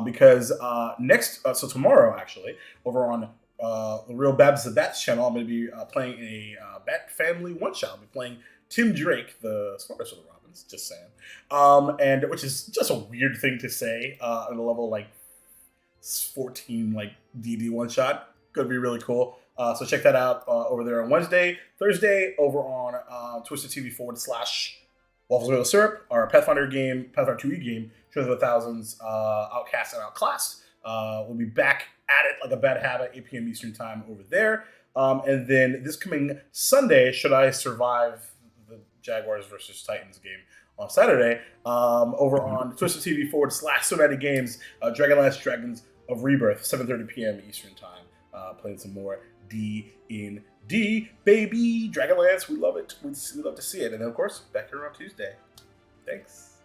Because so tomorrow, actually, over on the Real Babs of Bats channel, I'm going to be playing a Bat Family one-shot. I'll be playing Tim Drake, the smartest of the Robins, just saying. And which is just a weird thing to say on a level like 14, like DD one-shot. Going to be really cool. So check that out over there on Wednesday. Thursday, over on Twisted TV /Waffles Oil Syrup, our Pathfinder 2e game, Treasure of the Thousands, Outcast and Outclassed. We'll be back at it like a bad habit, 8 p.m. Eastern time over there. And then this coming Sunday, should I survive the Jaguars versus Titans game on Saturday, over on Twisted TV /Sonatic Games, Dragonlance Dragons of Rebirth, 7:30 p.m. Eastern time. Playing some more D&D, baby. Dragonlance, we love it. We love to see it. And then, of course, back here on Tuesday. Thanks.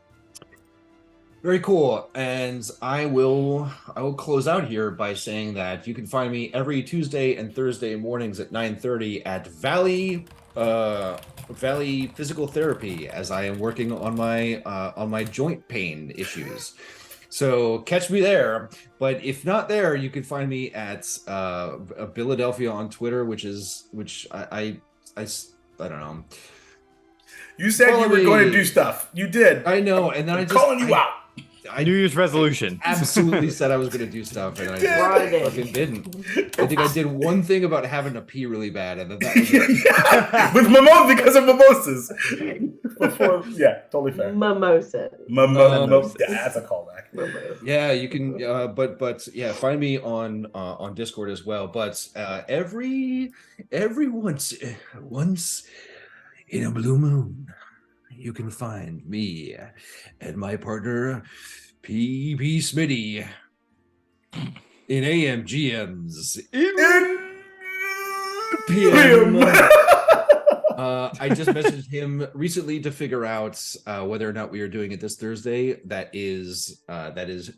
Very cool. And I will close out here by saying that you can find me every Tuesday and Thursday mornings at 9:30 at Valley Physical Therapy, as I am working on my joint pain issues. So catch me there. But if not there, you can find me at Philadelphia on Twitter, which I don't know. You said you were going to do stuff. You did. I know, and then I'm calling you out. I New Year's resolution. absolutely said I was going to do stuff, and I did. just fucking didn't. I think I did one thing about having to pee really bad, and then that was it. Yeah, with mimosas, because of mimosas. Before, yeah, totally fair. Mimosa. Mimosas. Yeah, that's a callback. Yeah, you can, but yeah, find me on Discord as well. But every once in a blue moon, you can find me and my partner, P.P. Smitty, in AMGMs in PM. I just messaged him recently to figure out whether or not we are doing it this Thursday. That is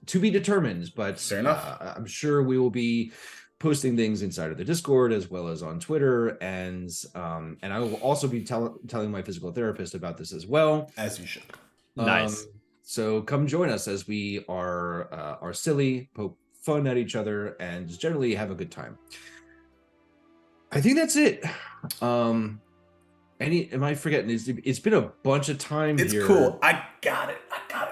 to be determined, but Fair enough. I'm sure we will be posting things inside of the Discord as well as on Twitter, and I will also be telling my physical therapist about this as well. As you should. Nice. So come join us as we are silly, poke fun at each other, and just generally have a good time. I think that's it. Am I forgetting? It's been a bunch of time It's here. cool. I got it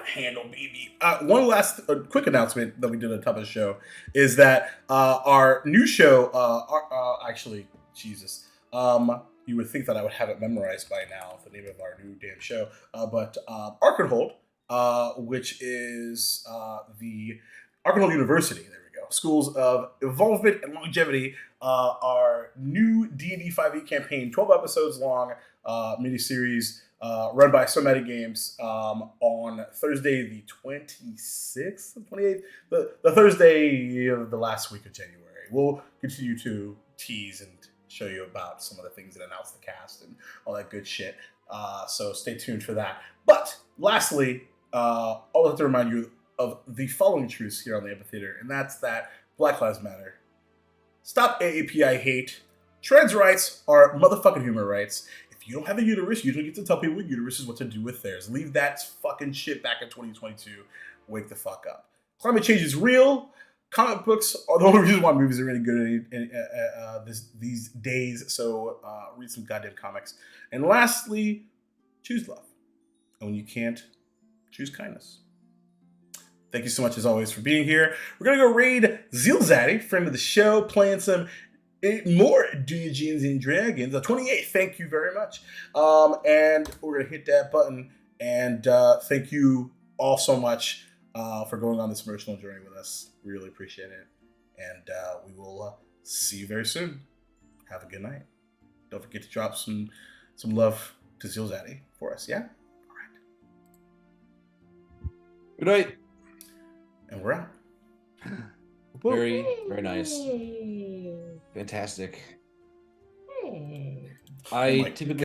handled, baby. One last quick announcement that we did on top of the show is that our new show, actually, Jesus, you would think that I would have it memorized by now, the name of our new damn show, but Arkenhold, which is the Arkenhold University, there we go, Schools of Evolvement and Longevity, our new D&D 5e campaign, 12 episodes long miniseries run by So Many Games on Thursday the 26th, 28th, the Thursday of the last week of January. We'll continue to tease and show you about some of the things that announce the cast and all that good shit. So stay tuned for that. But lastly, I'll have to remind you of the following truths here on the Amphitheater, and that's that Black Lives Matter. Stop AAPI hate. Trans rights are motherfucking human rights. If you don't have a uterus, you don't get to tell people with uteruses what to do with theirs. Leave that fucking shit back in 2022. Wake the fuck up. Climate change is real. Comic books are the only reason why movies are really good these days. So read some goddamn comics. And lastly, choose love. And when you can't, choose kindness. Thank you so much, as always, for being here. We're going to go raid Zilzaddy, friend of the show, playing some more Dungeons and Dragons. The 28th, thank you very much. And we're going to hit that button. And thank you all so much for going on this emotional journey with us. We really appreciate it. And we will see you very soon. Have a good night. Don't forget to drop some love to Zilzaddy for us, yeah? All right. Good night. And we're out. Very, very nice. Hey. Fantastic. Hey. I Oh my typically